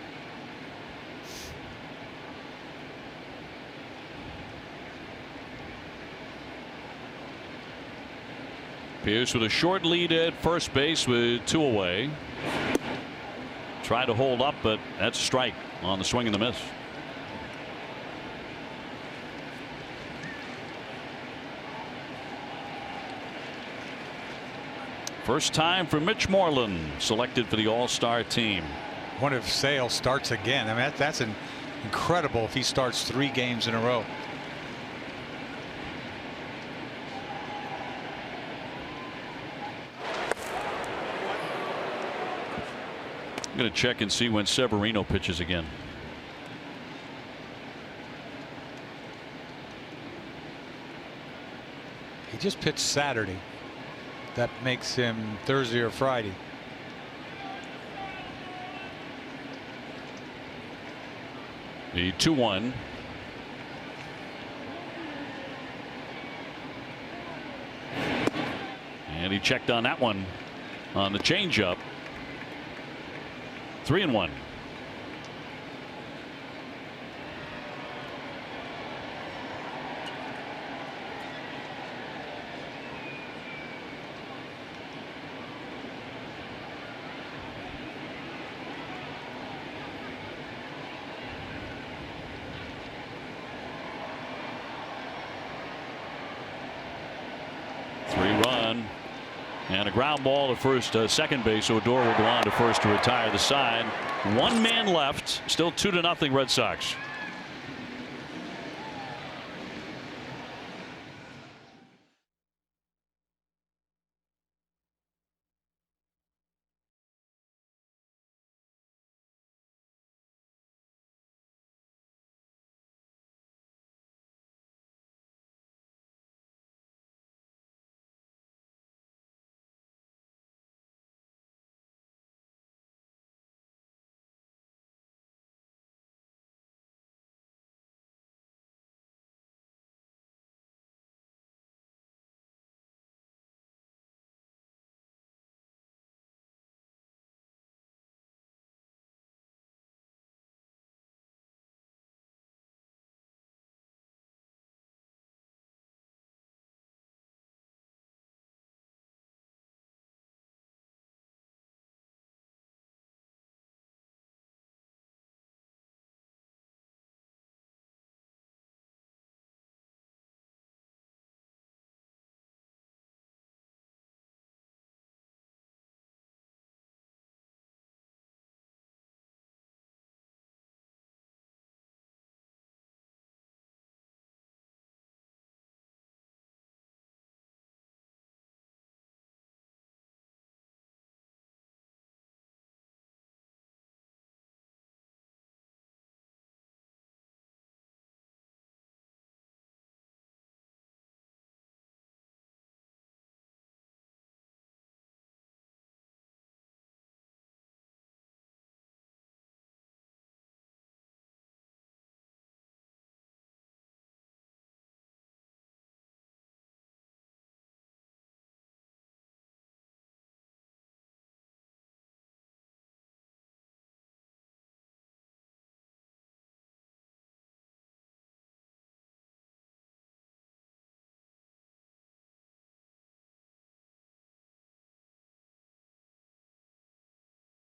A: Pierce with a short lead at first base with 2 away. Tried to hold up, but that's a strike on the swing and the miss. First time for Mitch Moreland selected for the All-Star team.
B: I wonder if Sale starts again. I mean, that's incredible if he starts 3 games in a row.
A: I'm going to check and see when Severino pitches again.
B: He just pitched Saturday. That makes him Thursday or Friday.
A: The 2-1. And he checked on that one on the changeup. 3-1. Three-run. And a ground ball to first, second base. Odor will go on to first to retire the side. 1 man left. Still 2-0 Red Sox.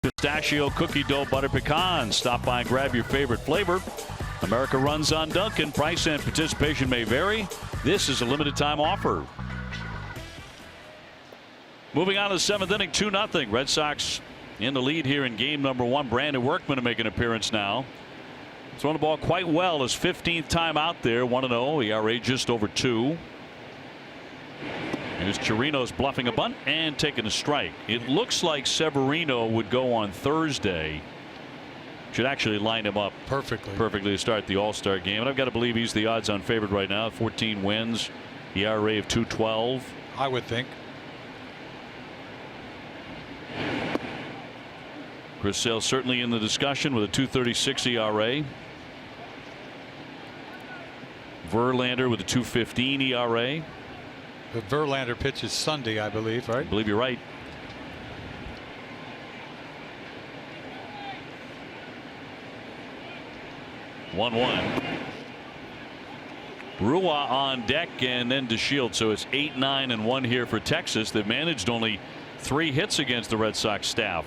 A: Pistachio, cookie dough, butter pecan. Stop by and grab your favorite flavor. America runs on Dunkin'. Price and participation may vary. This is a limited time offer. Moving on to the 7th inning, 2-0. Red Sox in the lead here in game number 1. Brandon Workman to make an appearance now Throwing the ball quite well. His 15th time out there. 1-0. ERA just over 2. Here's Chirinos bluffing a bunt and taking a strike. It looks like Severino would go on Thursday. Should actually line him up perfectly to start the All-Star game. And I've got to believe he's the odds-on favorite right now. 14 wins, ERA of 2.12.
B: I would think.
A: Chris Sale certainly in the discussion with a 2.36 ERA. Verlander with a 2.15 ERA.
B: But Verlander pitches Sunday, I believe, right?
A: I believe you're right. Rua on deck and then DeShields. So it's 8-9-1 here for Texas. They've managed only 3 hits against the Red Sox staff.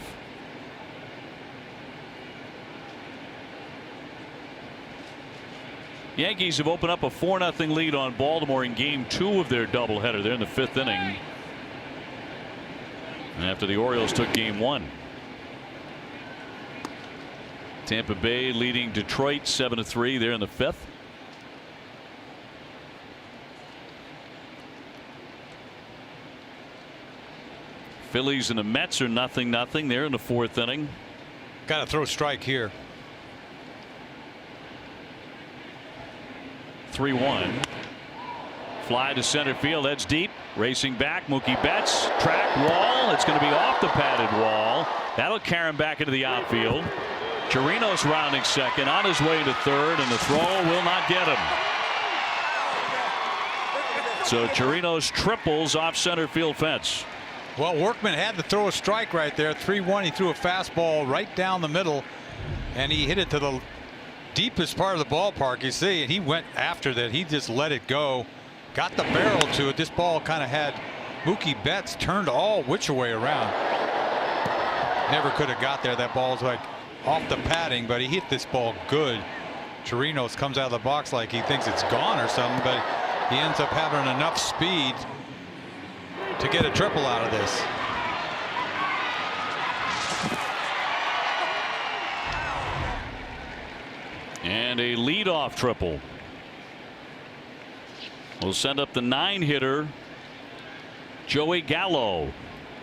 A: Yankees have opened up a 4-0 lead on Baltimore in game 2 of their doubleheader. They're in the 5th inning after the Orioles took game 1. Tampa Bay leading Detroit 7-3. They're in the 5th. Phillies and the Mets are 0-0. They're in the 4th inning.
B: Got to throw strike here.
A: 3-1. Fly to center field. That's deep. Racing back. Mookie Betts. Track wall. It's going to be off the padded wall. That'll carry him back into the outfield. Chirinos rounding second. On his way to third. And the throw will not get him. So Chirinos triples off center field fence.
B: Well, Workman had to throw a strike right there. 3-1. He threw a fastball right down the middle. And he hit it to the deepest part of the ballpark, you see, and he went after that. He just let it go, got the barrel to it. This ball kind of had Mookie Betts turned all which way around. Never could have got there. That ball's like off the padding, but he hit this ball good. Chirinos comes out of the box like he thinks it's gone or something, but he ends up having enough speed to get a triple out of this.
A: And a leadoff triple. Will send up the 9-hitter Joey Gallo.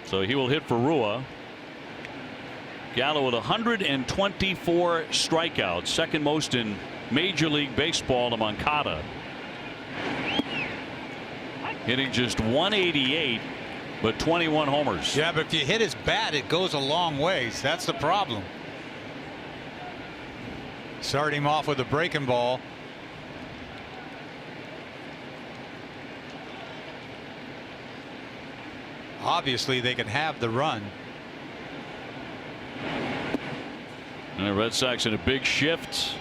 A: So he will hit for Rua. Gallo with 124 strikeouts, second most in Major League Baseball to Moncada. Hitting just 188, but 21 homers.
B: Yeah, but if you hit his bat, it goes a long ways. That's the problem. Start him off with a breaking ball. Obviously, they can have the run.
A: And the Red Sox in a big shift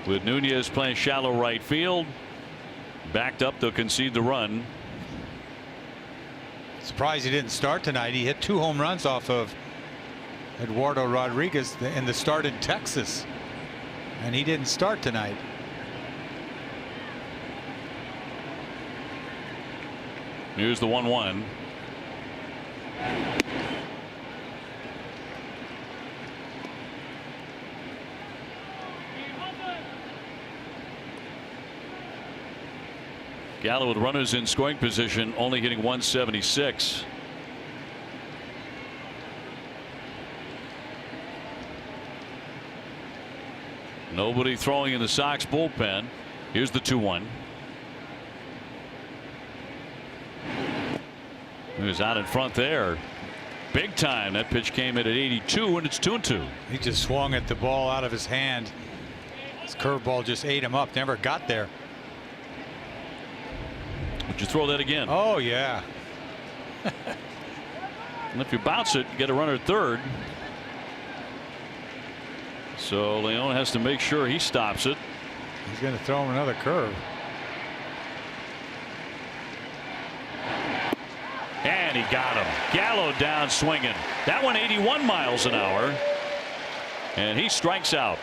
A: with Nunez playing shallow right field. Backed up, they'll concede the run.
B: Surprised he didn't start tonight. He hit 2 home runs off of Eduardo Rodriguez in the start in Texas. And he didn't start tonight.
A: Here's the 1-1. Gallo with runners in scoring position, only hitting 176. Nobody throwing in the Sox bullpen. Here's the 2-1. He was out in front there. Big time. That pitch came in at 82 and it's 2-2.
B: He just swung at the ball out of his hand. His curveball just ate him up. Never got there.
A: Would you throw that again?
B: Oh, yeah.
A: And if you bounce it, you get a runner at third. So Leon has to make sure he stops it.
B: He's going to throw him another curve.
A: And he got him. Gallo down swinging. That one 81 miles an hour. And he strikes out.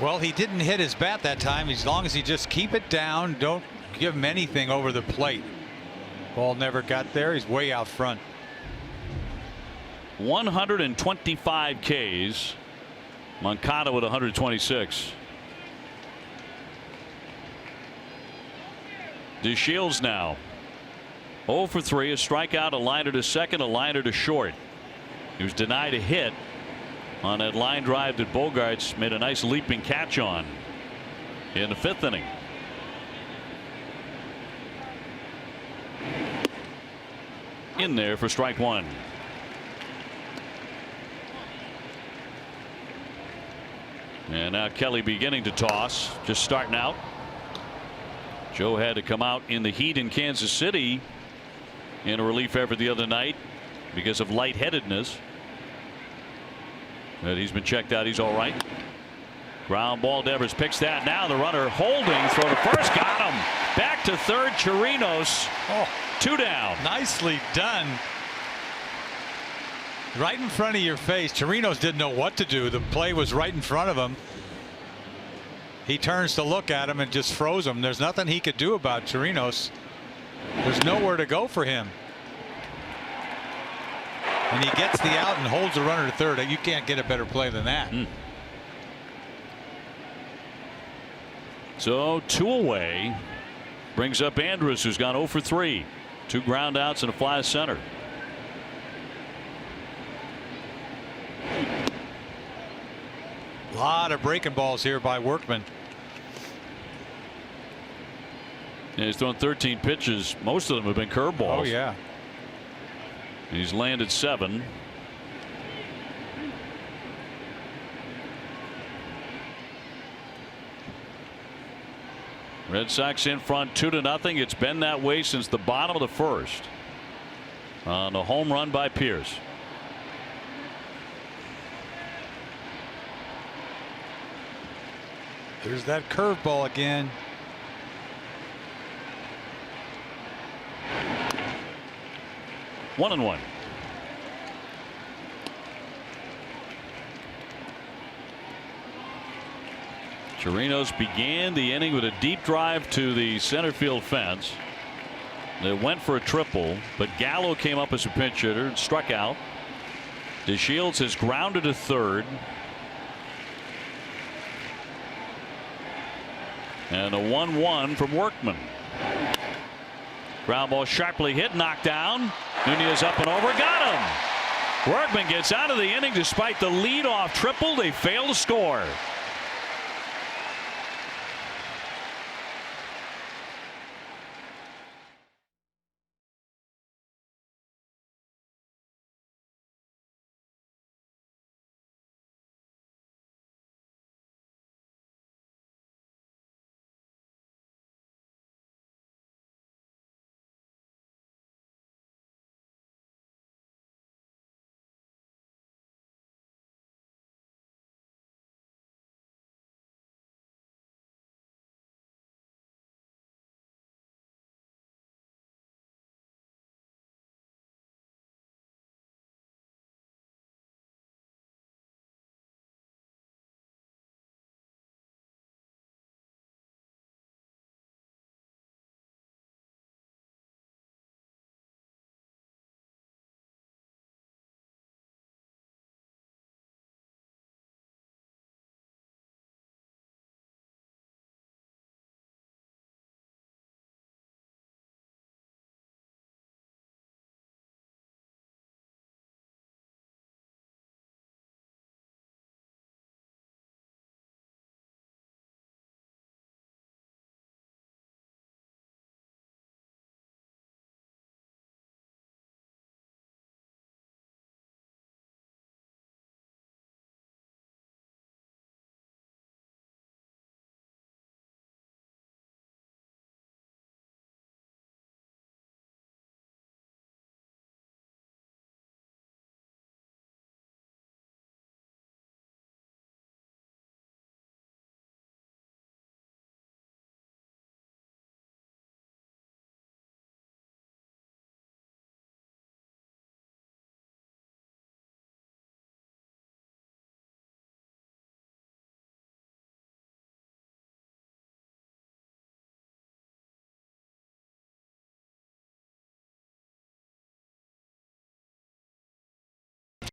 B: Well, he didn't hit his bat that time. As long as he just keep it down, don't give him anything over the plate. Ball never got there. He's way out front.
A: 125 Ks. Moncada with 126. DeShields now 0 for 3, a strikeout, a liner to second, a liner to short. He was denied a hit on that line drive that Bogaerts made a nice leaping catch on in the 5th inning. In there for strike 1. And now Kelly beginning to toss, just starting out. Joe had to come out in the heat in Kansas City in a relief effort the other night because of lightheadedness. But he's been checked out. He's all right. Ground ball. Devers picks that. Now the runner holding. Throw to first. Got him. Back to third. Chirinos. 2 down.
B: Nicely done. Right in front of your face. Chirinos didn't know what to do. The play was right in front of him. He turns to look at him and just froze him. There's nothing he could do about Chirinos. There's nowhere to go for him. And he gets the out and holds the runner to third. You can't get a better play than that.
A: So 2 away. Brings up Andrus, who's gone 0 for 3. 2 ground outs and a fly to center.
B: A lot of breaking balls here by Workman.
A: Yeah, he's thrown 13 pitches. Most of them have been curveballs.
B: Oh, yeah.
A: He's landed 7. Red Sox in front 2-0. It's been that way since the bottom of the 1st. On a home run by Pierce.
B: There's that curveball again.
A: One and one. Chirinos began the inning with a deep drive to the center field fence. They went for a triple, but Gallo came up as a pinch hitter and struck out. DeShields has grounded to third. And a 1-1 from Workman. Ground ball sharply hit, knocked down. Nunez up and over, got him. Workman gets out of the inning despite the leadoff triple. They fail to score.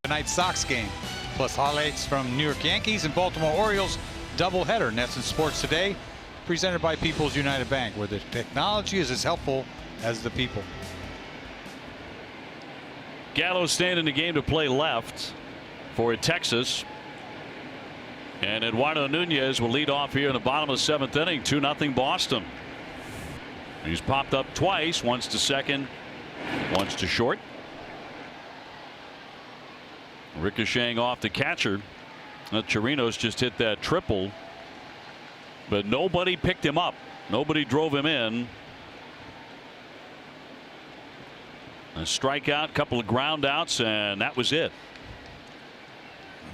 B: Tonight's Sox game, plus highlights from New York Yankees and Baltimore Orioles doubleheader. Nets and Sports today presented by People's United Bank, where the technology is as helpful as the people.
A: Gallo staying in the game to play left for Texas. And Eduardo Nunez will lead off here in the bottom of the 7th inning. 2-0 Boston. He's popped up twice, once to second, once to short. Ricocheting off the catcher. Chirinos just hit that triple, but nobody picked him up. Nobody drove him in. A strikeout, couple of ground outs, and that was it.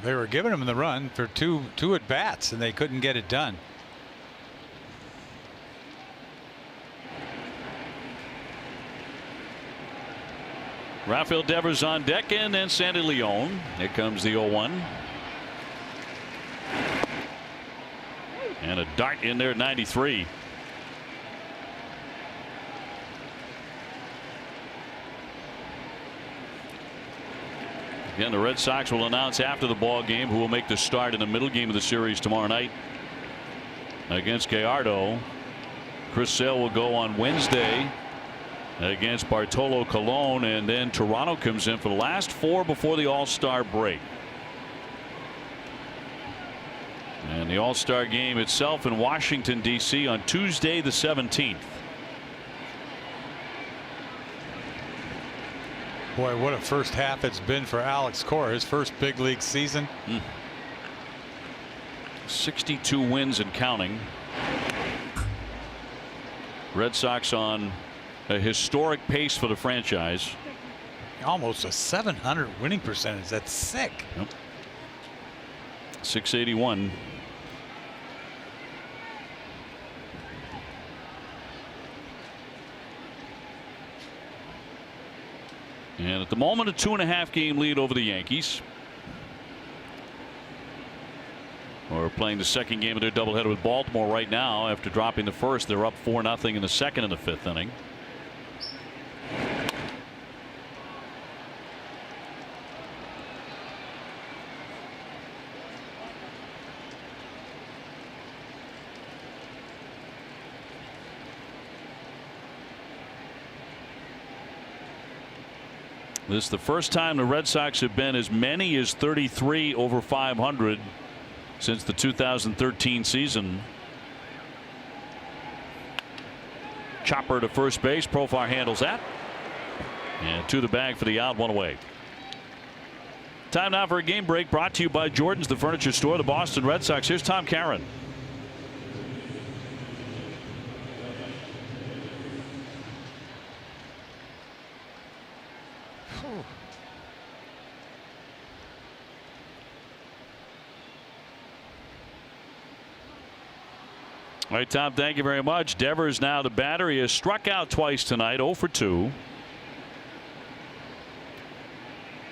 B: They were giving him the run for two at bats, and they couldn't get it done.
A: Rafael Devers on deck, and then Sandy Leon. Here comes the 0-1. And a dart in there at 93. Again, the Red Sox will announce after the ball game who will make the start in the middle game of the series tomorrow night against Gallardo. Chris Sale will go on Wednesday against Bartolo Colon, and then Toronto comes in for the last 4 before the All-Star break. And the All-Star game itself in Washington, D.C. on Tuesday the 17th.
B: Boy, what a first half it's been for Alex Cora, his first big league season.
A: 62 wins and counting. Red Sox on a historic pace for the franchise.
B: Almost a 700 winning percentage. That's sick.
A: Yep. 681. And at the moment, a 2.5 game lead over the Yankees. We're playing the second game of their doubleheader with Baltimore right now. After dropping the first, they're up 4-0 in the second and the 5th inning. This is the first time the Red Sox have been as many as 33 over 500 since the 2013 season. Chopper to first base. Profar handles that. And to the bag for the out, 1 away. Time now for a game break brought to you by Jordan's, the furniture store, the Boston Red Sox. Here's Tom Caron. All right, Tom, thank you very much. Devers now the batter. He has struck out twice tonight, 0 for 2.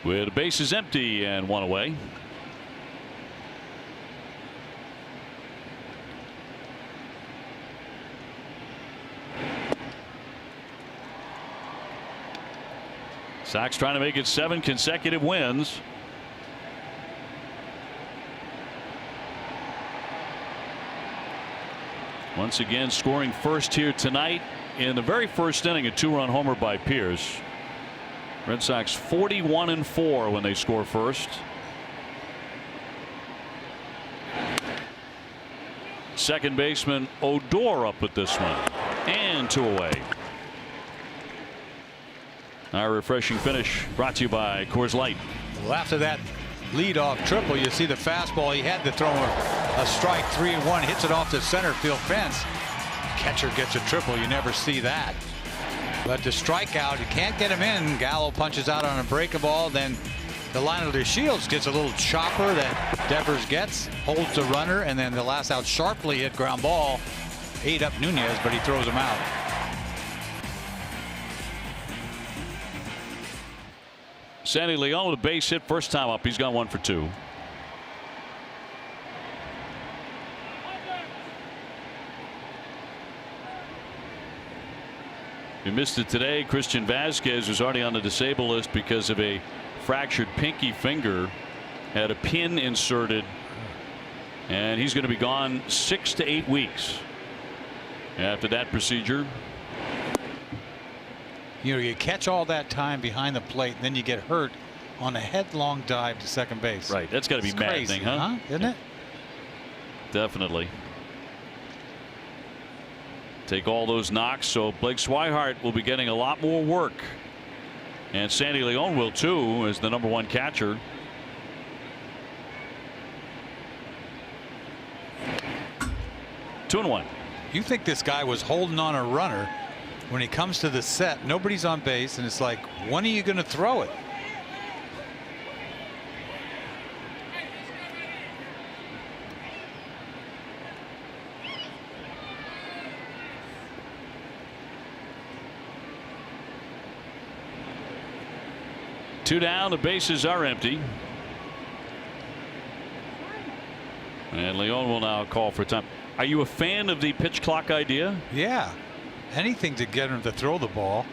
A: With the bases empty and 1 away. Sox trying to make it 7 consecutive wins. Once again scoring first here tonight in the very first inning, a 2-run homer by Pierce. Red Sox 41-4 when they score first. Second baseman Odor up with this one, and 2 away. Our refreshing finish brought to you by Coors Light.
B: Well, after that leadoff triple, you see the fastball. He had to throw a strike, 3-1, hits it off the center field fence. Catcher gets a triple. You never see that. But the strikeout, you can't get him in. Gallo punches out on a breaking ball. Then the line of Shields gets a little chopper that Devers gets, holds the runner, and then the last out sharply hit ground ball. Ate up Nunez, but he throws him out.
A: Sandy Leon with a base hit first time up. He's gone 1 for 2. We missed it today. Christian Vasquez was already on the disabled list because of a fractured pinky finger. Had a pin inserted, and he's going to be gone 6 to 8 weeks. After that procedure,
B: you catch all that time behind the plate, and then you get hurt on a headlong dive to second base.
A: right? That's got to be maddening, huh?
B: Isn't it?
A: Definitely. Take all those knocks, so Blake Swihart will be getting a lot more work, and Sandy Leon will too, as the #1 catcher. Two and one.
B: You think this guy was holding on a runner when he comes to the set, nobody's on base, and it's like, when are you going to throw it?
A: Two down, the bases are empty. And Leon will now call for time. Are you a fan of the pitch clock idea?
B: Yeah. Anything to get him to throw the ball.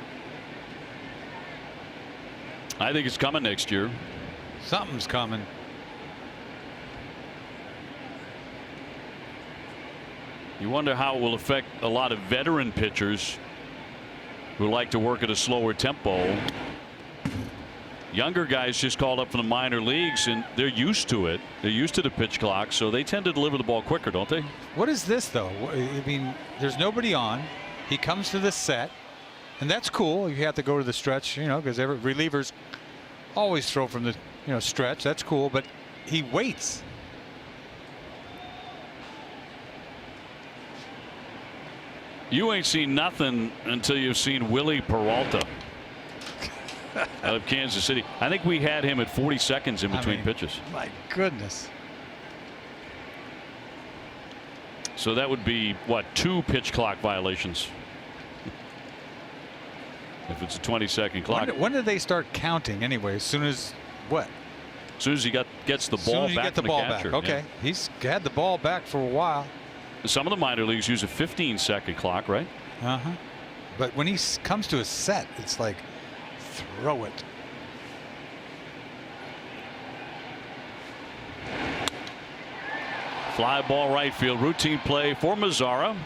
A: I think it's coming next year.
B: Something's coming.
A: You wonder how it will affect a lot of veteran pitchers who like to work at a slower tempo. Younger guys just called up from the minor leagues, and they're used to it. They're used to the pitch clock, so they tend to deliver the ball quicker, don't they?
B: What is this, though? I mean, there's nobody on. He comes to the set, and that's cool. You have to go to the stretch, because relievers always throw from the stretch. That's cool, but he waits.
A: You ain't seen nothing until you've seen Willie Peralta out of Kansas City. I think we had him at 40 seconds in between pitches.
B: My goodness.
A: So that would be what, 2 pitch clock violations if it's a 20-second clock.
B: When did they start counting anyway? As soon as what?
A: As soon as he gets the ball back from the catcher.
B: Okay,
A: yeah.
B: He's had the ball back for a while.
A: Some of the minor leagues use a 15-second clock, right?
B: But when he comes to a set, it's like, throw it.
A: Fly ball right field, routine play for Mazzara,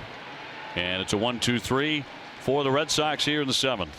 A: and it's a 1-2-3 for the Red Sox here in the 7th.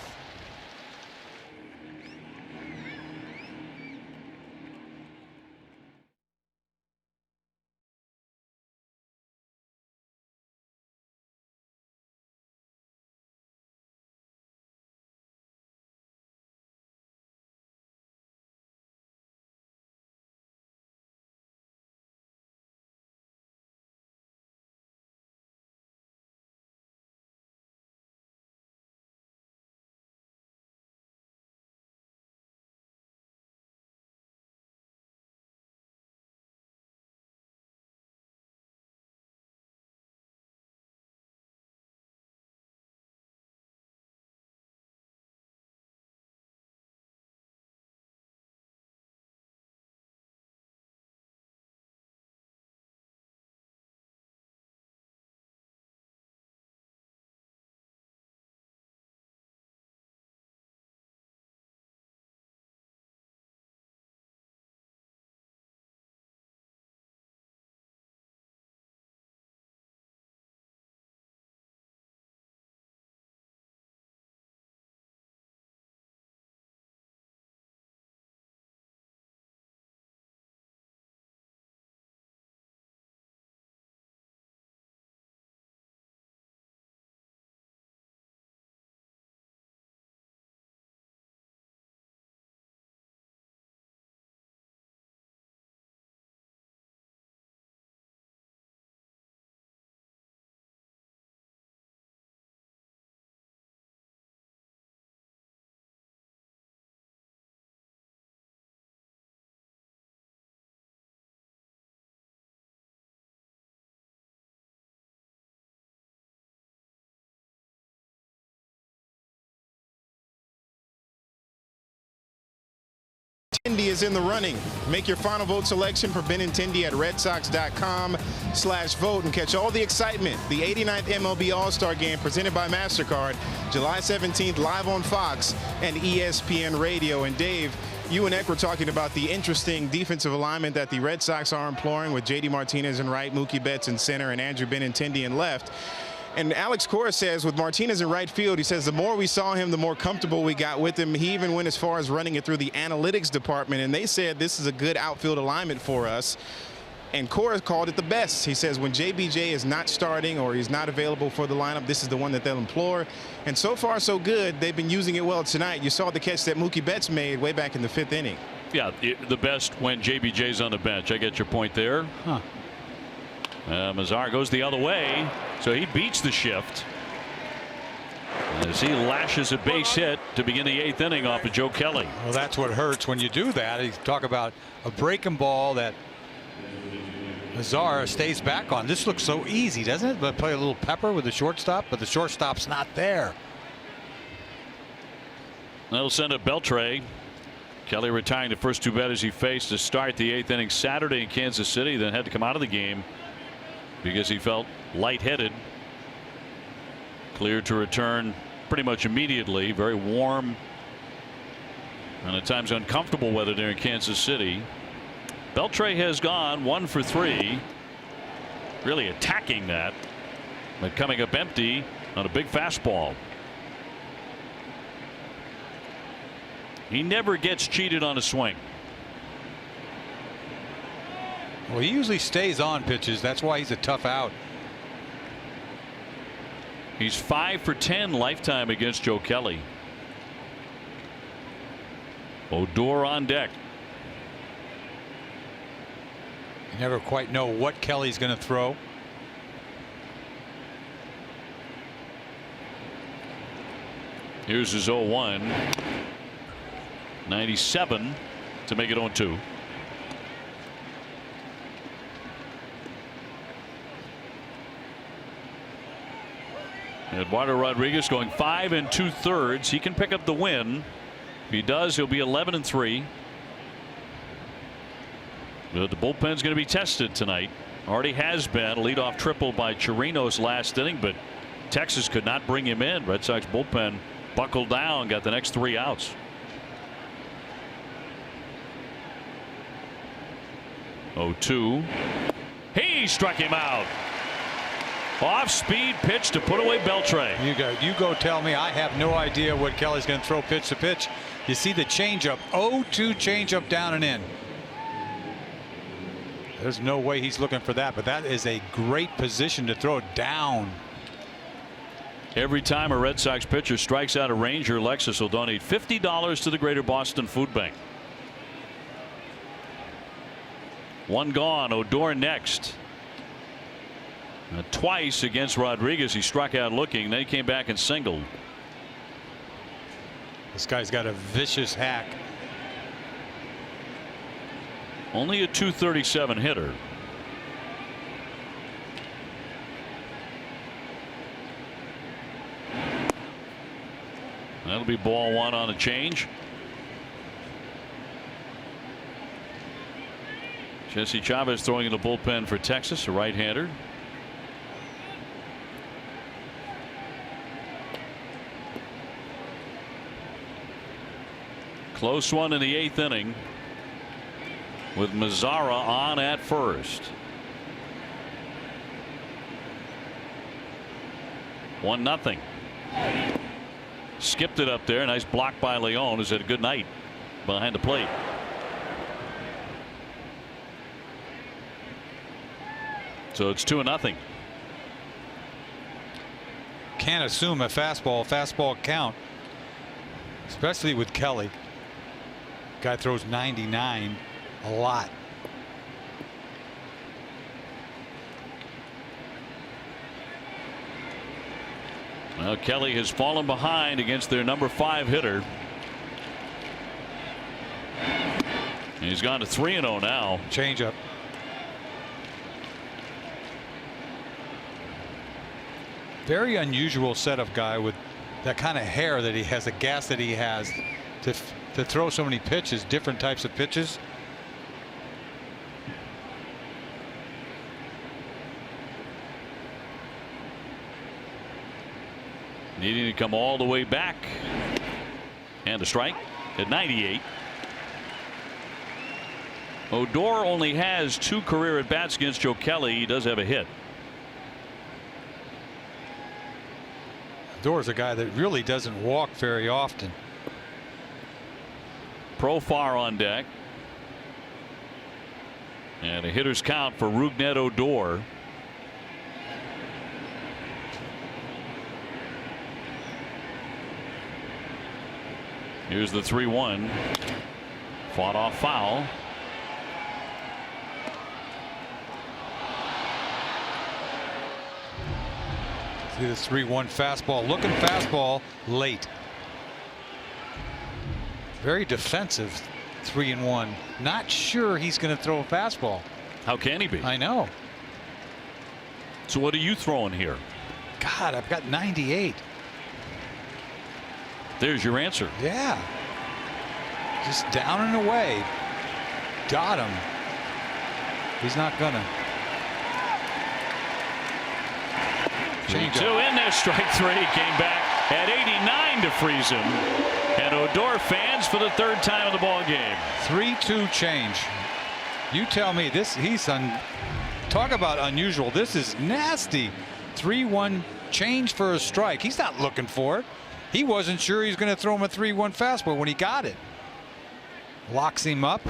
C: Benintendi is in the running. Make your final vote selection for Benintendi at redsox.com/vote and catch all the excitement. The 89th MLB All-Star Game presented by MasterCard, July 17th, live on Fox and ESPN Radio. And Dave, you and Eck were talking about the interesting defensive alignment that the Red Sox are employing with J.D. Martinez in right, Mookie Betts in center, and Andrew Benintendi in left. And Alex Cora says with Martinez in right field, he says the more we saw him, the more comfortable we got with him. He even went as far as running it through the analytics department, and they said this is a good outfield alignment for us. And Cora called it the best. He says when JBJ is not starting or he's not available for the lineup, this is the one that they'll employ. And so far, so good. They've been using it well tonight. You saw the catch that Mookie Betts made way back in the 5th inning.
A: Yeah, the best when JBJ's on the bench. I get your point there.
B: Huh.
A: Mazar goes the other way, so he beats the shift as he lashes a base hit to begin the 8th inning off of Joe Kelly.
B: Well, that's what hurts when you do that. You talk about a breaking ball that Mazar stays back on. This looks so easy, doesn't it? But play a little pepper with the shortstop, but the shortstop's not there.
A: That'll send up Beltre. Kelly retiring the first 2 batters he faced to start the 8th inning Saturday in Kansas City, then had to come out of the game because he felt lightheaded. Cleared to return pretty much immediately. Very warm and at times uncomfortable weather there in Kansas City. Beltre has gone 1 for 3, really attacking that, but coming up empty on a big fastball. He never gets cheated on a swing.
B: Well, he usually stays on pitches. That's why he's a tough out.
A: He's 5 for 10 lifetime against Joe Kelly. Odor on deck.
B: You never quite know what Kelly's going to throw.
A: Here's his 0-1. 97 to make it 0-2. Eduardo Rodriguez going 5 2/3. He can pick up the win. If he does, he'll be 11-3. The bullpen's going to be tested tonight. Already has been. A leadoff triple by Chirinos last inning, but Texas could not bring him in. Red Sox bullpen buckled down, got the next 3 outs. 0-2. He struck him out. Off speed pitch to put away Beltre.
B: You go tell me. I have no idea what Kelly's going to throw pitch to pitch. You see the changeup. 0-2 changeup down and in. There's no way he's looking for that, but that is a great position to throw it down.
A: Every time a Red Sox pitcher strikes out a Ranger, Lexus will donate $50 to the Greater Boston Food Bank. 1 gone. Odor next. Twice against Rodriguez, he struck out looking. Then he came back and singled.
B: This guy's got a vicious hack.
A: Only a .237 hitter. That'll be ball 1 on a change. Jesse Chavez throwing in the bullpen for Texas, a right-hander. Close one in the 8th inning with Mazzara on at first. 1-0. Skipped it up there. Nice block by Leon, who's had a good night behind the plate. So it's 2-0.
B: Can't assume a fastball count, especially with Kelly. Guy throws 99 a lot.
A: Well, Kelly has fallen behind against their number 5 hitter. He's gone to 3-0 now.
B: Change up. Very unusual setup guy with that kind of hair that he has, the gas that he has to throw so many pitches, different types of pitches.
A: Needing to come all the way back. And a strike at 98. Odor only has 2 career at bats against Joe Kelly. He does have a hit.
B: Odor's a guy that really doesn't walk very often.
A: Profar on deck. And a hitter's count for Rougned Odor. Here's the 3-1. Fought off foul.
B: See this 3-1 fastball. Looking fastball late. Very defensive. 3-1. Not sure he's going to throw a fastball.
A: How can he be?
B: I know.
A: So what are you throwing here?
B: God, I've got 98.
A: There's your answer.
B: Yeah. Just down and away. Got him. He's not gonna. Change
A: 2 in there. Strike 3. Came back at 89 to freeze him. And Odor fans for the third time in the ball game.
B: 3-2 change. You tell me this. Talk about unusual. This is nasty. 3-1 change for a strike. He's not looking for it. He wasn't sure he was going to throw him a 3-1 fastball when he got it. Locks him up.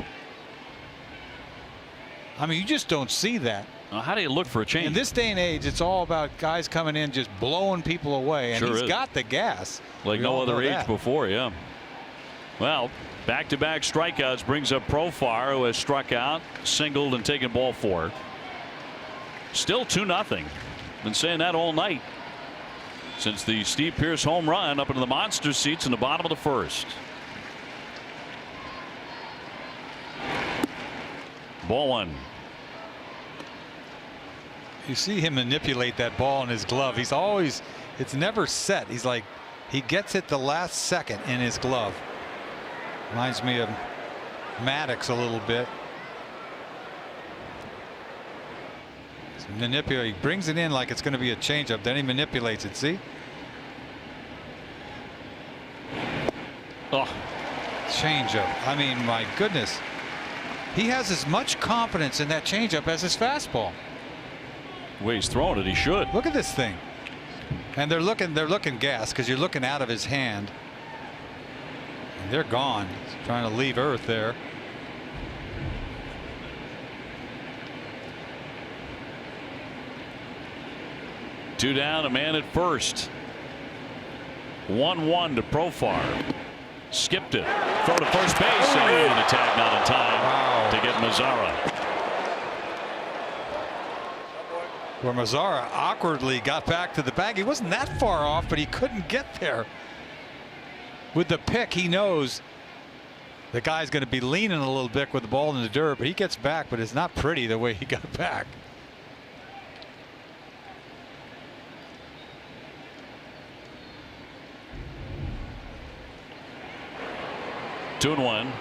B: I mean, you just don't see that.
A: How do you look for a change?
B: In this day and age, it's all about guys coming in just blowing people away, and
A: Sure
B: he's
A: is.
B: got the gas.
A: Like
B: We
A: no
B: all
A: other
B: know
A: age
B: that.
A: before, yeah. Well, back-to-back strikeouts brings up Profar, who has struck out, singled, and taken ball 4. Still 2-0. Been saying that all night since the Steve Pearce home run up into the monster seats in the bottom of the first. Ball 1.
B: You see him manipulate that ball in his glove. He's always, it's never set. He's like, he gets it the last second in his glove. Reminds me of Maddox a little bit. Manipulate. He brings it in like it's going to be a changeup. Then he manipulates it. See?
A: Oh.
B: Changeup. I mean, my goodness. He has as much confidence in that changeup as his fastball.
A: The way he's throwing it, he should.
B: Look at this thing. And they're looking gas because you're looking out of his hand. And they're gone. He's trying to leave earth there.
A: Two down, a man at first. 1-1 to Profar. Skipped it. Throw to first base. And the tag not in time to get Mazzara.
B: Where Mazzara awkwardly got back to the bag. He wasn't that far off, but he couldn't get there. With the pick, he knows the guy's going to be leaning a little bit with the ball in the dirt, but he gets back, but it's not pretty the way he got back.
A: Two and 1.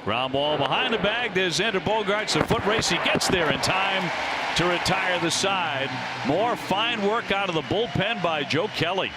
A: Ground ball behind the bag. There's Xander Bogaerts. A foot race. He gets there in time to retire the side. More fine work out of the bullpen by Joe Kelly.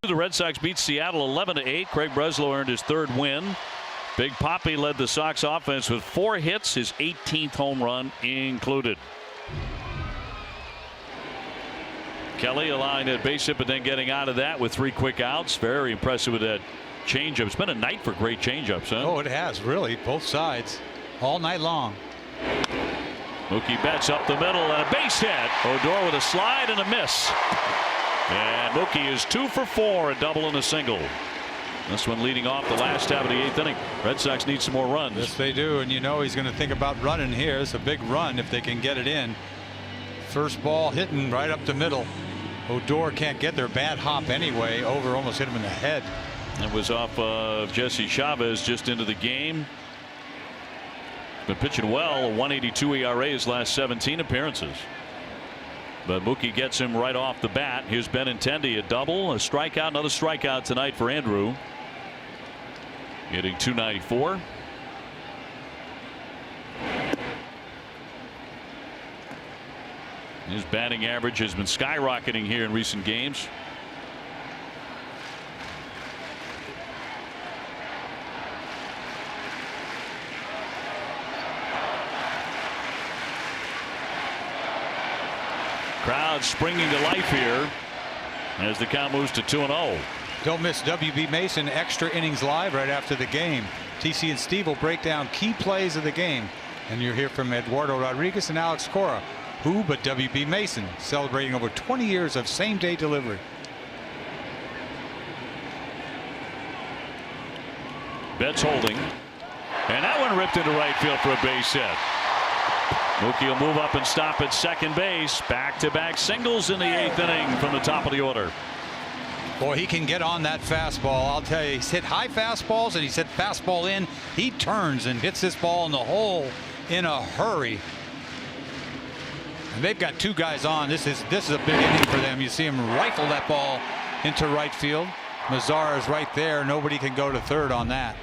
A: The Red Sox beat Seattle 11-8. Craig Breslow earned his 3rd win. Big Papi led the Sox offense with 4 hits, his 18th home run included. Kelly allowing that base hit, but then getting out of that with 3 quick outs. Very impressive with that changeup. It's been a night for great changeups, huh?
B: Oh, it has, really. Both sides. All night long.
A: Mookie Betts up the middle and a base hit. Odor with a slide and a miss. And Mookie is 2 for 4, a double and a single. This one leading off the last half of the 8th inning. Red Sox need some more runs.
B: Yes, they do. And you know he's going to think about running here. It's a big run if they can get it in. First ball hitting right up the middle. Odor can't get there. Bad hop anyway. Over almost hit him in the head.
A: It was off of Jesse Chavez just into the game. Been pitching well. A 1.82 ERA his last 17 appearances. But Mookie gets him right off the bat. Here's Benintendi, a double, a strikeout, another strikeout tonight for Andrew. Hitting .294. His batting average has been skyrocketing here in recent games. Crowd springing to life here as the count moves to 2-0.
B: Don't miss WB Mason Extra Innings Live right after the game. TC and Steve will break down key plays of the game. And you'll hear from Eduardo Rodriguez and Alex Cora. Who but WB Mason, celebrating over 20 years of same-day delivery.
A: Betts holding. And that one ripped into right field for a base hit. Mookie will move up and stop at second base. Back-to-back singles in the 8th inning from the top of the order.
B: Boy, he can get on that fastball. I'll tell you, he's hit high fastballs and he's hit fastball in. He turns and hits this ball in the hole in a hurry. And they've got 2 guys on. This is a big inning for them. You see him rifle that ball into right field. Mazar is right there. Nobody can go to third on that.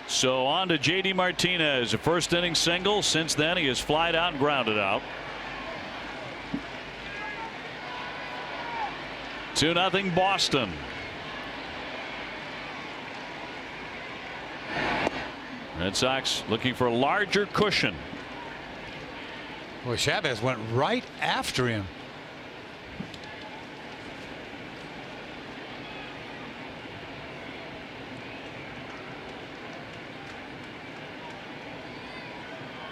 A: So on to J.D. Martinez, a first inning single. Since then he has flied out and grounded out. 2-0 Boston. Red Sox looking for a larger cushion.
B: Well, Chavez went right after him.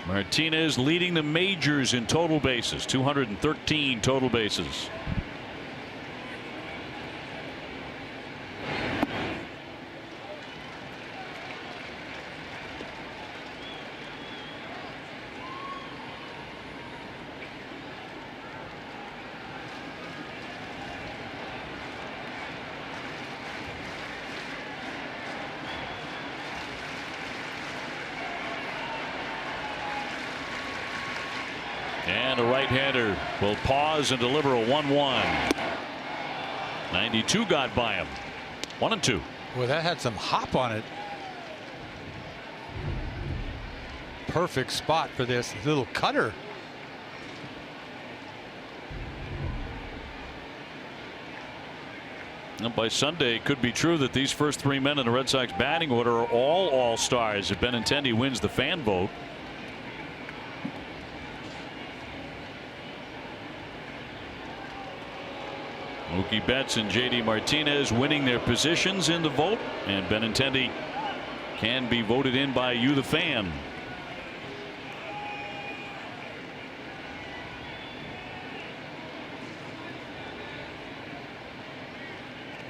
A: Martinez leading the majors in total bases, 213 total bases. And a right-hander will pause and deliver a 1-1. 92 got by him. 1-2.
B: Well, that had some hop on it. Perfect spot for this little cutter.
A: And by Sunday, it could be true that these first 3 men in the Red Sox batting order are all all-stars if Benintendi wins the fan vote. Mookie Betts and J.D. Martinez winning their positions in the vote, and Benintendi can be voted in by you, the fan.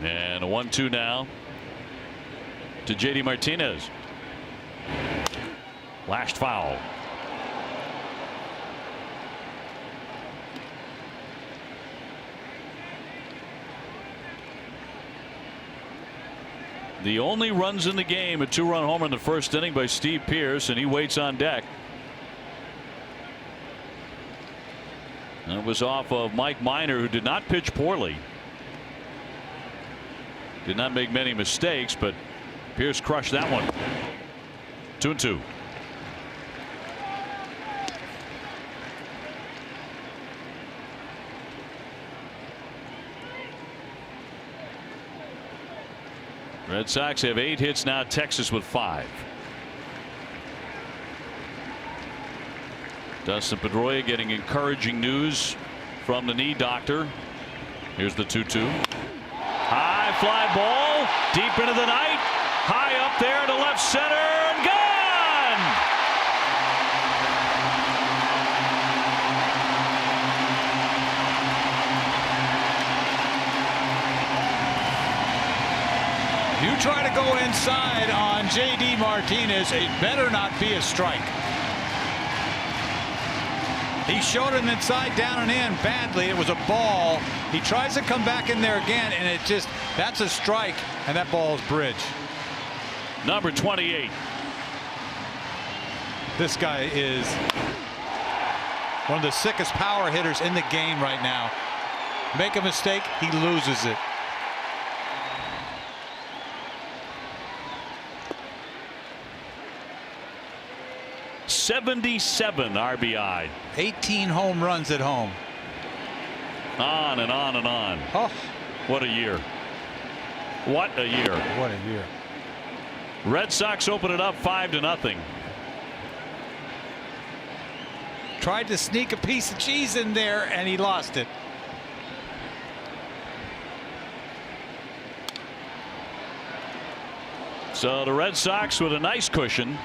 A: And a 1-2 now to J.D. Martinez. Lashed foul. The only runs in the game, a 2-run homer in the first inning by Steve Pearce, and he waits on deck. And it was off of Mike Minor, who did not pitch poorly. Did not make many mistakes, but Pearce crushed that one. 2-2. Red Sox have 8 hits now. Texas with 5. Dustin Pedroia getting encouraging news from the knee doctor. Here's the 2-2. High fly ball deep into the night. High up there to left center and gone.
B: You try to go inside on J.D. Martinez, it better not be a strike. He showed him inside, down and in badly. It was a ball. He tries to come back in there again, and that's a strike, and that ball is bridge.
A: Number 28.
B: This guy is one of the sickest power hitters in the game right now. Make a mistake, he loses it.
A: '77 RBI.
B: 18 home runs at home.
A: On and on and on.
B: Oh,
A: what a year. What a year.
B: What a year.
A: Red Sox open it up 5-0.
B: Tried to sneak a piece of cheese in there, and he lost it.
A: So the Red Sox with a nice cushion.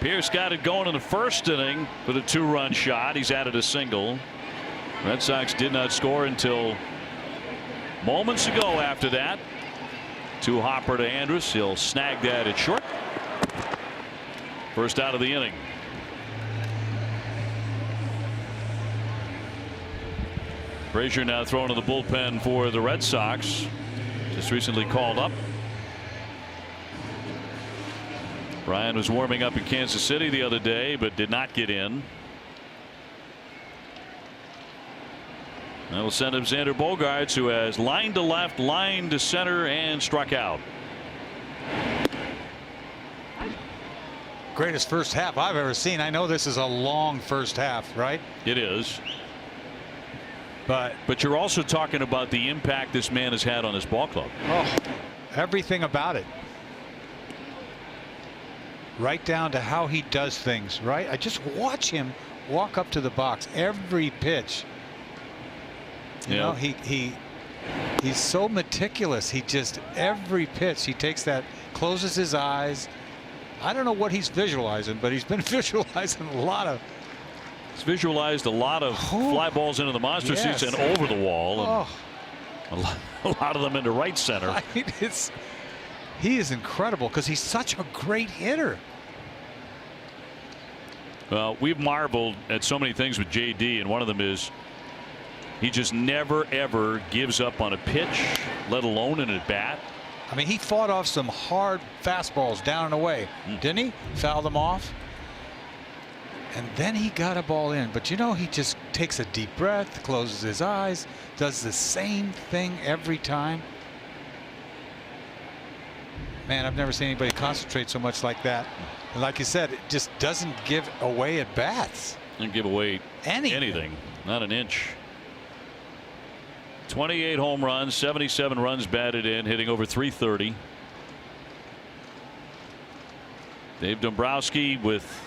A: Pierce got it going in the first inning with a 2-run shot. He's added a single. Red Sox did not score until moments ago after that. To Hopper to Andrus. He'll snag that at short. First out of the inning. Frazier now thrown to the bullpen for the Red Sox. Just recently called up. Brian was warming up in Kansas City the other day, but did not get in. That will send him Xander Bogaerts, who has lined to left, lined to center, and struck out.
B: Greatest first half I've ever seen. I know this is a long first half, right?
A: It is.
B: But
A: you're also talking about the impact this man has had on his ball club.
B: Oh, everything about it. Right down to how he does things, right? I just watch him walk up to the box every pitch. You know, he's so meticulous. He just, every pitch he takes that, closes his eyes. I don't know what he's visualizing, but he's been visualizing a lot of.
A: He's visualized a lot of fly balls into the monster seats and over the wall, and a lot of them into right center.
B: I mean, he is incredible because he's such a great hitter.
A: Well, we've marveled at so many things with JD, and one of them is he just never ever gives up on a pitch, let alone an at bat.
B: I mean, he fought off some hard fastballs down and away, didn't he? Fouled them off. And then he got a ball in. But you know, he just takes a deep breath, closes his eyes, does the same thing every time. Man, I've never seen anybody concentrate so much like that. And like you said, it just doesn't give away at bats.
A: Doesn't give away anything. Not an inch. 28 home runs, 77 runs batted in, hitting over .330. Dave Dombrowski with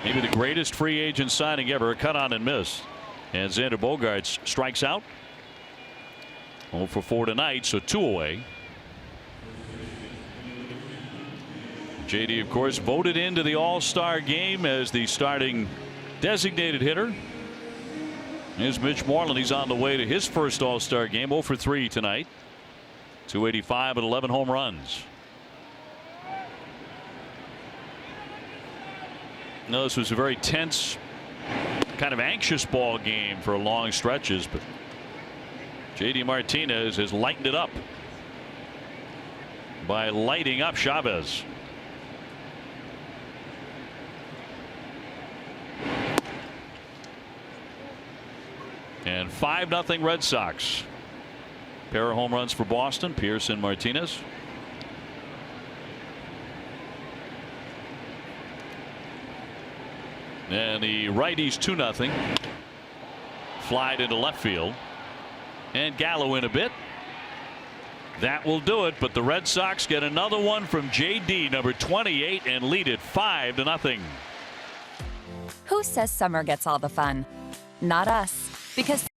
A: maybe the greatest free agent signing ever, a cut on and miss. And Xander Bogaerts strikes out. 0 for 4 tonight, so 2 away. JD, of course, voted into the All-Star game as the starting designated hitter. Here's Mitch Moreland. He's on the way to his first All-Star game. 0 for 3 tonight. 285 and 11 home runs. No, this was a very tense, kind of anxious ball game for long stretches, but JD Martinez has lightened it up by lighting up Chavez. And 5-0 Red Sox. Pair of home runs for Boston, Pierce and Martinez. And the righties 2-0. Flied into left field. And Gallo in a bit. That will do it, but the Red Sox get another one from JD, number 28, and lead it 5-0.
K: Who says summer gets all the fun? Not us. Because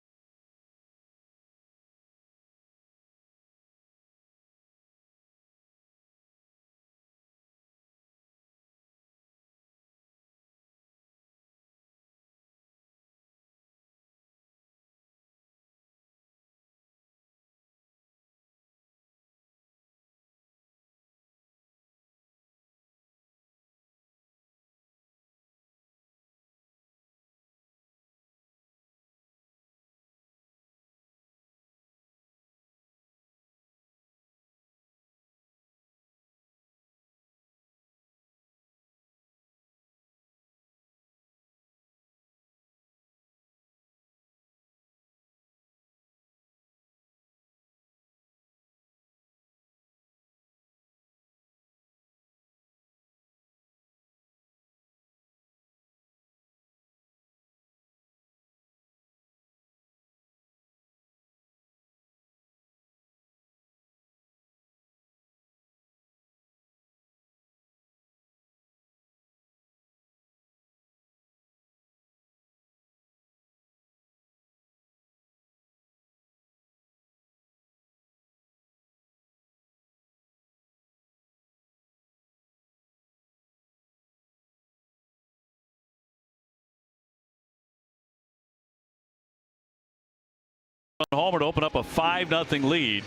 A: homer to open up a 5-0 lead.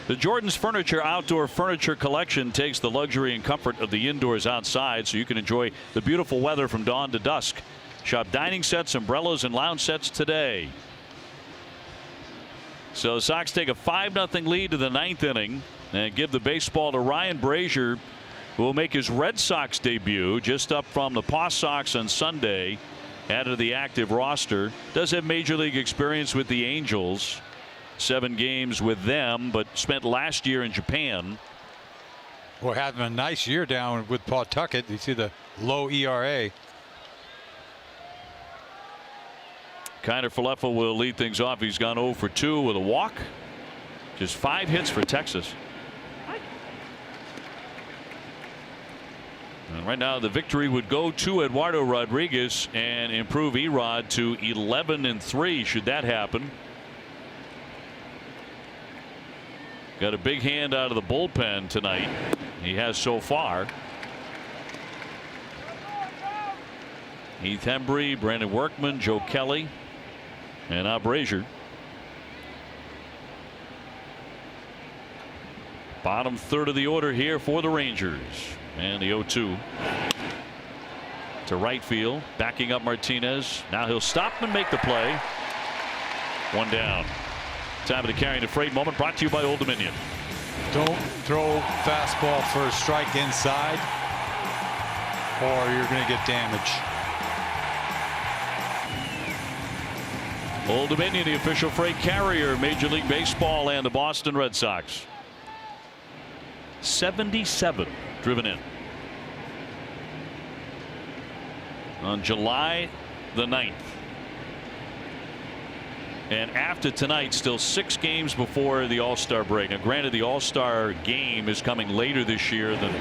A: The Jordan's Furniture Outdoor Furniture Collection takes the luxury and comfort of the indoors outside so you can enjoy the beautiful weather from dawn to dusk. Shop dining sets, umbrellas, and lounge sets today. So the Sox take a 5-0 lead to the 9th inning and give the baseball to Ryan Brazier, who will make his Red Sox debut, just up from the Paw Sox on Sunday. Added to the active roster. Does have major league experience with the Angels. 7 games with them, but spent last year in Japan.
B: We're having a nice year down with Pawtucket. You see the low ERA.
A: Kiner Falefa will lead things off. He's gone 0 for 2 with a walk. Just 5 hits for Texas. And right now the victory would go to Eduardo Rodriguez and improve Erod to 11-3 should that happen. Got a big hand out of the bullpen tonight. He has so far. Heath Hembree, Brandon Workman, Joe Kelly, and now Brazier. Bottom third of the order here for the Rangers. And the 0-2 to right field, backing up Martinez. Now he'll stop and make the play. 1 down. Time of the carrying the freight moment, brought to you by Old Dominion.
B: Don't throw fastball for a strike inside, or you're going to get damage.
A: Old Dominion, the official freight carrier, Major League Baseball and the Boston Red Sox. 77 driven in on July the 9th. And after tonight, still 6 games before the All-Star break. Now granted, the All-Star game is coming later this year than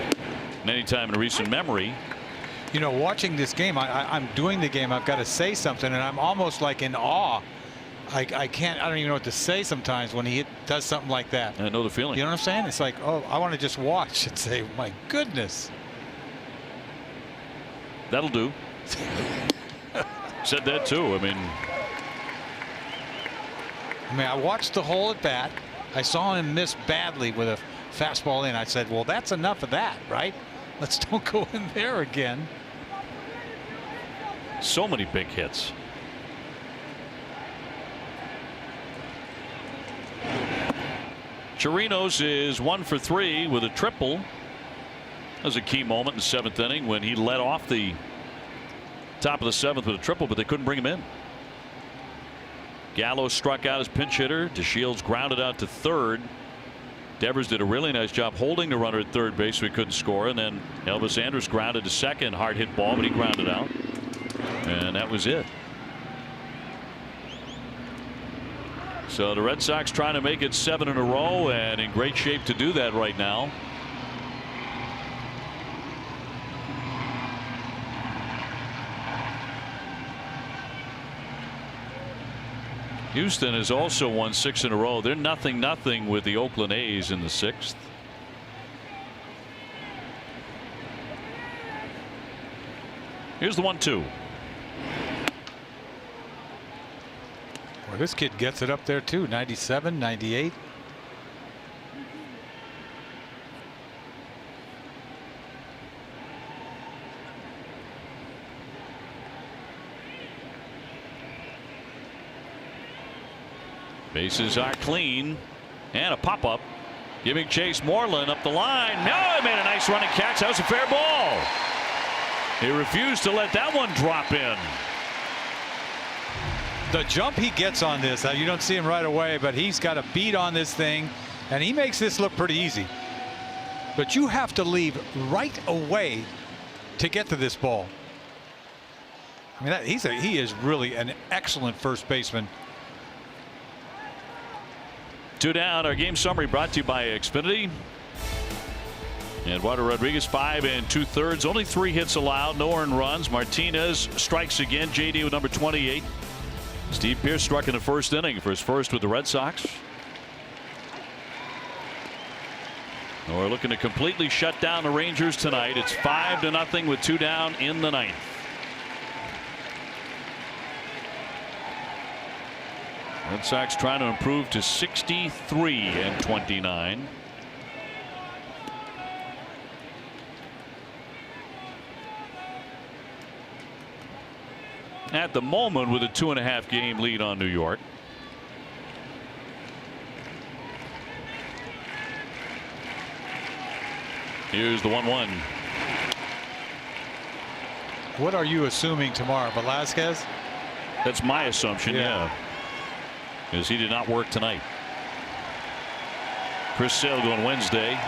A: any time in recent memory.
B: You know, watching this game, I'm doing the game. I've got to say something, and I'm almost like in awe. I don't even know what to say sometimes when he does something like that.
A: I know the feeling.
B: You know what I'm saying? It's like, oh, I want to just watch and say, my goodness.
A: That'll do. Said that too. I mean,
B: I watched the whole at bat. I saw him miss badly with a fastball in. I said, well, that's enough of that, right? Let's don't go in there again.
A: so many big hits. Chirinos is 1 for 3 with a triple. That was a key moment in the 7th inning when he led off the top of the 7th with a triple, but they couldn't bring him in. Gallo struck out as pinch hitter. DeShields grounded out to third. Devers did a really nice job holding the runner at third base so he couldn't score, and then Elvis Andrus grounded to second. Hard hit ball, but he grounded out, and that was it. So the Red Sox trying to make it 7 in a row, and in great shape to do that right now. Houston has also won 6 in a row. They're 0-0 with the Oakland A's in the 6th. Here's the 1-2.
B: Well, this kid gets it up there too. 97, 98.
A: Bases are clean, and a pop-up giving chase. Moreland up the line. No, he made a nice running catch. That was a fair ball. He refused to let that one drop in.
B: The jump he gets on this, you don't see him right away, but he's got a beat on this thing, and he makes this look pretty easy. But you have to leave right away to get to this ball. I mean, he is really an excellent first baseman.
A: 2 down. Our game summary brought to you by Xfinity. And Eduardo Rodriguez, 5 2/3, only 3 hits allowed, no earned runs. Martinez strikes again. JD with number 28. Steve Pearce struck in the first inning for his first with the Red Sox. We're looking to completely shut down the Rangers tonight. It's 5-0 with 2 down in the 9th. Red Sox trying to improve to 63-29. At the moment with a 2.5 game lead on New York. Here's the 1-1.
B: What are you assuming tomorrow? Velasquez?
A: That's my assumption, yeah. Because he did not work tonight. Chris Sale going Wednesday.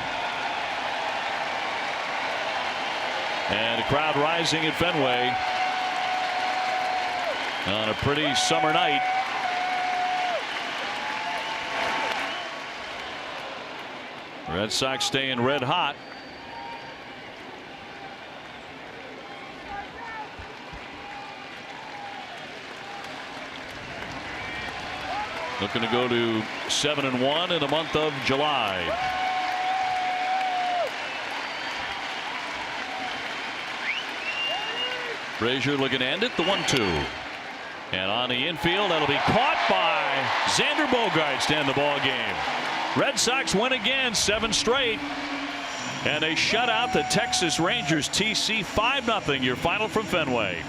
A: And the crowd rising at Fenway on a pretty summer night. Red Sox staying red hot. Looking to go to 7-1 in the month of July. Frazier looking to end it. The 1-2. And on the infield, that'll be caught by Xander Bogaerts to end the ball game. Red Sox win again, 7 straight. And they shut out the Texas Rangers. TC 5-0, your final from Fenway.